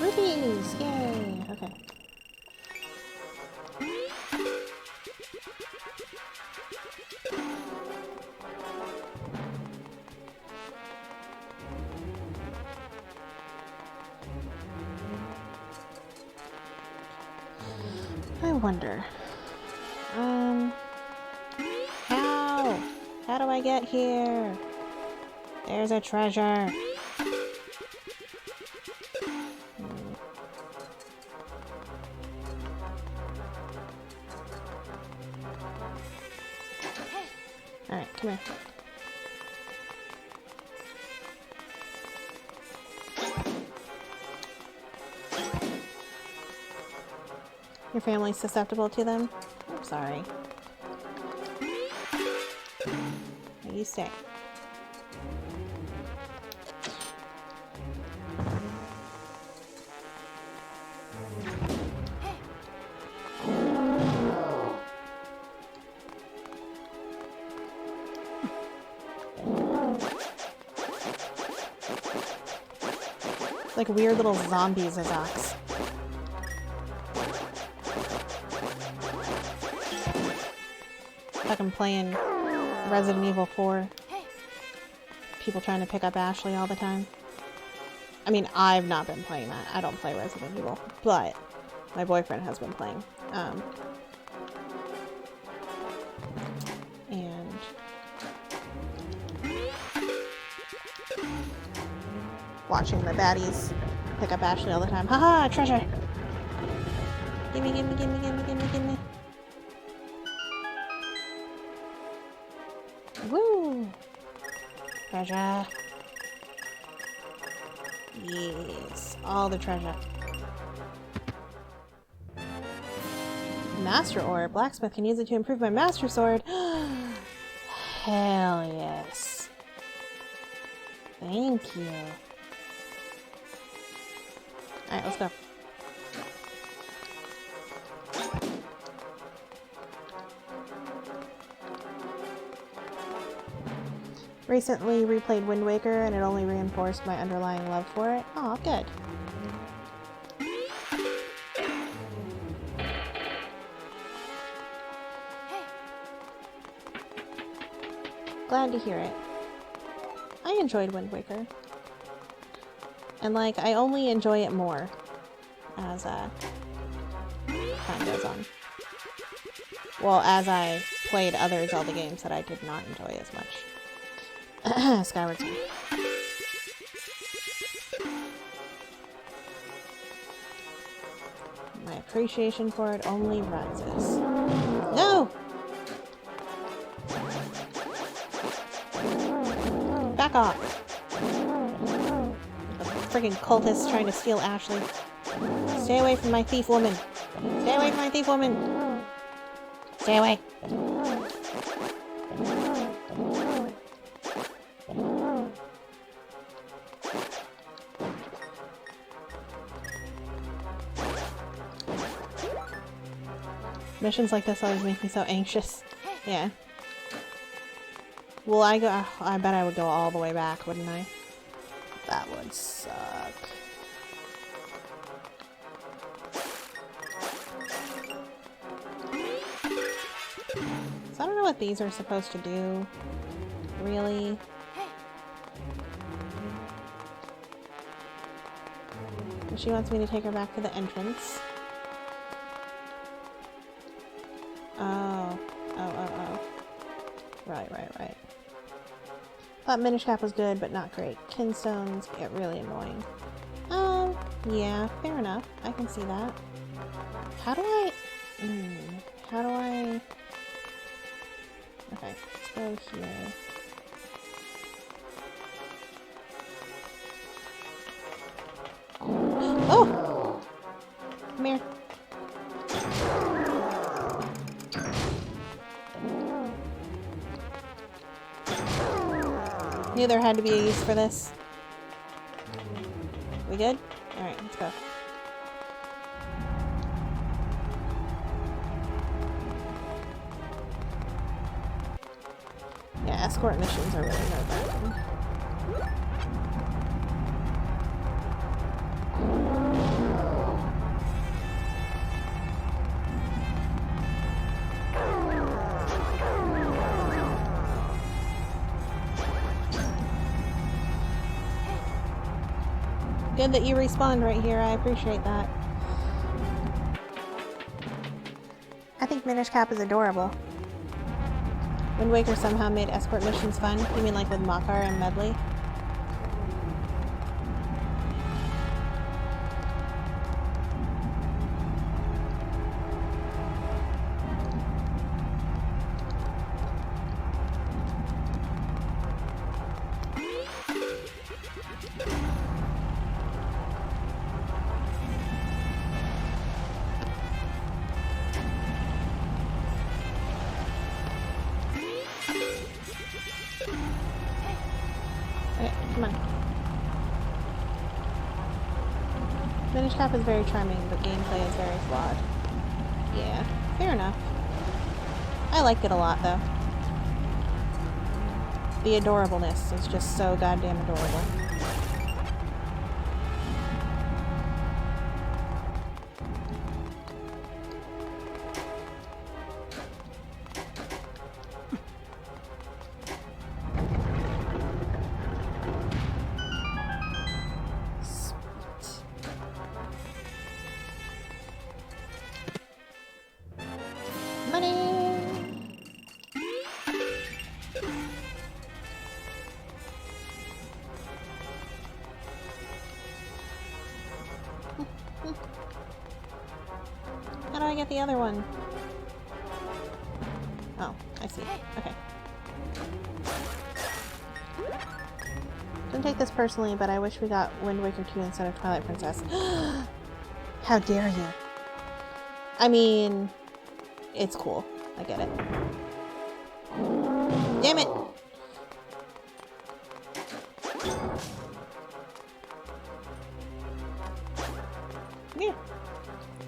Rupees! Yay! Okay. I wonder. How do I get here? There's a treasure. Alright, come here. Your family's susceptible to them? I'm sorry. You stay. Like weird little zombies as ox. Like I'm playing Resident Evil 4. People trying to pick up Ashley all the time. I mean, I've not been playing that. I don't play Resident Evil, but my boyfriend has been playing. And watching the baddies pick up Ashley all the time. Haha, treasure! Gimme, gimme, gimme, gimme, gimme, gimme. Woo! Treasure. Yes, all the treasure. Master ore. Blacksmith can use it to improve my master sword. Hell yes. Thank you. Alright, let's go. Recently replayed Wind Waker and it only reinforced my underlying love for it. Oh, good. Glad to hear it. I enjoyed Wind Waker. And like, I only enjoy it more as time goes on. Well, as I played other Zelda games that I did not enjoy as much. Skyward Sword. My appreciation for it only rises. No! Back off! The freaking cultists trying to steal Ashley. Stay away from my thief woman! Stay away from my thief woman! Stay away! Missions like this always make me so anxious. Yeah. Will I go? I bet I would go all the way back, wouldn't I? That would suck. So I don't know what these are supposed to do. Really? She wants me to take her back to the entrance. Oh. Right. Thought Minish Cap was good, but not great. Kinstones get really annoying. Yeah, fair enough. I can see that. How do I... Okay, let's go here. Oh! Come here. Knew there had to be a use for this. We good? Alright, let's go. Yeah, escort missions are really nerve-wracking. Good that you respawned right here. I appreciate that. I think Minish Cap is adorable. Wind Waker somehow made escort missions fun. You mean like with Makar and Medley? Okay, come on. Minish Cap is very charming, but gameplay is very flawed. Yeah, fair enough. I liked it a lot, though. The adorableness is just so goddamn adorable. get the other one? Oh, I see. Okay. Don't take this personally, but I wish we got Wind Waker 2 instead of Twilight Princess. How dare you? I mean, it's cool. I get it. Damn it! Come here.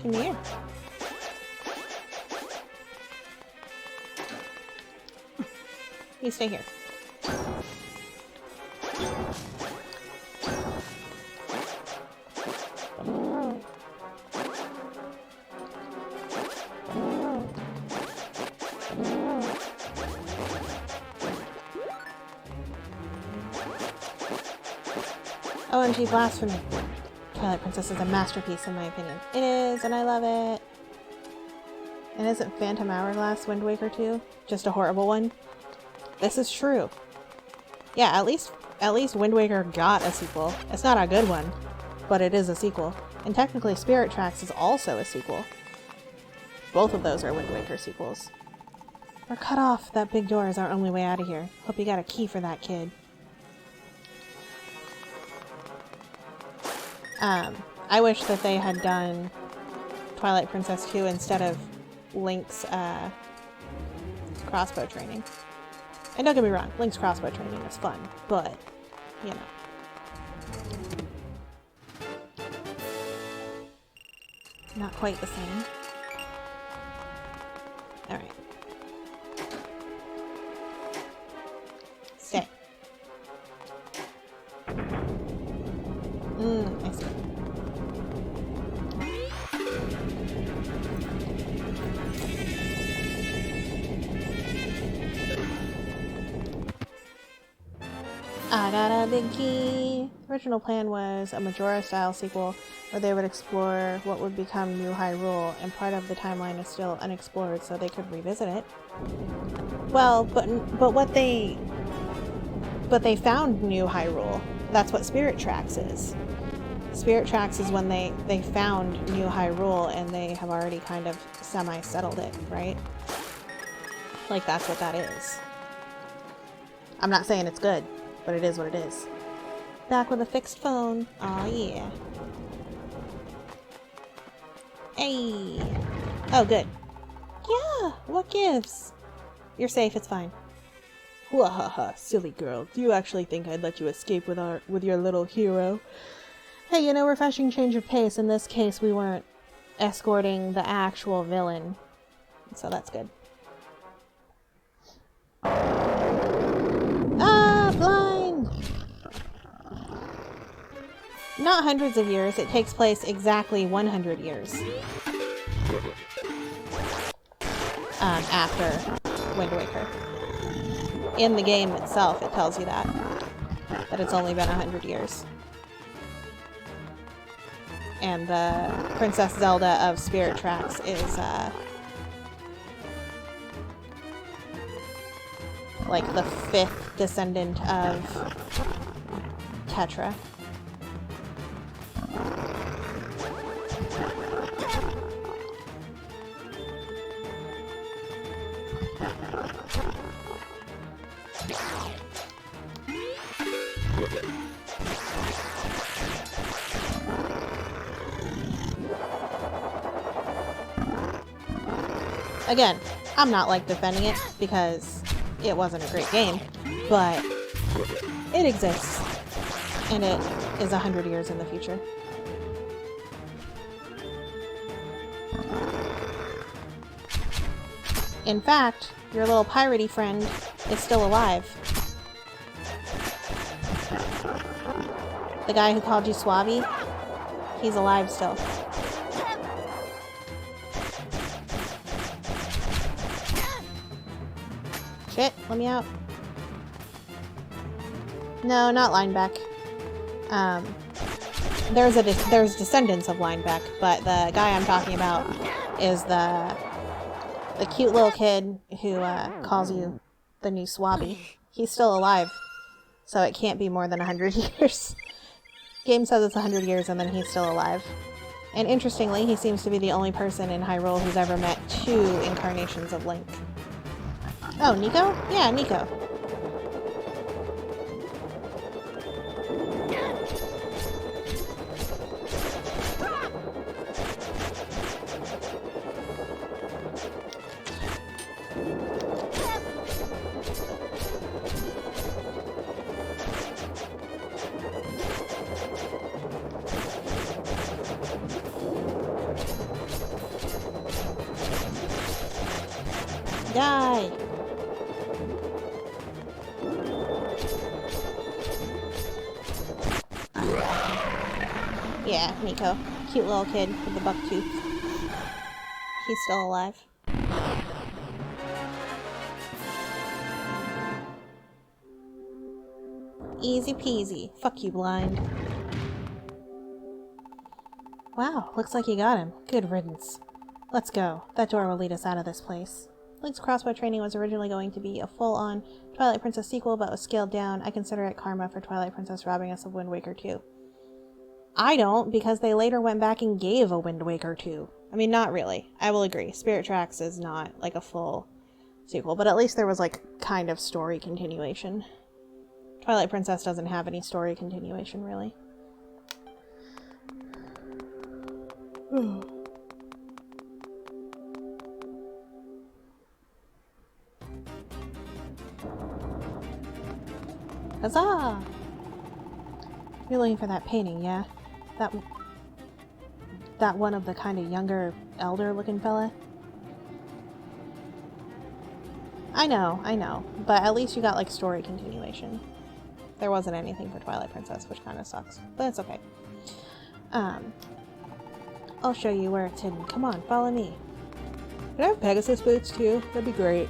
Come here. You stay here. OMG Blasphemy. Twilight Princess is a masterpiece in my opinion. It is, and I love it. And isn't Phantom Hourglass Wind Waker 2 just a horrible one? This is true. Yeah, at least Wind Waker got a sequel. It's not a good one, but it is a sequel. And technically Spirit Tracks is also a sequel. Both of those are Wind Waker sequels. We're cut off. That big door is our only way out of here. Hope you got a key for that, kid. I wish that they had done Twilight Princess 2 instead of Link's crossbow training. And don't get me wrong, Link's crossbow training is fun, but, you know. Not quite the same. Alright. Stay. I see. I got a big key! Original plan was a Majora-style sequel where they would explore what would become New Hyrule, and part of the timeline is still unexplored, so they could revisit it. Well, but they found New Hyrule. That's what Spirit Tracks is. Spirit Tracks is when they found New Hyrule and they have already kind of semi-settled it, right? Like, that's what that is. I'm not saying it's good, but it is what it is. Back with a fixed phone. Aw, yeah. Hey! Oh, good. Yeah! What gives? You're safe, it's fine. Wahaha, silly girl. Do you actually think I'd let you escape with your little hero? Hey, you know, refreshing change of pace. In this case, we weren't escorting the actual villain. So that's good. Ah, blind! Not hundreds of years. It takes place exactly 100 years. After Wind Waker. In the game itself, it tells you that it's only been 100 years. And the Princess Zelda of Spirit Tracks is, like the 5th descendant of Tetra. Again, I'm not like defending it because it wasn't a great game, but it exists and it is 100 years in the future. In fact, your little piratey friend is still alive. The guy who called you Swabby, he's alive still. Shit, let me out. No, not Linebeck. There's descendants of Linebeck, but the guy I'm talking about is the cute little kid who calls you the new Swabby. He's still alive, so it can't be more than 100 years. Game says it's 100 years and then he's still alive. And interestingly, he seems to be the only person in Hyrule who's ever met 2 incarnations of Link. Oh, Nico? Yeah, Nico. Die! Yeah, Nico. Cute little kid with the buck tooth. He's still alive. Easy peasy. Fuck you, blind. Wow, looks like you got him. Good riddance. Let's go. That door will lead us out of this place. Link's crossbow training was originally going to be a full-on Twilight Princess sequel, but was scaled down. I consider it karma for Twilight Princess robbing us of Wind Waker 2. I don't, because they later went back and gave a Wind Waker 2. I mean, not really. I will agree. Spirit Tracks is not, like, a full sequel, but at least there was, like, kind of story continuation. Twilight Princess doesn't have any story continuation, really. Huzzah! You're looking for that painting, yeah? That one of the kind of younger, elder-looking fella? I know, but at least you got, like, story continuation. There wasn't anything for Twilight Princess, which kind of sucks, but it's okay. I'll show you where it's hidden. Come on, follow me. Can I have Pegasus boots too? That'd be great.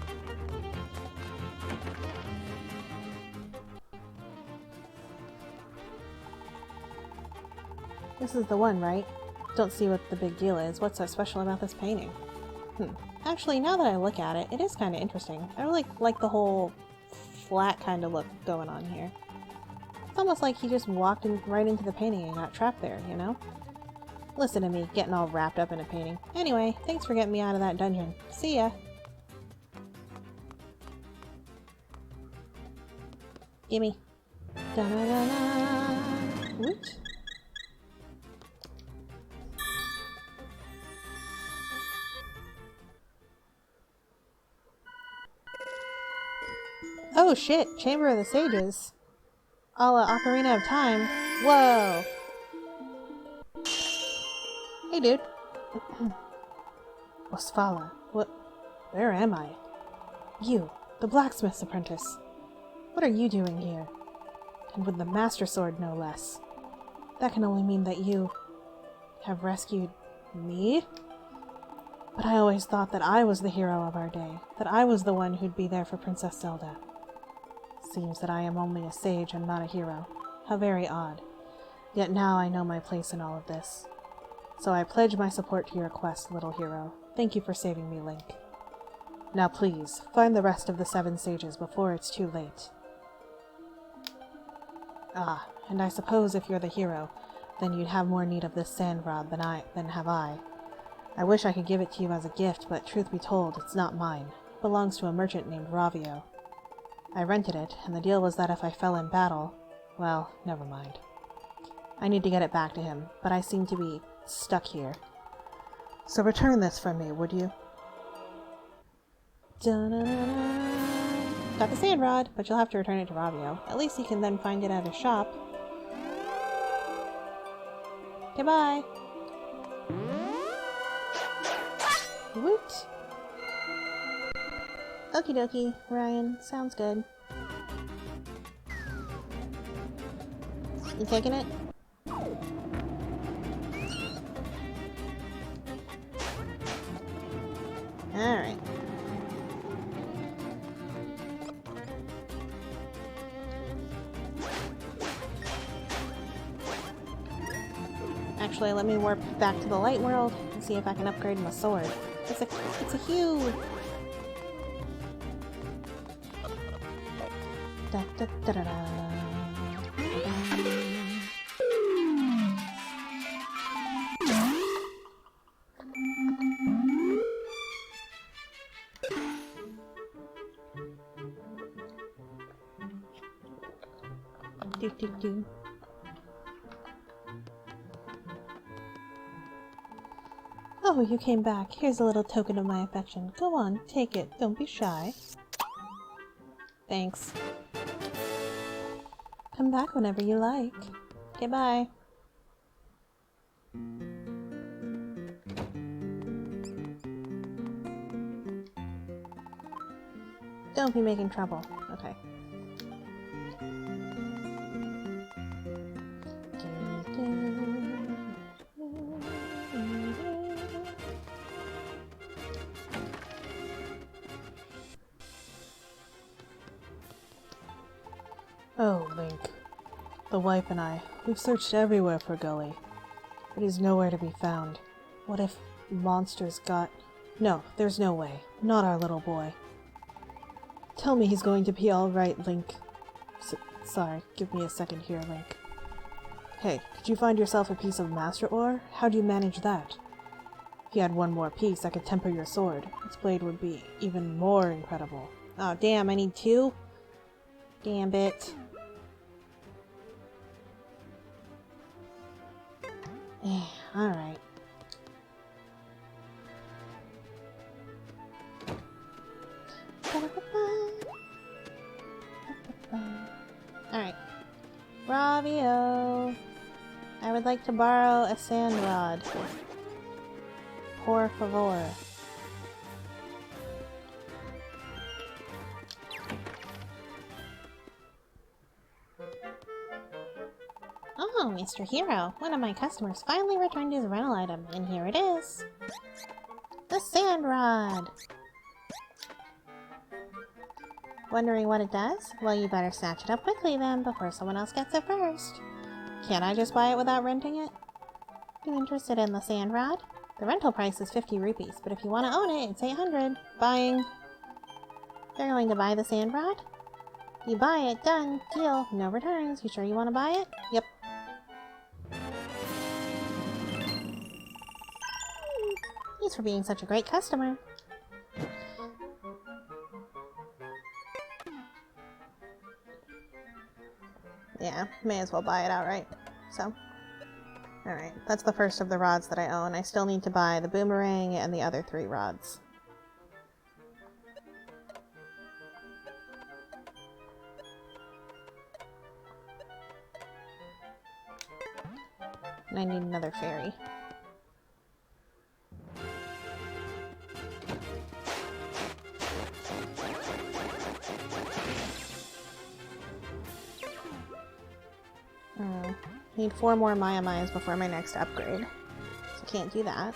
This is the one, right? Don't see what the big deal is. What's so special about this painting? Actually, now that I look at it, it is kind of interesting. I really like the whole flat kind of look going on here. It's almost like he just walked right into the painting and got trapped there, you know? Listen to me, getting all wrapped up in a painting. Anyway, thanks for getting me out of that dungeon. See ya! Gimme. Da-da-da-da. Woot. Oh shit, Chamber of the Sages. A la Ocarina of Time. Whoa! Hey dude. Osvala, what? Where am I? You, the blacksmith's apprentice. What are you doing here? And with the Master Sword, no less. That can only mean that you have rescued me? But I always thought that I was the hero of our day, that I was the one who'd be there for Princess Zelda. Seems that I am only a sage and not a hero. How very odd. Yet now I know my place in all of this. So I pledge my support to your quest, little hero. Thank you for saving me, Link. Now please, find the rest of the 7 sages before it's too late. Ah, and I suppose if you're the hero, then you'd have more need of this sand rod than have I. I wish I could give it to you as a gift, but truth be told, it's not mine. It belongs to a merchant named Ravio. I rented it, and the deal was that if I fell in battle, well, never mind. I need to get it back to him, but I seem to be stuck here. So return this from me, would you? Da-na-na-na. Got the sand rod, but you'll have to return it to Ravio. At least he can then find it at his shop. Goodbye! Woot! Okie dokie, Ryan. Sounds good. You taking it? Alright. Actually, let me warp back to the light world and see if I can upgrade my sword. It's a hue! Da, da, da, da, da. Do, do, do. Oh, you came back. Here's a little token of my affection. Go on, take it. Don't be shy. Thanks. Come back whenever you like. Goodbye. Don't be making trouble. Okay. Oh, Link. The wife and I, we've searched everywhere for Gully, but he's nowhere to be found. What if monsters got... No, there's no way. Not our little boy. Tell me he's going to be alright, Link. Sorry, give me a second here, Link. Hey, could you find yourself a piece of Master Ore? How do you manage that? If you had one more piece, I could temper your sword. Its blade would be even more incredible. Oh, damn, I need 2? Damn it. Alright. Alright. Bravio! I would like to borrow a sand rod. Por favor. Oh, Mr. Hero, one of my customers finally returned his rental item, and here it is. The sand rod! Wondering what it does? Well, you better snatch it up quickly then, before someone else gets it first. Can't I just buy it without renting it? You interested in the sand rod? The rental price is 50 rupees, but if you want to own it, it's 800. Buying. They're going to buy the sand rod? You buy it, done, deal, no returns. You sure you want to buy it? Yep. Thanks for being such a great customer. Yeah, may as well buy it outright. So, alright, that's the first of the rods that I own. I still need to buy the boomerang and the other 3 rods. And I need another fairy. Need 4 more Maiamais before my next upgrade. So can't do that.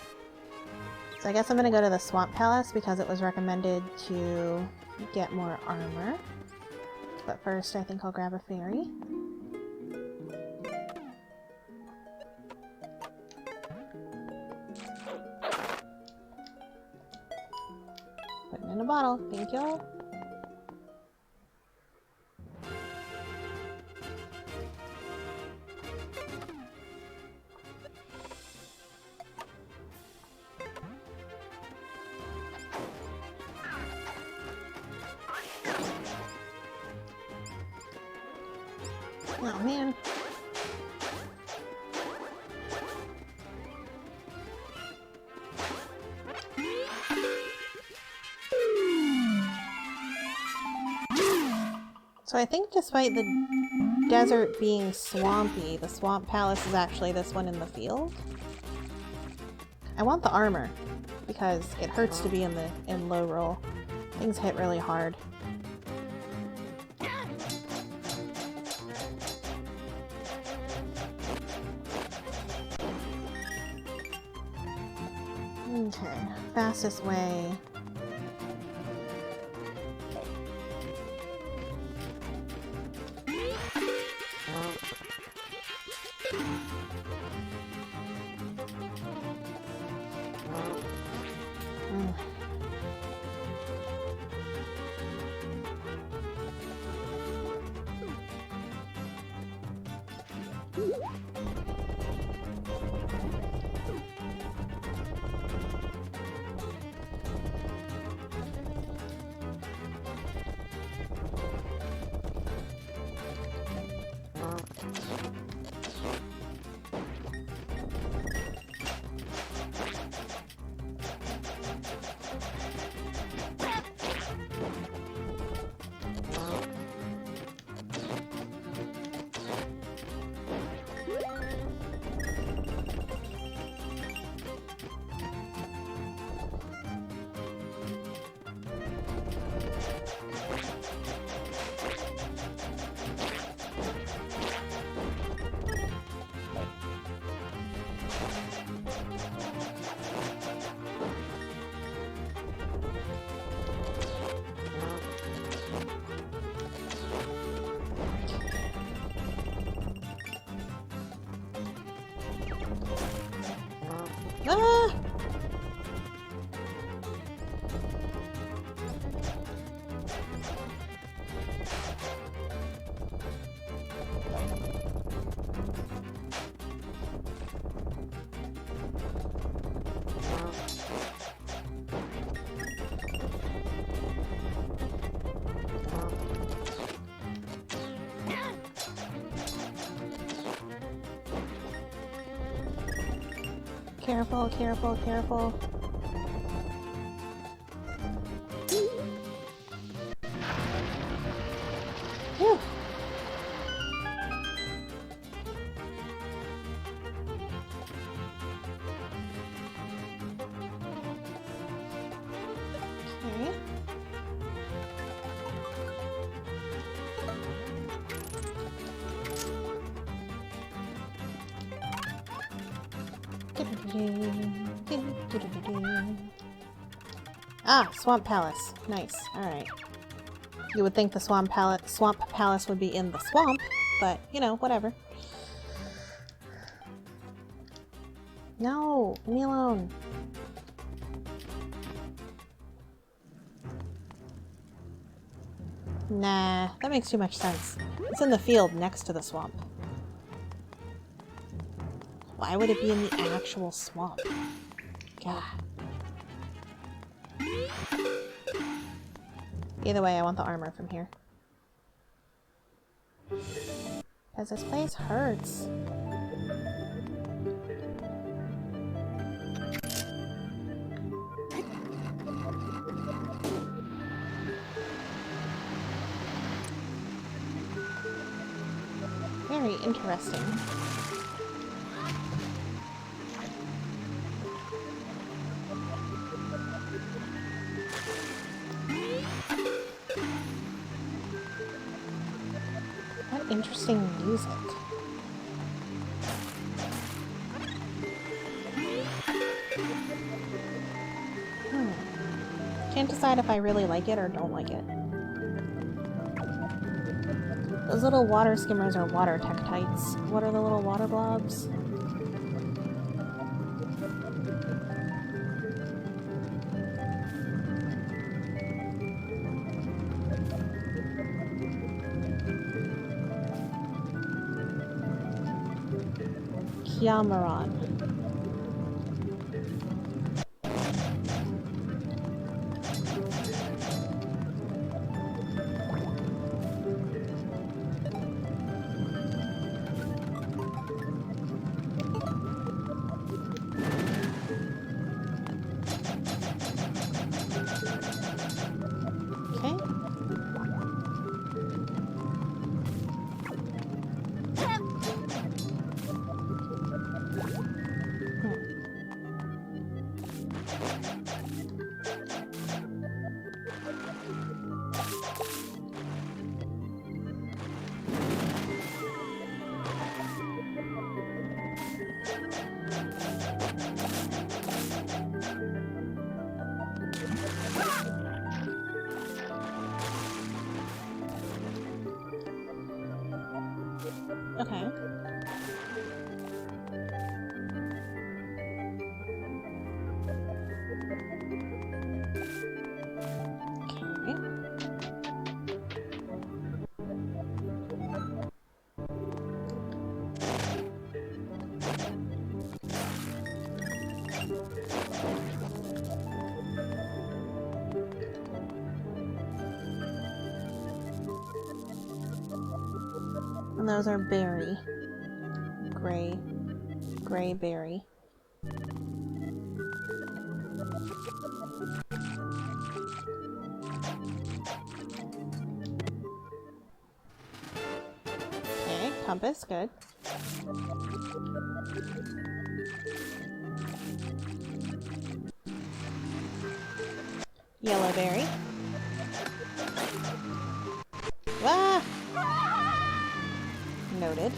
So I guess I'm gonna go to the Swamp Palace because it was recommended to get more armor. But first I think I'll grab a fairy. Put it in a bottle, thank you. Oh man. So I think despite the desert being swampy, the Swamp Palace is actually this one in the field. I want the armor because it hurts to be in Lorule. Things hit really hard. Okay, fastest way. Careful, careful, careful. Whew. Ah, Swamp Palace. Nice. Alright. You would think the Swamp Palace would be in the swamp, but, you know, whatever. No! Leave me alone. Nah, that makes too much sense. It's in the field next to the swamp. Why would it be in the actual swamp? God. Either way, I want the armor from here. Because this place hurts. Very interesting. What interesting music. Can't decide if I really like it or don't like it. Those little water skimmers are water tektites. What are the little water blobs? Kiamaron. Okay. And those are berry. Gray berry. Okay, compass, good. Yellow berry. Ah! Noted.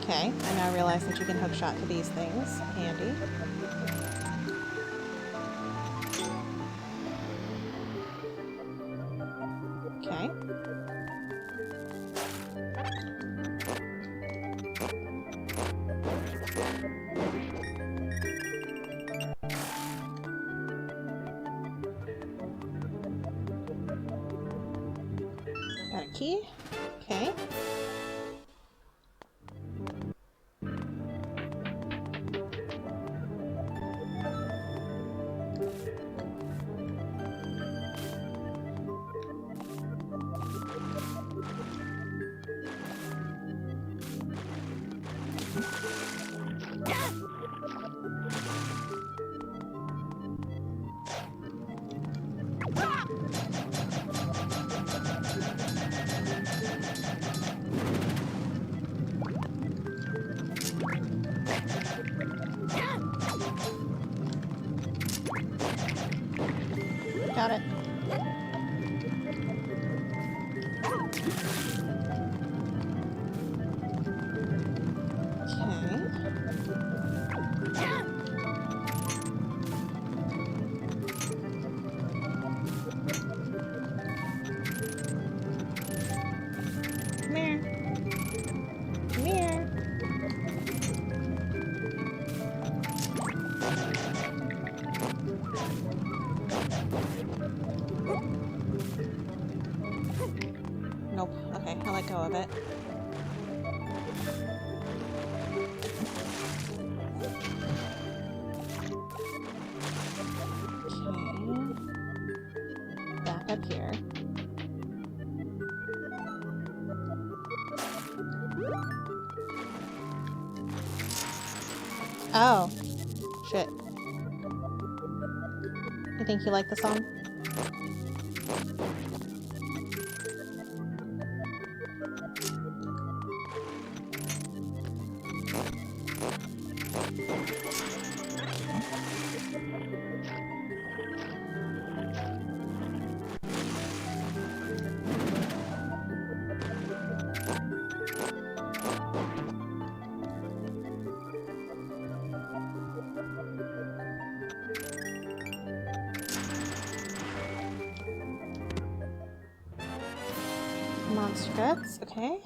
Okay, I now realize that you can hook shot to these things. Handy. Okay. Got a key. Okay. got it. Come here. Come here. Nope. Okay, I'll let go of it. Okay. Back up here. Oh. Shit. You think you like the song? Monster guts, okay.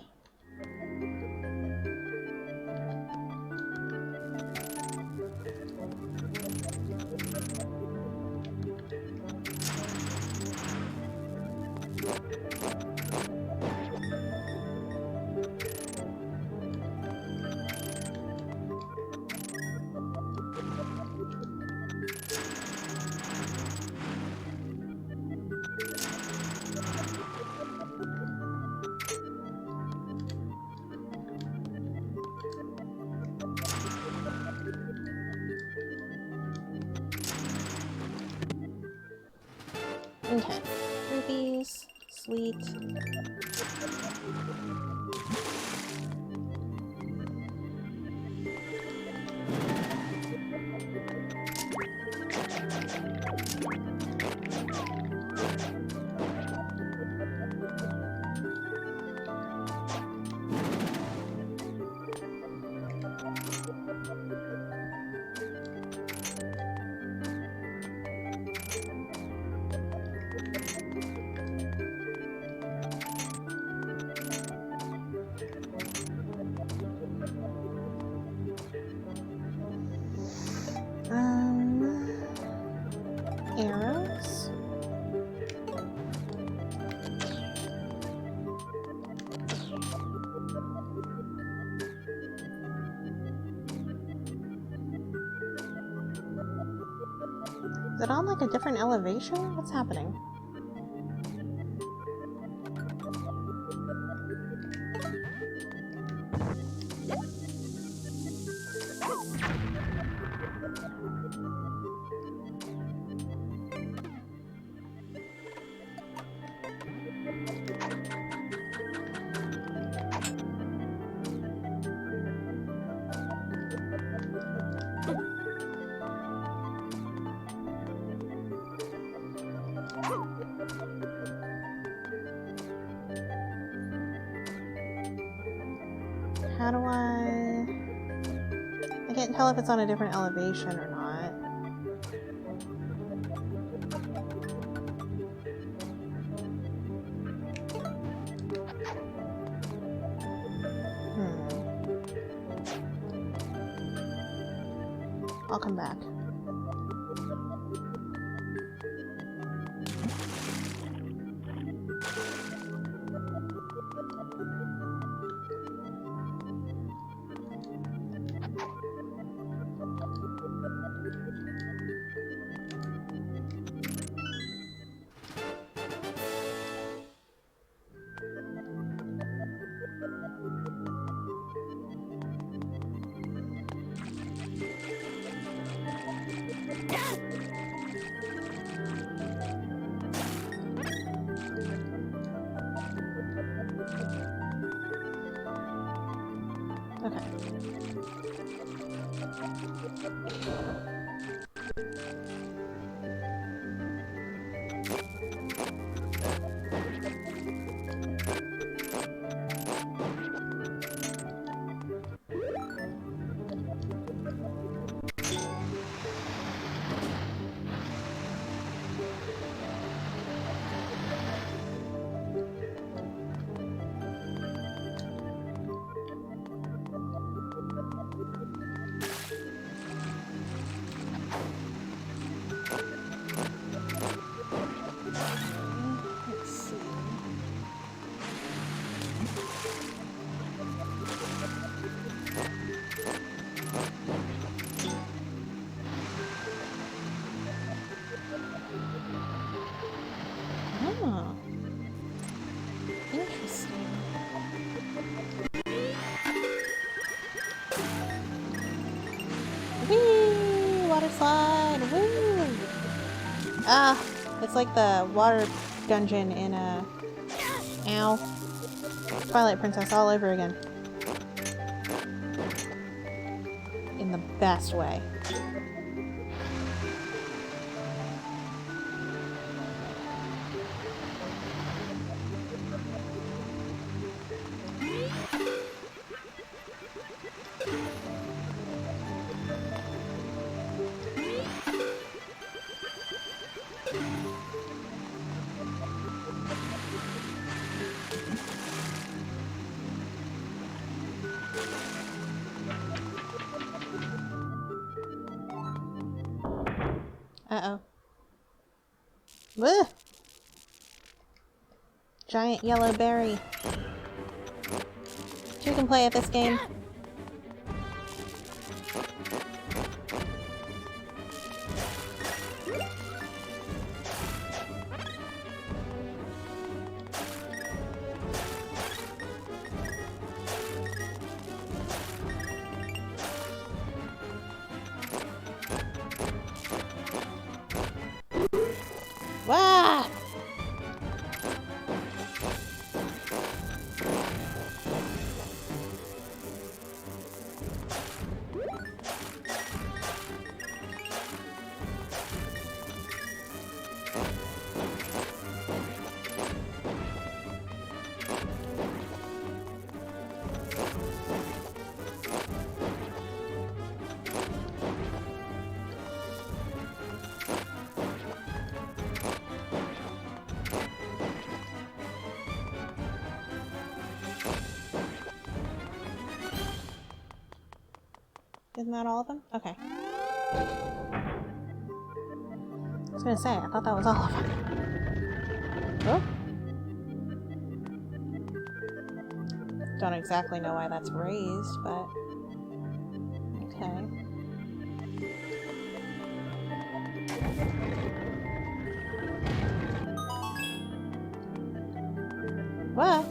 Okay. Rupees. Sweet. Arrows. Is it on like a different elevation? What's happening? How do I can't tell if it's on a different elevation or not. I'll come back. Okay. Oh. Interesting. Whee! Water slide! Woo! Ah! It's like the water dungeon in a... Ow. Twilight Princess all over again. In the best way. Uh-oh. Ugh! Giant yellow berry. Who can play at this game? Wah! Isn't that all of them? Okay. I was gonna say, I thought that was all of them. Oh. Don't exactly know why that's raised, but... Okay. What?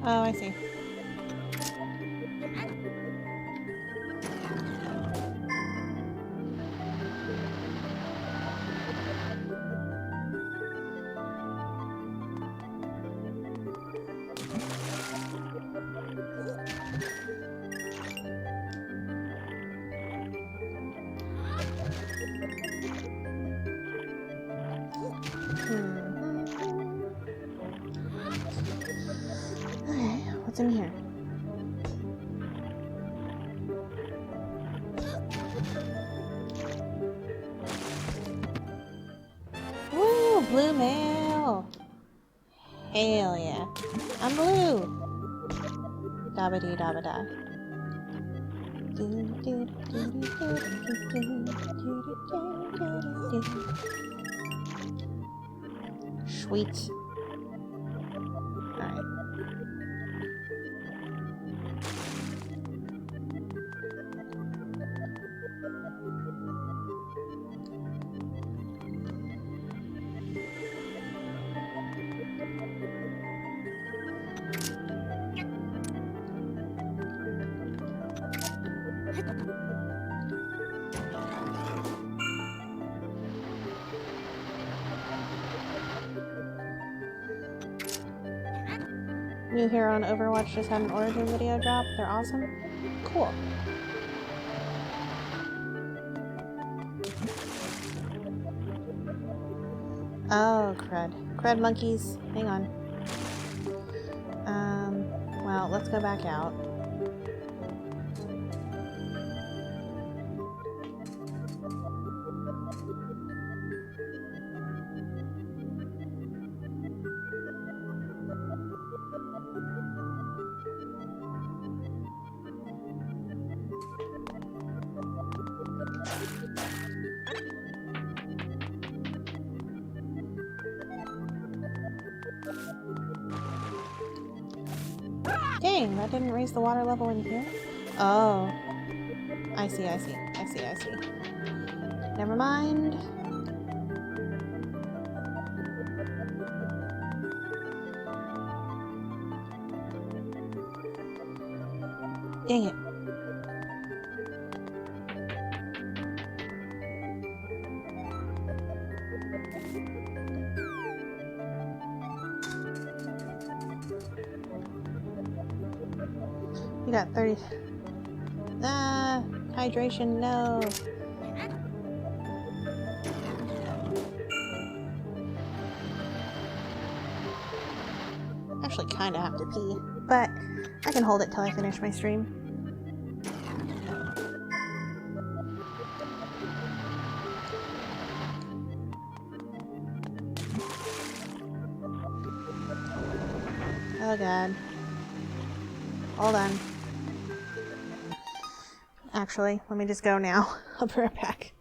Oh, I see. Okay, what's in here? Woo, blue mail! Hell yeah. I'm blue! Dabba-dee dabba-da. Sweet. Alright. New hero on Overwatch just had an origin video drop. They're awesome. Cool. Oh, crud. Crud monkeys. Hang on. Well, let's go back out. Dang, that didn't raise the water level in here? Oh. I see. Never mind. Dang it. We got 30. Ah, hydration, no. Actually, kind of have to pee, but I can hold it till I finish my stream. Oh god. Hold on. Actually, let me just go now. I'll be right back.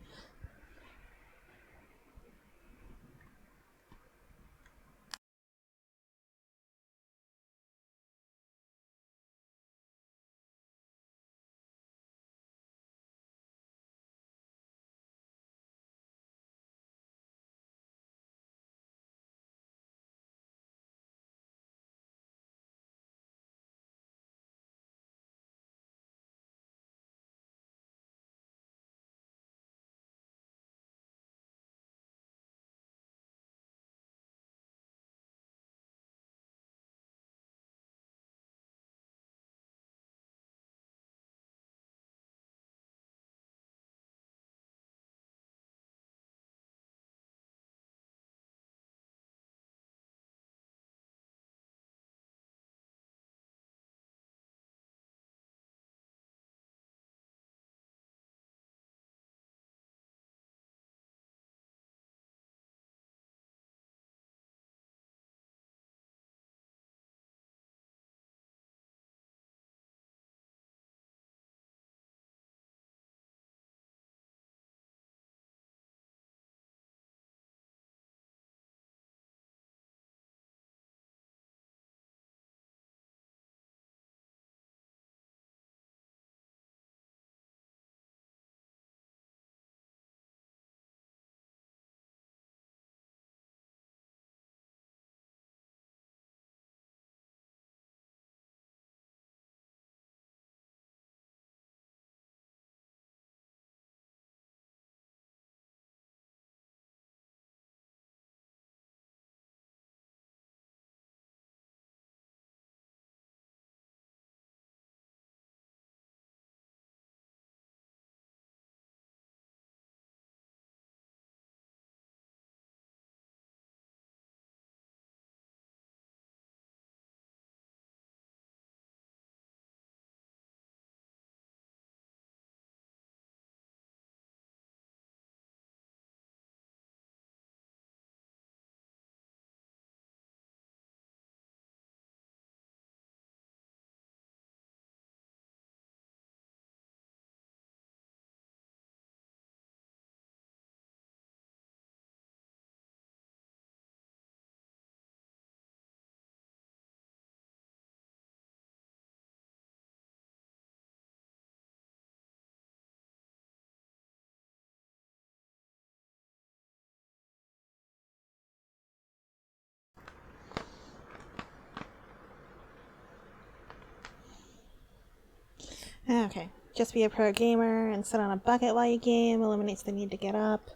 Okay, just be a pro gamer and sit on a bucket while you game eliminates the need to get up.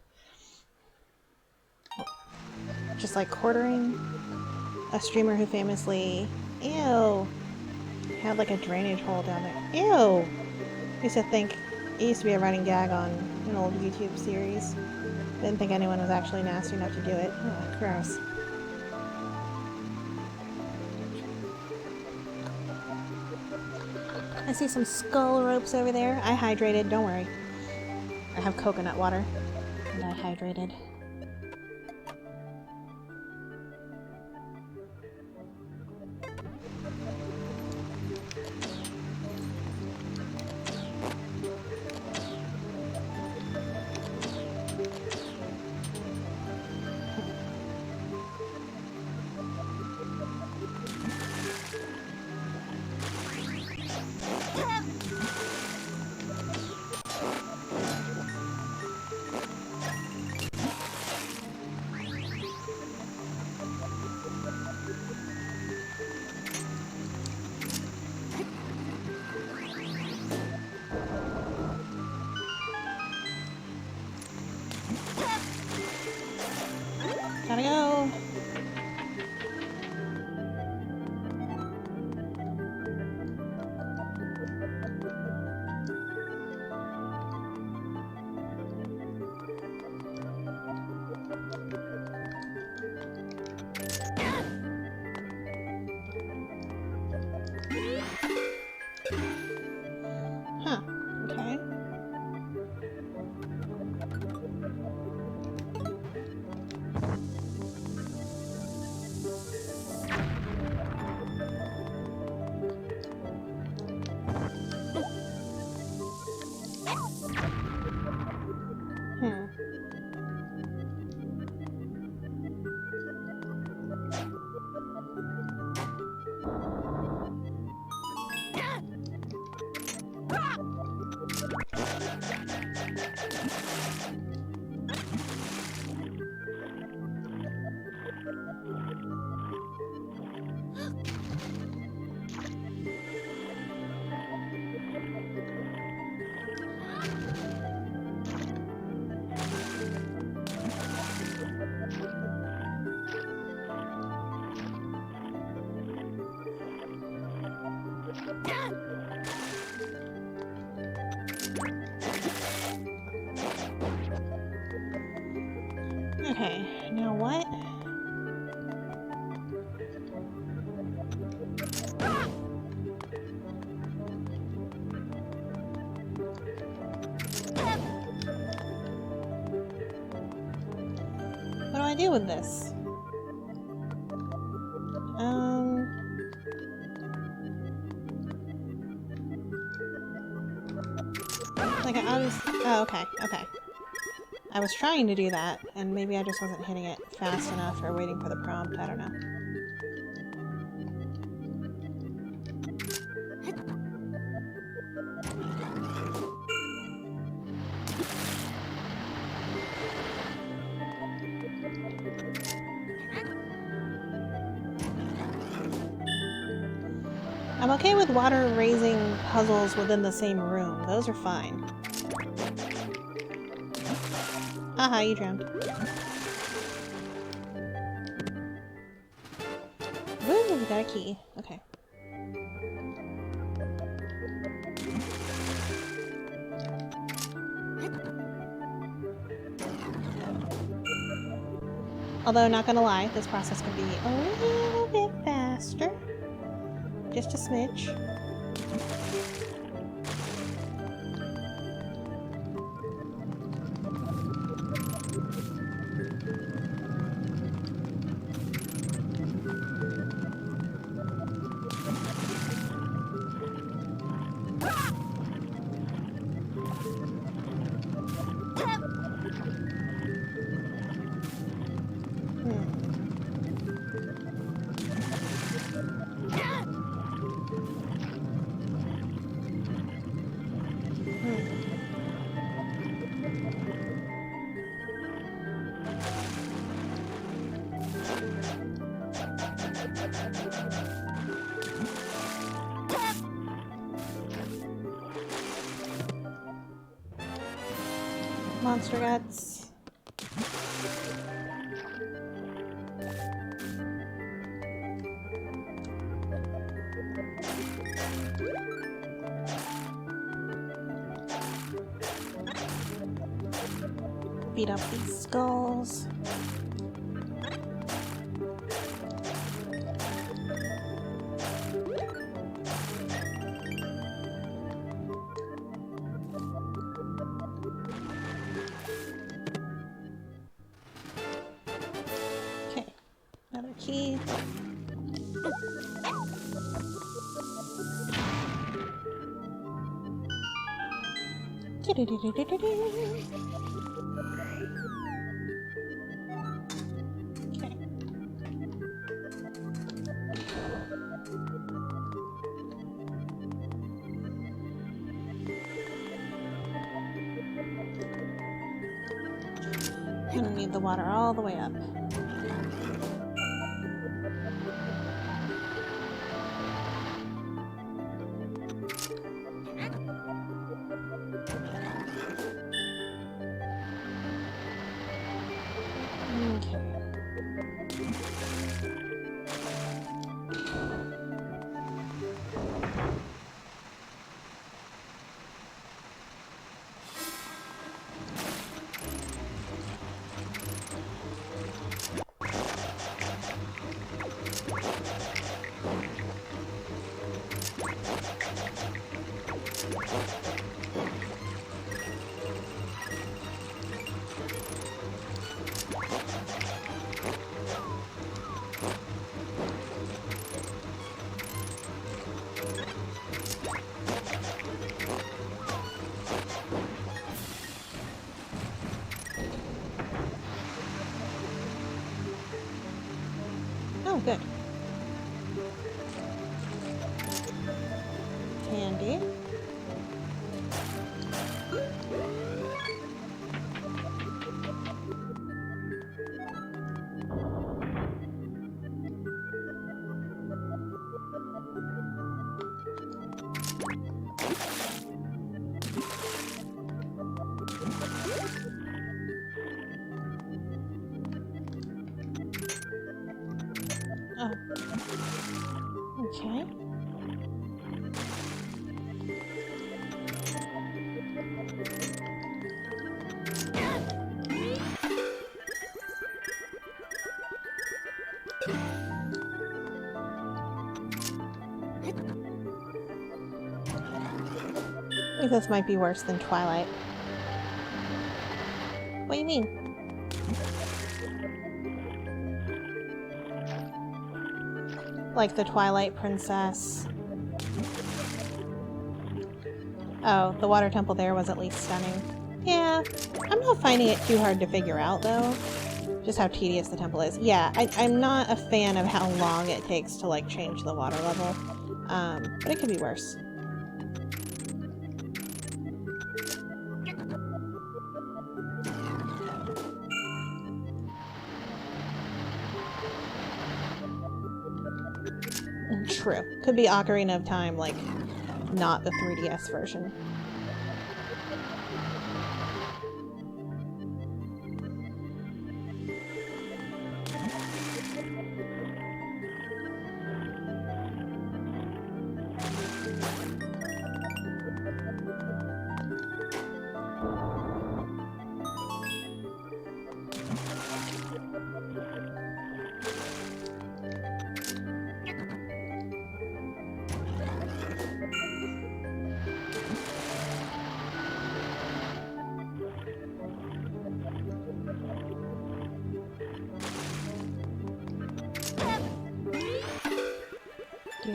Just like quartering. A streamer who famously Ew. Had like a drainage hole down there. Ew. I used to think it used to be a running gag on an old YouTube series. Didn't think anyone was actually nasty enough to do it. Ugh, gross. I see some skull ropes over there. I hydrated, don't worry. I have coconut water. And I hydrated. Gotta go. Huh. Okay. Hmm. Okay, now what? What do I do with this? Like I was. Oh, okay, okay. I was trying to do that, and maybe I just wasn't hitting it fast enough or waiting for the prompt. I don't know. I'm okay with water raising puzzles within the same room. Those are fine. Haha, you drowned. Woo, we got a key. Okay. Although, not gonna lie, this process could be a little bit faster. Just a smidge. Monster guts. Beat up these skulls. Okay, another key. Okay. Gonna need the water all the way up. Okay. Oh, good. Handy. Oh. Okay. I think this might be worse than Twilight. What do you mean? Like the Twilight Princess. Oh, the water temple there was at least stunning. Yeah, I'm not finding it too hard to figure out though. Just how tedious the temple is. Yeah, I'm not a fan of how long it takes to like change the water level. But it could be worse. True. Could be Ocarina of Time, like, not the 3DS version. I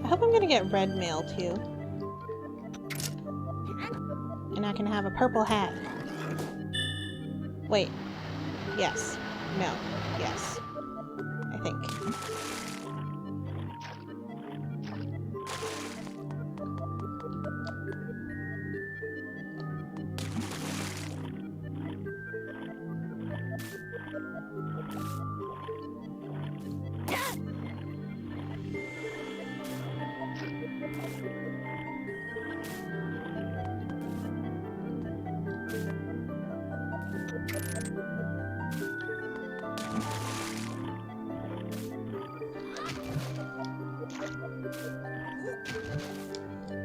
hope I'm gonna get red mail too. And I can have a purple hat. Wait. Yes. No. Yes. I think.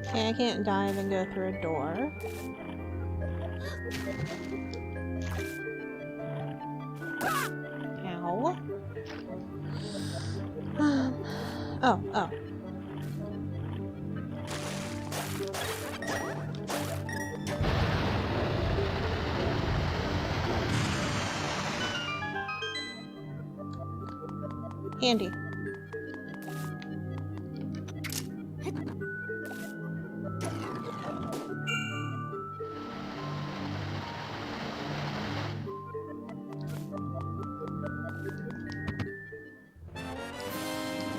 Okay, I can't dive and go through a door. Ow. Oh. Handy.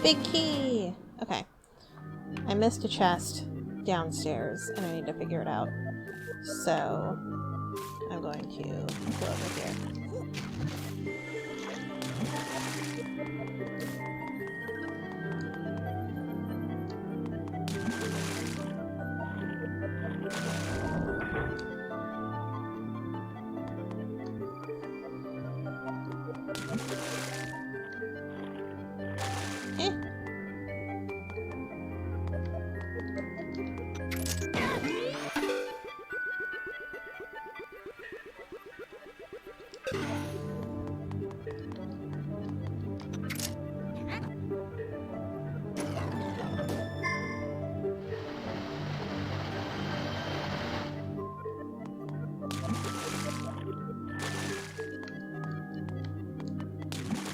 Big key! Okay. I missed a chest downstairs and I need to figure it out. So I'm going to go over here.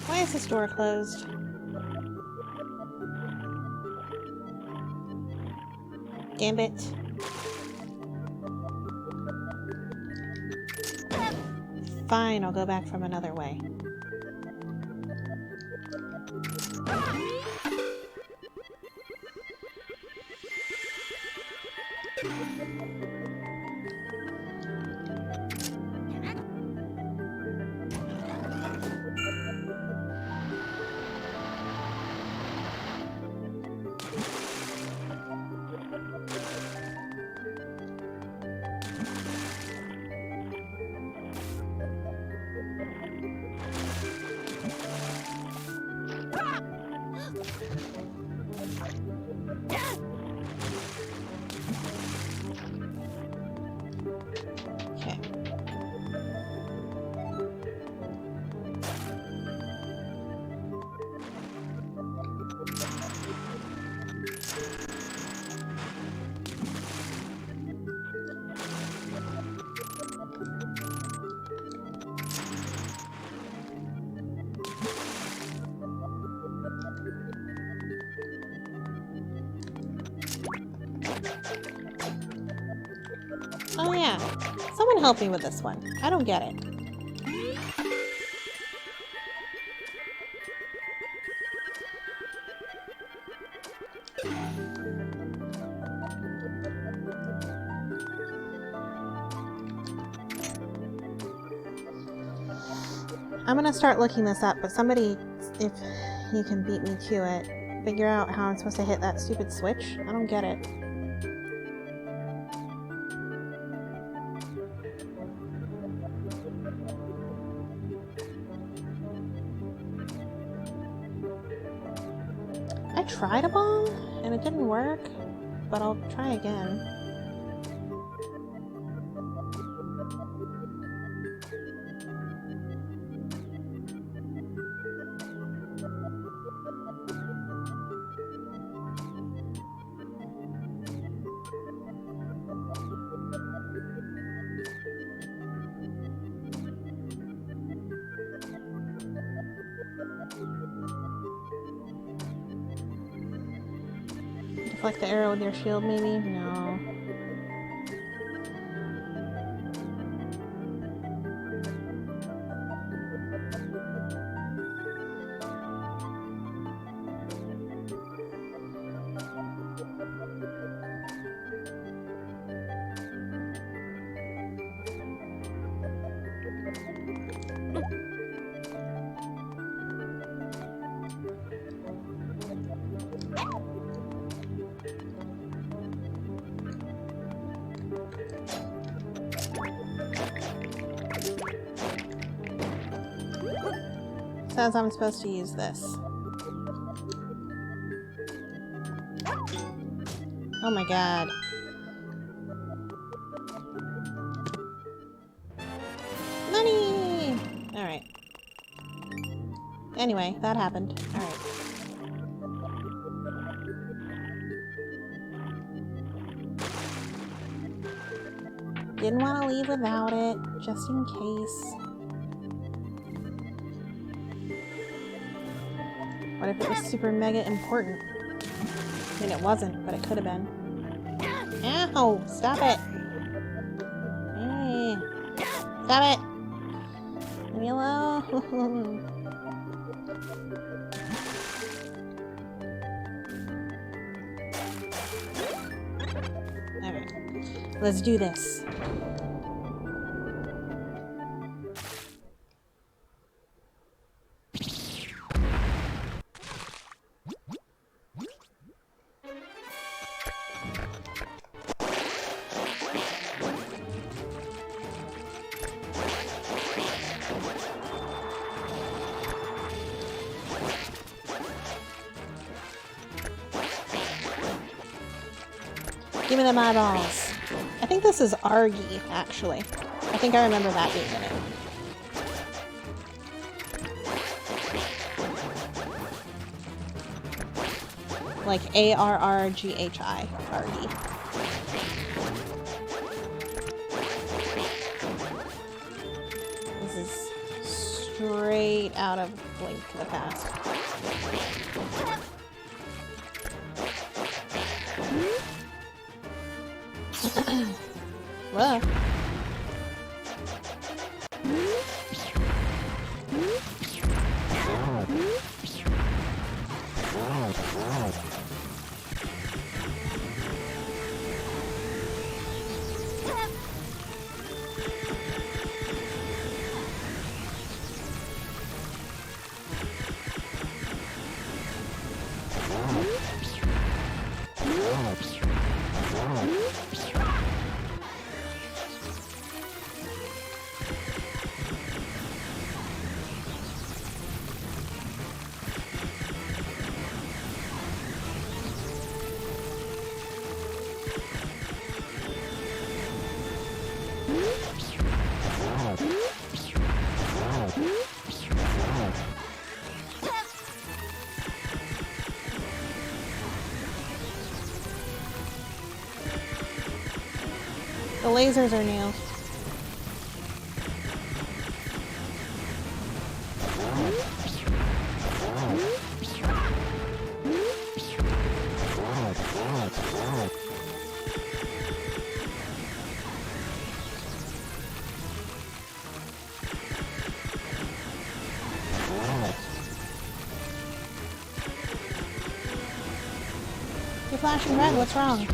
Why is this door closed? Damn it. Fine, I'll go back from another way. Okay. Oh yeah, someone help me with this one. I don't get it. I'm gonna start looking this up, but somebody, if you can beat me to it, figure out how I'm supposed to hit that stupid switch. I don't get it. I tried a ball and it didn't work, but I'll try again. Deflect the arrow with your shield, maybe? No. Says I'm supposed to use this. Oh my god. Money! Alright. Anyway, that happened. Alright. Didn't want to leave without it, just in case. What if it was super mega important? I mean, it wasn't, but it could have been. Ow! Stop it! Hey! Stop it! Leave me alone! Alright. Let's do this. Give me them eyeballs. I think this is Argy, actually. I think I remember that being in it. Like A-R-R-G-H-I. Argy. This is straight out of Link to the Past. Whoa. The lasers are new. You're flashing red, what's wrong?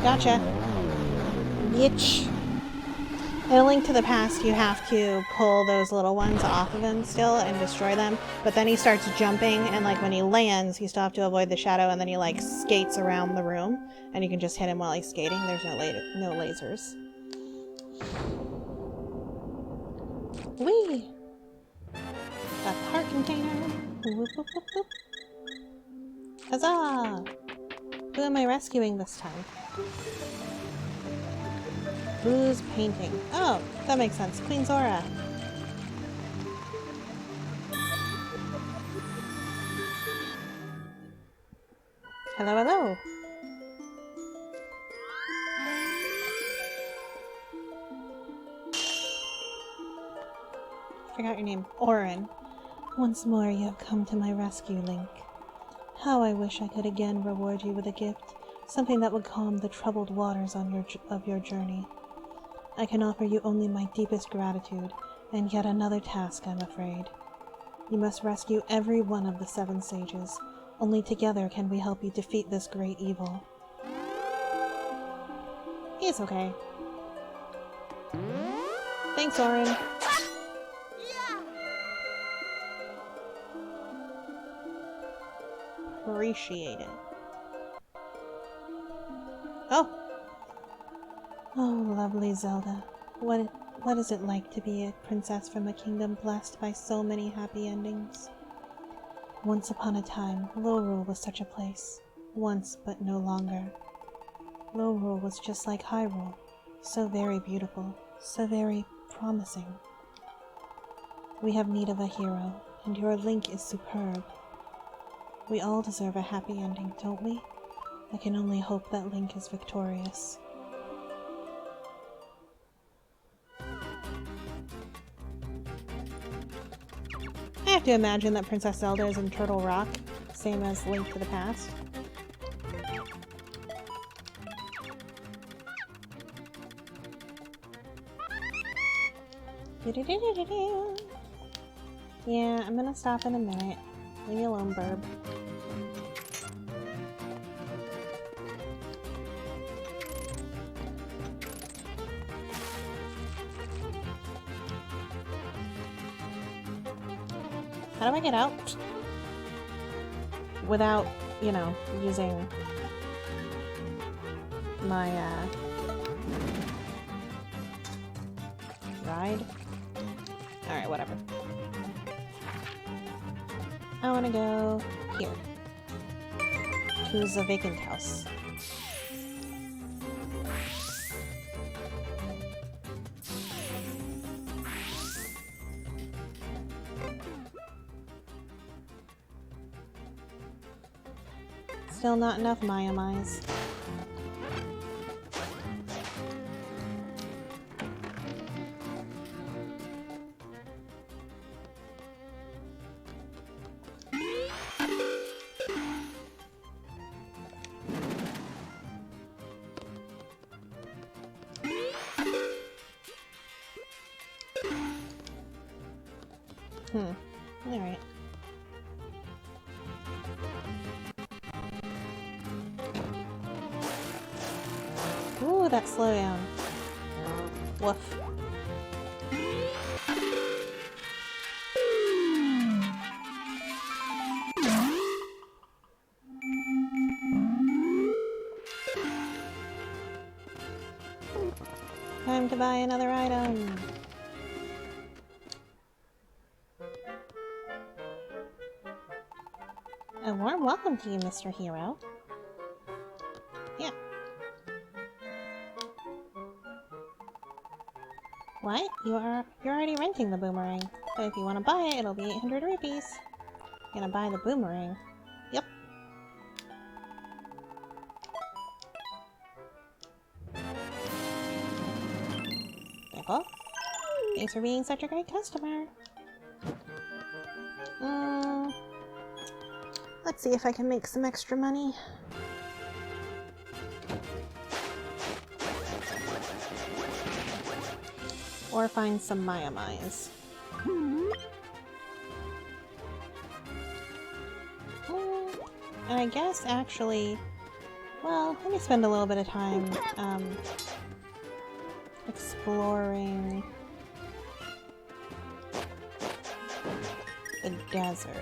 Gotcha. Bitch. In A Link to the Past, you have to pull those little ones off of him still and destroy them, but then he starts jumping, and like when he lands, you still have to avoid the shadow, and then he like skates around the room, and you can just hit him while he's skating. There's no lasers. Whee! Got the heart container. Whoop, whoop, whoop, whoop. Huzzah! Who am I rescuing this time? Who's painting? Oh, that makes sense. Queen Zora. Hello, hello. Forgot your name. Orin. Once more you have come to my rescue, Link. How I wish I could again reward you with a gift, something that would calm the troubled waters of your journey. I can offer you only my deepest gratitude, and yet another task, I'm afraid. You must rescue every one of the 7 sages. Only together can we help you defeat this great evil. It's okay. Thanks, Orin. Appreciate it. Oh! Oh, lovely Zelda. What is it like to be a princess from a kingdom blessed by so many happy endings? Once upon a time, Lorule was such a place. Once, but no longer. Lorule was just like Hyrule. So very beautiful. So very promising. We have need of a hero, and your Link is superb. We all deserve a happy ending, don't we? I can only hope that Link is victorious. I have to imagine that Princess Zelda is in Turtle Rock, same as Link to the Past. Yeah, I'm gonna stop in a minute. Leave me alone, Burb. How do I get out? Without, you know, using my, ride? Alright, whatever. I wanna go here. To the vacant house. Still not enough Maiamais. Alright. Ooh, that slowdown. Woof. Time to buy another item. A warm welcome to you, Mr. Hero. Yeah. What? You're already renting the boomerang. But if you want to buy it, it'll be 800 rupees. You're gonna buy the boomerang. Yep. Pickle? Thanks for being such a great customer. Let's see if I can make some extra money. Or find some Maiamais. And I guess actually, well, let me spend a little bit of time exploring the desert.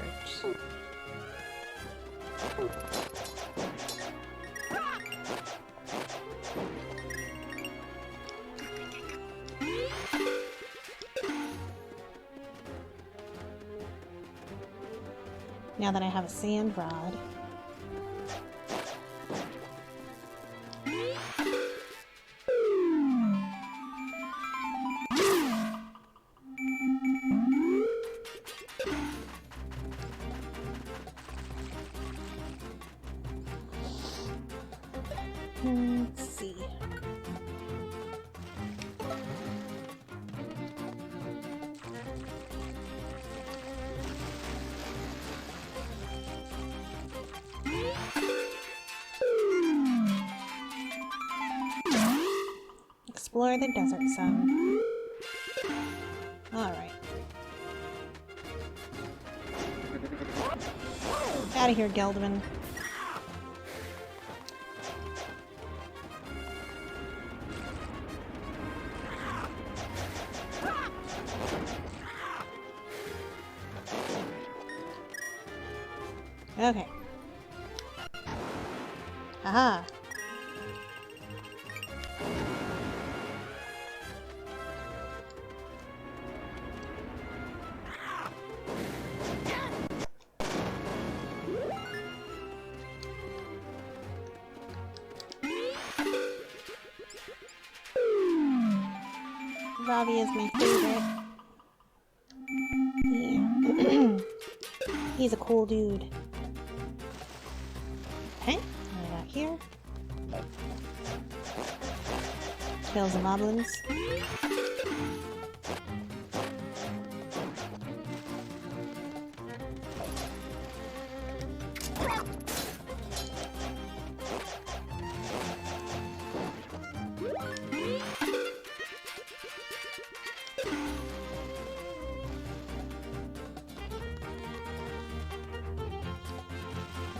Now that I have a sand rod. Let's see. Explore the desert sun. Alright. Out of here, Geldman. Okay. Aha! Ravi is my favorite. Yeah. He's a cool dude. Okay, what do I got here? Kills the moblins.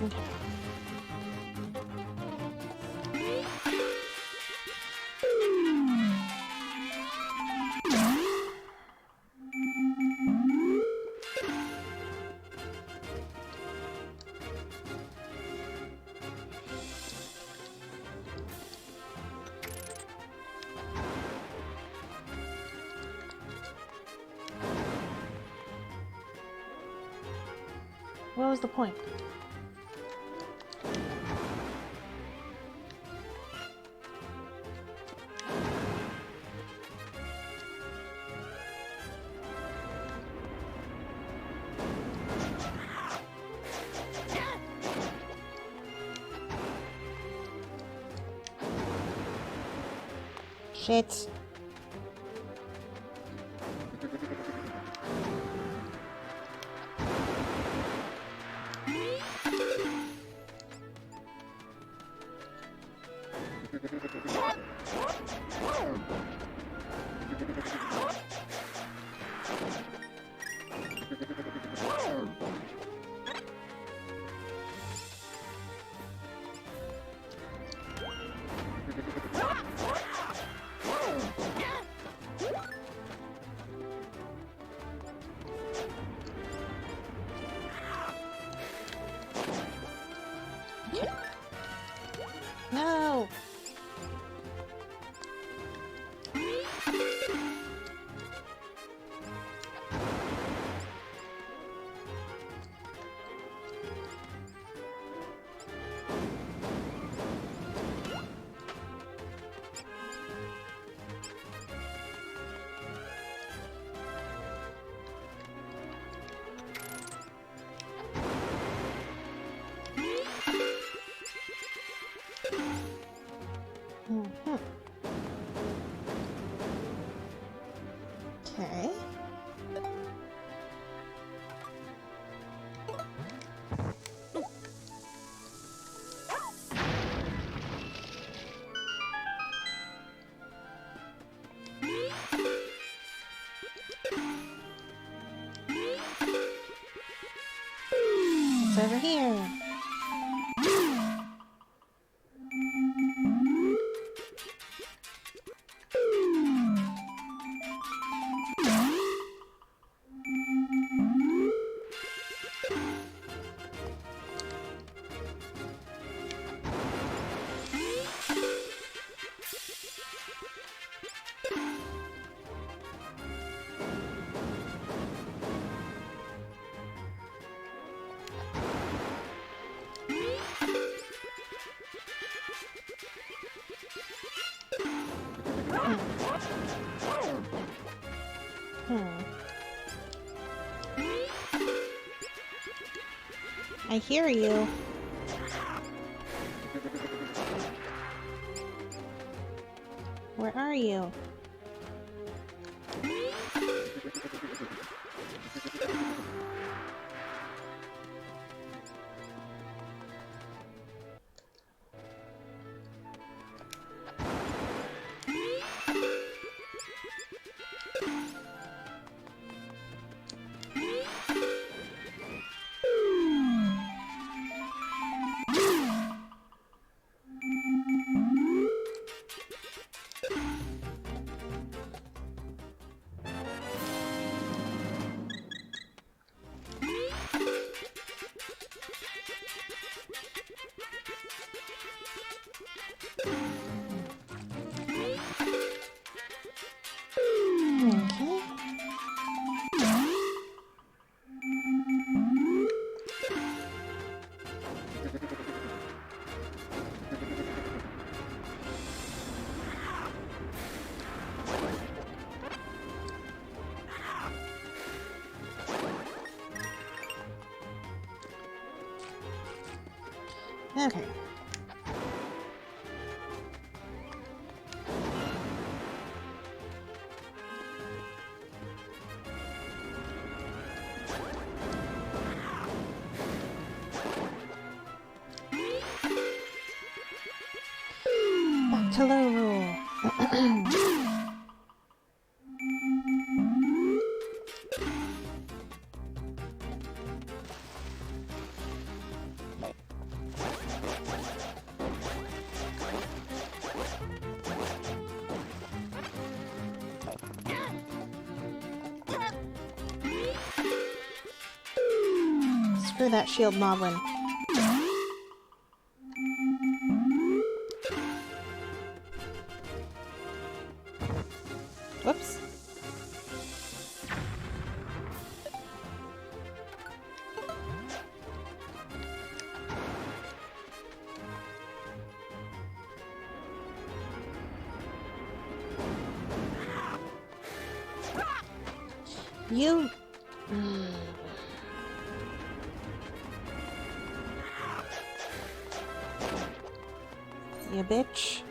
Okay. What was the point? Shit. No! Mhm. Okay. It's over here. I hear you. Where are you? Okay. Back to Lorule. Screw that shield moblin. Whoops. You... You bitch.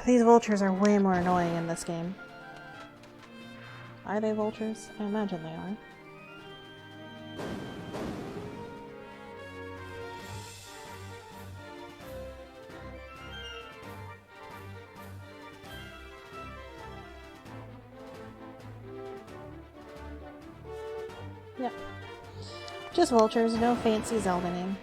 These vultures are way more annoying in this game. Are they vultures? I imagine they are. Yep. Just vultures, no fancy Zelda name.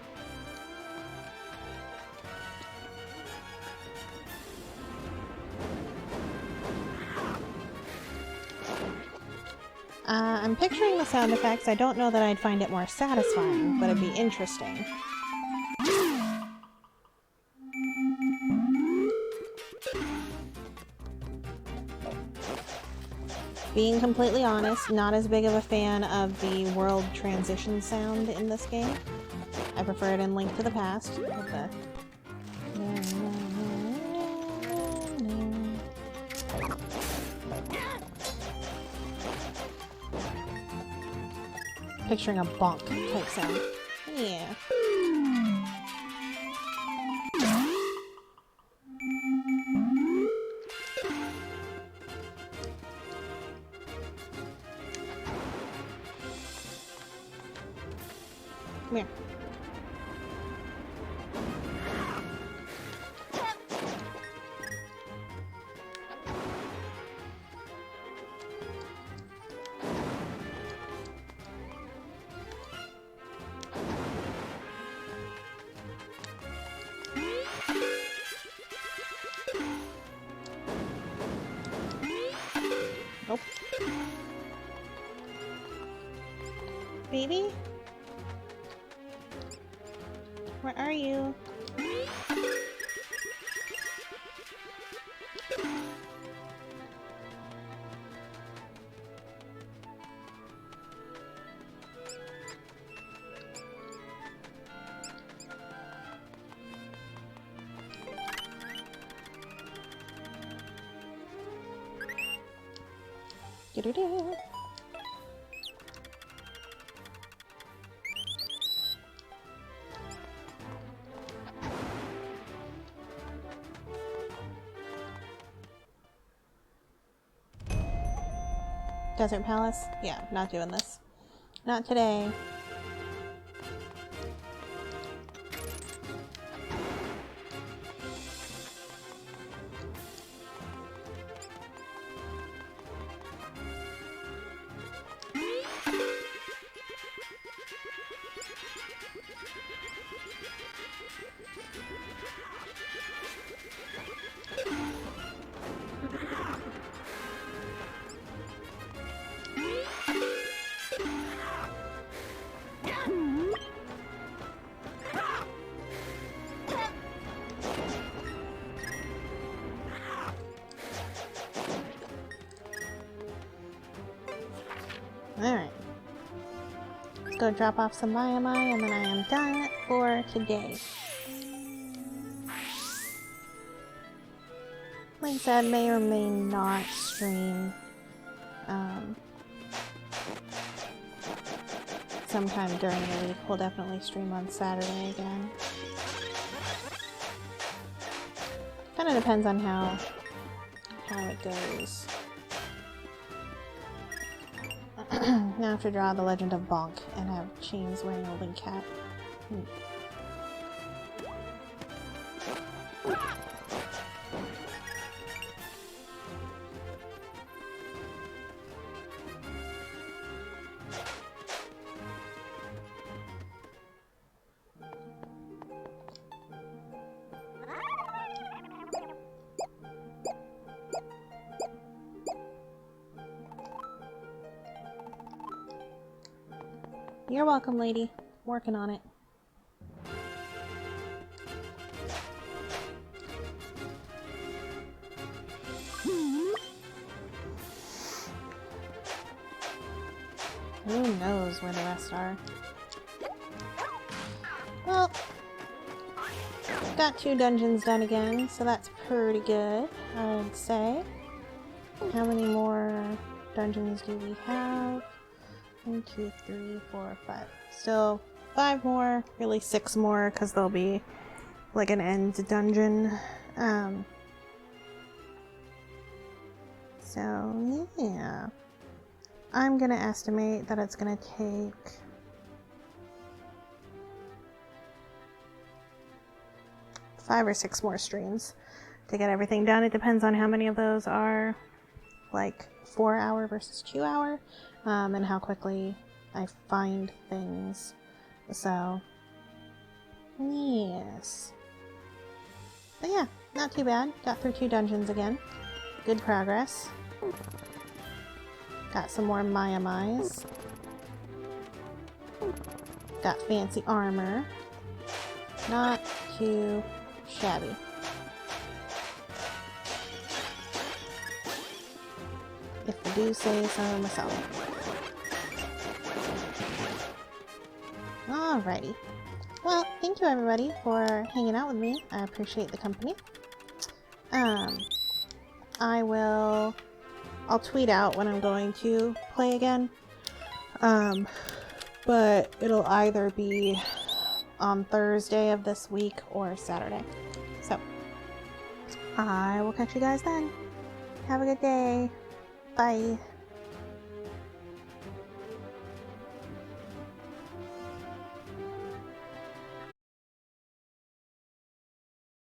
I'm picturing the sound effects. I don't know that I'd find it more satisfying, but it'd be interesting. Being completely honest, not as big of a fan of the world transition sound in this game. I prefer it in Link to the Past. With the... Picturing a bonk type sound. Yeah. Come here. Nope. Baby? Where are you? Do-do-do. Desert Palace? Yeah, not doing this. Not today. Alright. go drop off some Maiamai, and then I am done for today. Like I said, may or may not stream sometime during the week. We'll definitely stream on Saturday again. Kind of depends on how it goes. Now I have to draw the Legend of Bonk and have Chains wearing a Link hat. You're welcome, lady. Working on it. Who knows where the rest are? Well, got 2 dungeons done again, so that's pretty good, I would say. How many more dungeons do we have? 1, 2, 3, 4, 5. Still 5 more, really 6 more, because there'll be like an end dungeon. So yeah, I'm gonna estimate that it's gonna take five or 6 more streams to get everything done. It depends on how many of those are like 4-hour versus 2-hour. And how quickly I find things. So, yes. But yeah, not too bad. Got through 2 dungeons again. Good progress. Got some more Maiamais. Got fancy armor. Not too shabby. If I do say so myself. Alrighty. Well, thank you everybody for hanging out with me. I appreciate the company. I'll tweet out when I'm going to play again. But it'll either be on Thursday of this week or Saturday. So, I will catch you guys then. Have a good day. Bye.